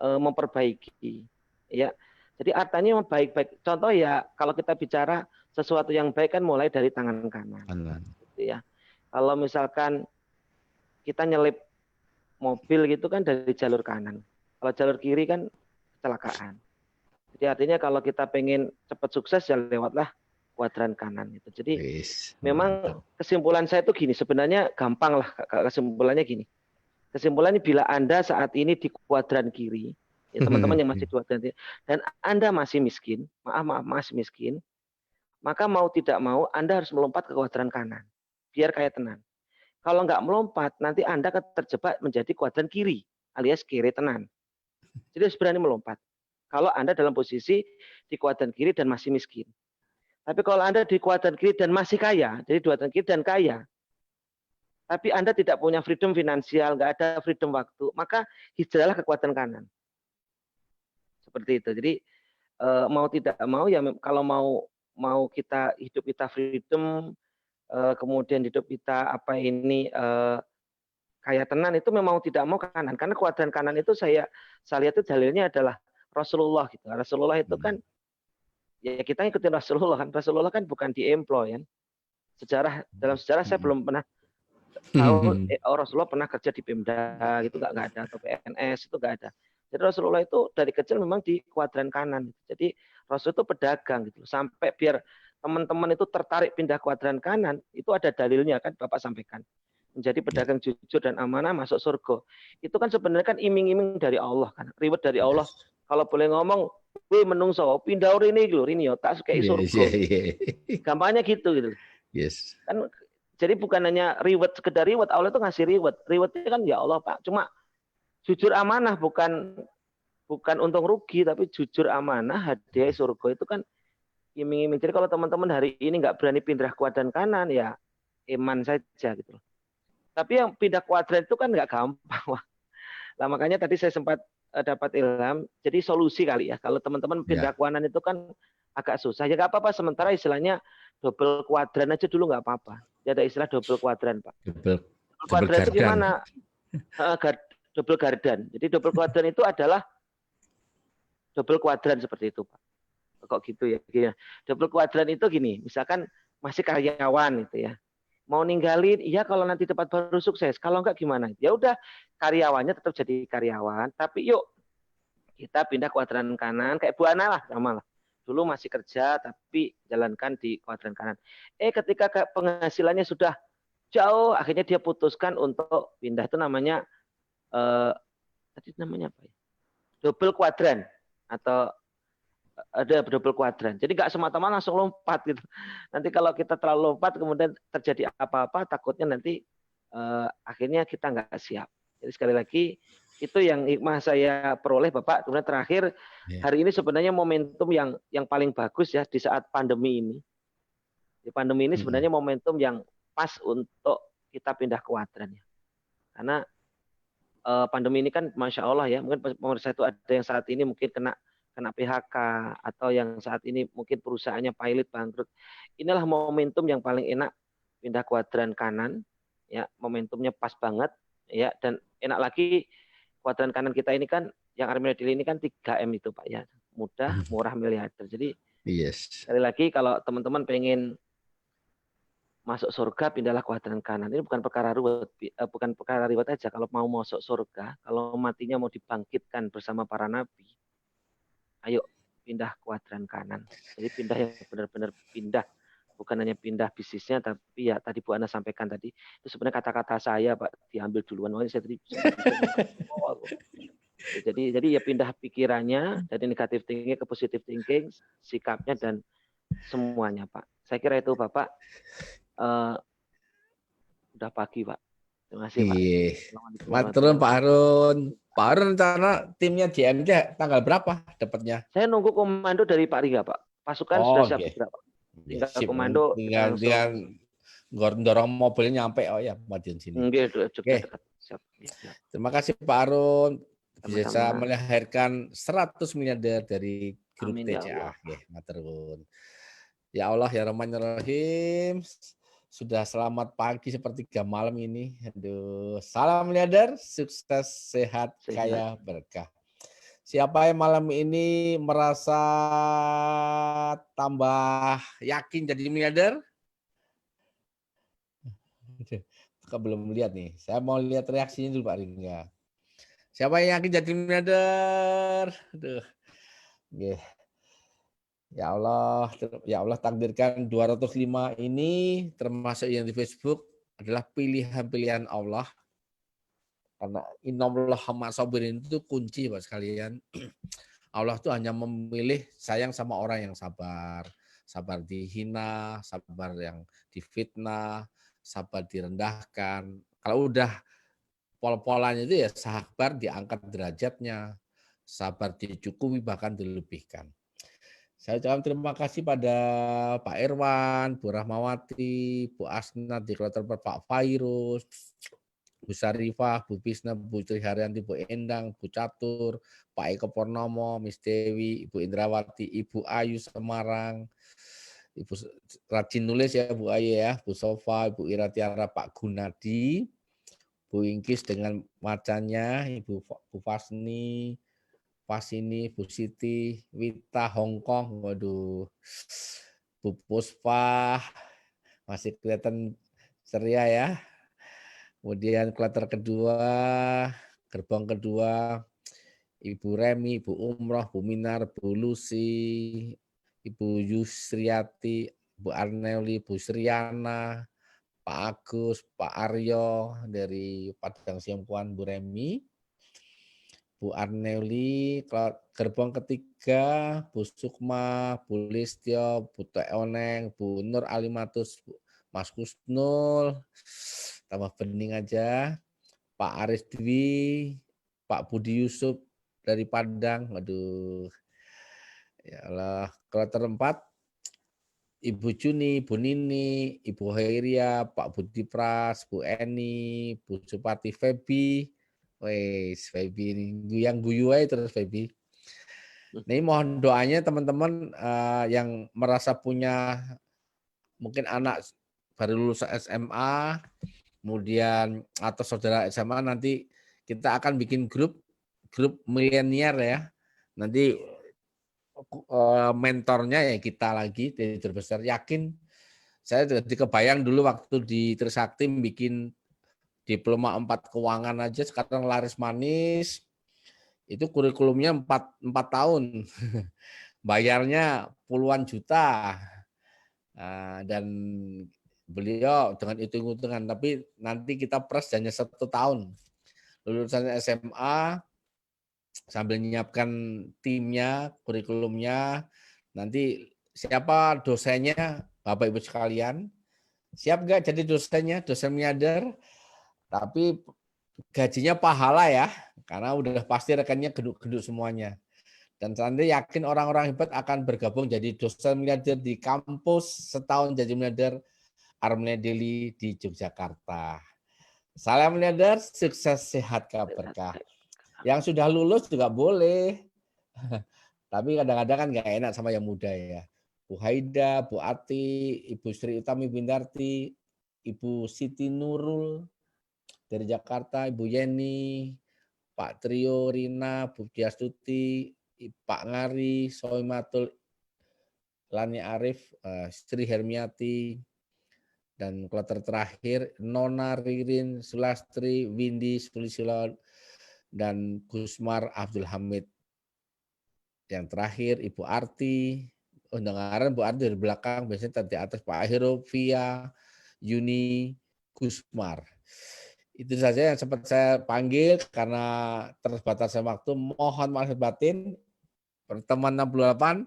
memperbaiki. Ya. Jadi artinya baik-baik. Contoh ya kalau kita bicara sesuatu yang baik kan mulai dari tangan kanan. Gitu ya. Kalau misalkan kita nyelip mobil gitu kan dari jalur kanan. Kalau jalur kiri kan kecelakaan. Jadi artinya kalau kita pengen cepat sukses ya lewatlah kuadran kanan itu. Jadi memang kesimpulan saya itu gini, sebenarnya gampang lah kesimpulannya gini. Kesimpulannya bila Anda saat ini di kuadran kiri, ya teman-teman yang masih di kuadran kiri, dan Anda masih miskin, masih miskin, maka mau tidak mau Anda harus melompat ke kuadran kanan, biar kaya tenan. Kalau nggak melompat, nanti Anda akan terjebak menjadi kuadran kiri, alias kiri tenan. Jadi harus berani melompat. Kalau Anda dalam posisi di kuadran kiri dan masih miskin. Tapi kalau Anda di kuadran kiri dan masih kaya, jadi kuadran kiri dan kaya, tapi Anda tidak punya freedom finansial, nggak ada freedom waktu, maka hijrahlah ke kuadran kanan. Seperti itu. Jadi mau tidak mau ya kalau mau kita hidup kita freedom, kemudian hidup kita kaya tenan itu memang tidak mau kanan. Karena kuadran kanan itu saya lihat itu dalilnya adalah Rasulullah gitu. Rasulullah itu kan ya kita ngikutin Rasulullah kan. Rasulullah kan bukan di employ kan. Dalam sejarah saya belum pernah tahu Rasulullah pernah kerja di Pemda gitu nggak ada, atau PNS itu nggak ada. Jadi Rasulullah itu dari kecil memang di kuadran kanan. Jadi Rasul itu pedagang gitu. Sampai biar teman-teman itu tertarik pindah kuadran kanan, itu ada dalilnya kan Bapak sampaikan. Menjadi pedagang jujur dan amanah masuk surga. Itu kan sebenarnya kan iming-iming dari Allah kan, reward dari Allah. Kalau boleh ngomong, gue menungso pindah ini lho, ini ya tak kayak surga. Gampangnya gitu. Yes. Kan jadi bukan hanya reward, sekedar reward, Allah itu ngasih reward. Rewardnya kan ya Allah Pak, cuma jujur amanah, bukan untung rugi, tapi jujur amanah, hadiah surga itu kan iming-iming. Jadi kalau teman-teman hari ini nggak berani pindah kuadran kanan, ya iman saja gitu. Tapi yang pindah kuadran itu kan nggak gampang. Nah, makanya tadi saya sempat dapat ilham, jadi solusi kali ya. Kalau teman-teman pindah kuadran itu kan agak susah, ya nggak apa-apa. Sementara istilahnya double kuadran aja dulu nggak apa-apa. Ya ada istilah double kuadran Pak. Double kuadran itu gimana? Double gardan. Jadi double kuadran itu adalah double kuadran seperti itu Pak. Kok gitu ya? Double kuadran itu gini, misalkan masih karyawan gitu ya. Mau ninggalin, iya kalau nanti tempat baru sukses. Kalau enggak gimana? Ya udah, karyawannya tetap jadi karyawan, tapi yuk kita pindah kuadran kanan kayak Bu Ana lah, sama lah. Dulu masih kerja tapi jalankan di kuadran kanan. Ketika penghasilannya sudah jauh, akhirnya dia putuskan untuk pindah, itu namanya tadi namanya apa ya? Double kuadran atau ada double kuadran. Jadi nggak semata-mata langsung lompat gitu. Nanti kalau kita terlalu lompat kemudian terjadi apa-apa, takutnya nanti akhirnya kita nggak siap. Jadi sekali lagi itu yang hikmah saya peroleh Bapak. Kemudian terakhir, hari ini sebenarnya momentum yang paling bagus ya di saat pandemi ini. Di pandemi ini sebenarnya momentum yang pas untuk kita pindah kuadran ya. Karena pandemi ini kan Masya Allah ya, mungkin pemirsa itu ada yang saat ini mungkin kena PHK, atau yang saat ini mungkin perusahaannya pilot bangkrut. Inilah momentum yang paling enak pindah kuadran kanan ya, momentumnya pas banget ya, dan enak lagi kuadran kanan kita ini kan yang Army Deal ini kan 3M itu Pak ya, mudah, murah, miliarder. Jadi sekali lagi kalau teman-teman pengen masuk surga, pindahlah kuadran kanan. Ini bukan perkara ribet aja. Kalau mau masuk surga, kalau matinya mau dibangkitkan bersama para nabi, ayo pindah kuadran kanan. Jadi pindah yang benar-benar pindah, bukan hanya pindah bisnisnya, tapi ya tadi Bu Ana sampaikan tadi, itu sebenarnya kata-kata saya Pak diambil duluan. Makanya saya tadi jadi ya pindah pikirannya dari negatif thinking ke positive thinking, sikapnya dan semuanya Pak. Saya kira itu Bapak. Udah pagi Pak. Terima kasih Pak. Maturun Pak Harun. Pak Harun rencana timnya JMJ tanggal berapa dapatnya? Saya nunggu komando dari Pak Riga Pak. Pasukan sudah siap berapa? Tinggal komando. Tinggal dorong mobilnya nyampe. Oh ya, Madiun sini. Oke. Terima kasih Pak Harun. Bisa melahirkan 100 miliarder dari grup TCA. Maturun. Ya Allah ya Rahman ya Rahim. Sudah selamat pagi sepertiga malam ini. Aduh, salam miliarder, sukses, sehat, kaya, berkah. Siapa yang malam ini merasa tambah yakin jadi miliarder? Belum lihat nih. Saya mau lihat reaksinya dulu Pak Ringga. Siapa yang yakin jadi miliarder? Aduh. Yeah. Ya Allah takdirkan 205 ini termasuk yang di Facebook adalah pilihan-pilihan Allah. Karena innallaha ma'as-sabirin itu kunci Pak sekalian. Allah tuh hanya memilih sayang sama orang yang sabar. Sabar dihina, sabar yang difitnah, sabar direndahkan. Kalau udah pol-polannya itu ya sabar diangkat derajatnya, sabar dicukupi bahkan dilebihkan. Saya ucapkan terima kasih pada Pak Irwan, Bu Rahmawati, Bu Asna, Direktur Pak Fairuz, Bu Sarifah, Bu Bisna, Bu Triharyanti, Bu Endang, Bu Catur, Pak Eko Purnomo, Miss Dewi, Ibu Indrawati, Ibu Ayu Semarang, Ibu rajin nulis ya Bu Ayu ya, Bu Sofa, Ibu Iratiara, Pak Gunadi, Bu Ingkis dengan macannya, Ibu Bu Fasni, Pasini, Bu Siti, Wita, Hongkong, waduh, Bu Puspa, masih kelihatan ceria ya. Kemudian kloter kedua, gerbong kedua, Ibu Remi, Ibu Umroh, Bu Minar, Bu Lucy, Ibu Yusriati, Bu Arneli, Bu Sriana, Pak Agus, Pak Aryo dari Padang Siampuan, Bu Remi, Bu Arneli, gerbong ketiga, Bu Sukma, Bu Listio, Bu Teoneng, Bu Nur Alimatus, Mas Kusnul, tambah bening aja, Pak Aris Dwi, Pak Budi Yusuf dari Padang, aduh, ya Allah, kloter 4, Ibu Juni, Bu Nini, Ibu Hairia, Pak Budi Pras, Bu Eni, Bu Supati Febi, wes Febi ini yang guyu aja terus Febi. Ini mohon doanya teman-teman yang merasa punya mungkin anak baru lulus SMA, kemudian atau saudara SMA, nanti kita akan bikin grup milenial ya. Nanti mentornya ya kita lagi dari terbesar. Yakin saya jadi kebayang dulu waktu di Trisakti bikin diploma 4 keuangan aja, sekarang laris manis. Itu kurikulumnya 4 tahun. Bayarnya puluhan juta. Dan beliau dengan hitung-hitungan, tapi nanti kita press hanya 1 tahun. Lulusan SMA sambil menyiapkan timnya, kurikulumnya, nanti siapa dosennya, Bapak Ibu sekalian, siap nggak jadi dosennya, dosen milyader, tapi gajinya pahala ya, karena udah pasti rekannya geduk-geduk semuanya. Dan nanti yakin orang-orang hebat akan bergabung jadi dosen milyader di kampus setahun jadi milyader Armenia Daily di Yogyakarta. Salam milyader, sukses, sehat, berkah. Yang sudah lulus juga boleh. Tapi kadang-kadang kan nggak enak sama yang muda ya. Bu Haida, Bu Ati, Ibu Sri Utami Bindarti, Ibu Siti Nurul dari Jakarta, Ibu Yeni, Pak Trio, Rina, Bu Diastuti, Pak Ngari, Soimatul, Lani Arif, Sri Hermiati, dan kloter terakhir Nona Ririn, Sulastri, Windy, Sulisilo, dan Gusmar Abdul Hamid. Yang terakhir Ibu Arti, undangan Bu Arti dari belakang, biasanya di atas Pak Ahiro, Via, Yuni, Gusmar. Itu saja yang sempat saya panggil karena terbatasnya waktu. Mohon maaf batin. Pertemuan 68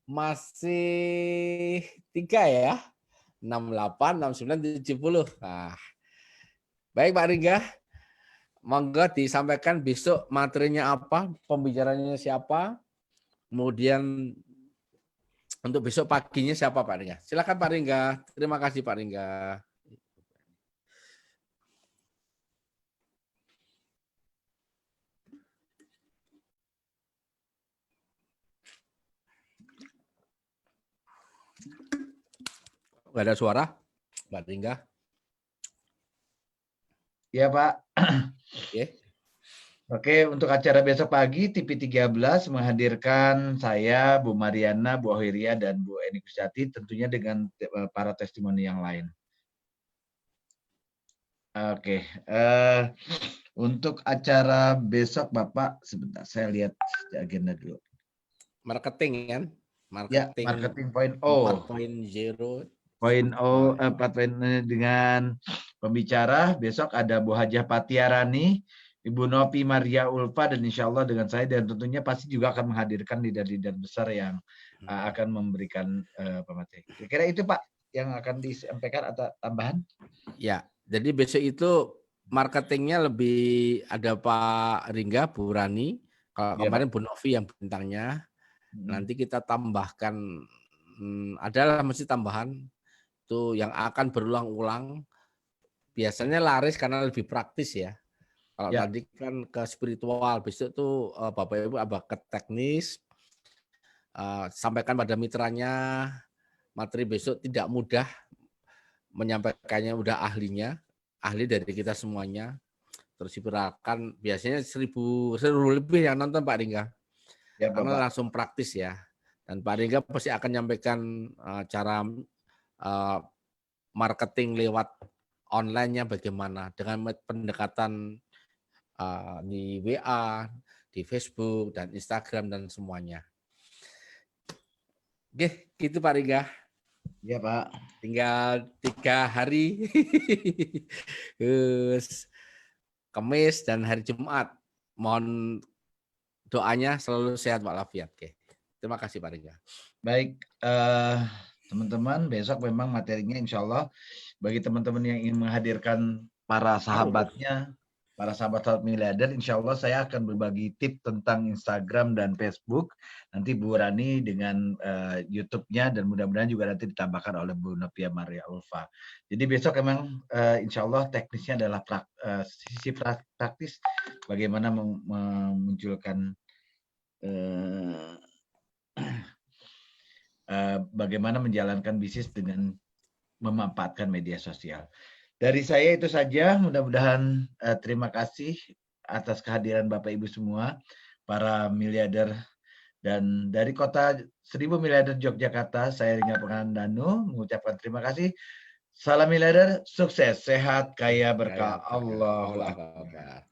masih 3 ya. 68, 69, 70. Nah, baik Pak Ringga. Monggo disampaikan besok materinya apa, pembicaranya siapa, kemudian untuk besok paginya siapa Pak Ringga. Silakan Pak Ringga. Terima kasih Pak Ringga. Gak ada suara, Pak Ringga. Ya Pak. Oke, untuk acara besok pagi TV 13 menghadirkan saya, Bu Mariana, Bu Ahiria, dan Bu Eni Kusyati, tentunya dengan para testimoni yang lain. Oke, untuk acara besok Bapak, sebentar saya lihat agenda dulu. Marketing kan? Marketing, ya, marketing 4.0. 4.0 dengan pembicara besok ada Bu Hajah Patiarani, Ibu Nopi Maria Ulfa, dan insya Allah dengan saya, dan tentunya pasti juga akan menghadirkan leader-leader besar yang akan memberikan pemateri. Kira-kira itu Pak yang akan disampaikan atau tambahan? Ya, jadi besok itu marketingnya lebih ada Pak Ringga, Bu Rani. Kalau kemarin Bu Novi yang bintangnya. Nanti kita tambahkan, adalah mesti tambahan itu yang akan berulang-ulang. Biasanya laris karena lebih praktis ya. Kalau tadi kan ke spiritual, besok tuh Bapak Ibu agak ke teknis, sampaikan pada mitranya, materi besok tidak mudah menyampaikannya, udah ahlinya, ahli dari kita semuanya. Terus diperahkan biasanya 1000 lebih yang nonton Pak Ringga. Ya, karena langsung praktis ya. Dan Pak Ringga pasti akan menyampaikan cara marketing lewat online-nya bagaimana dengan pendekatan di WA, di Facebook dan Instagram dan semuanya. Oke, gitu Pak Ringga. Iya Pak. Tinggal 3 hari. Terus Kamis dan hari Jumat. Mohon doanya selalu sehat walafiat. Oke. Terima kasih Pak Ringga. Baik, teman-teman, besok memang materinya insya Allah bagi teman-teman yang ingin menghadirkan para sahabatnya, para sahabat-sahabat miliarder, insya Allah saya akan berbagi tip tentang Instagram dan Facebook. Nanti Bu Rani dengan YouTube-nya dan mudah-mudahan juga nanti ditambahkan oleh Bu Novia Maria Ulfa. Jadi besok memang insya Allah teknisnya adalah sisi praktis bagaimana memunculkan bagaimana menjalankan bisnis dengan memanfaatkan media sosial. Dari saya itu saja, mudah-mudahan terima kasih atas kehadiran Bapak Ibu semua, para miliarder, dan dari kota 1000 miliarder Yogyakarta, saya Ringga Pangandanu mengucapkan terima kasih. Salam miliarder, sukses, sehat, kaya, berkah. Allahu Akbar.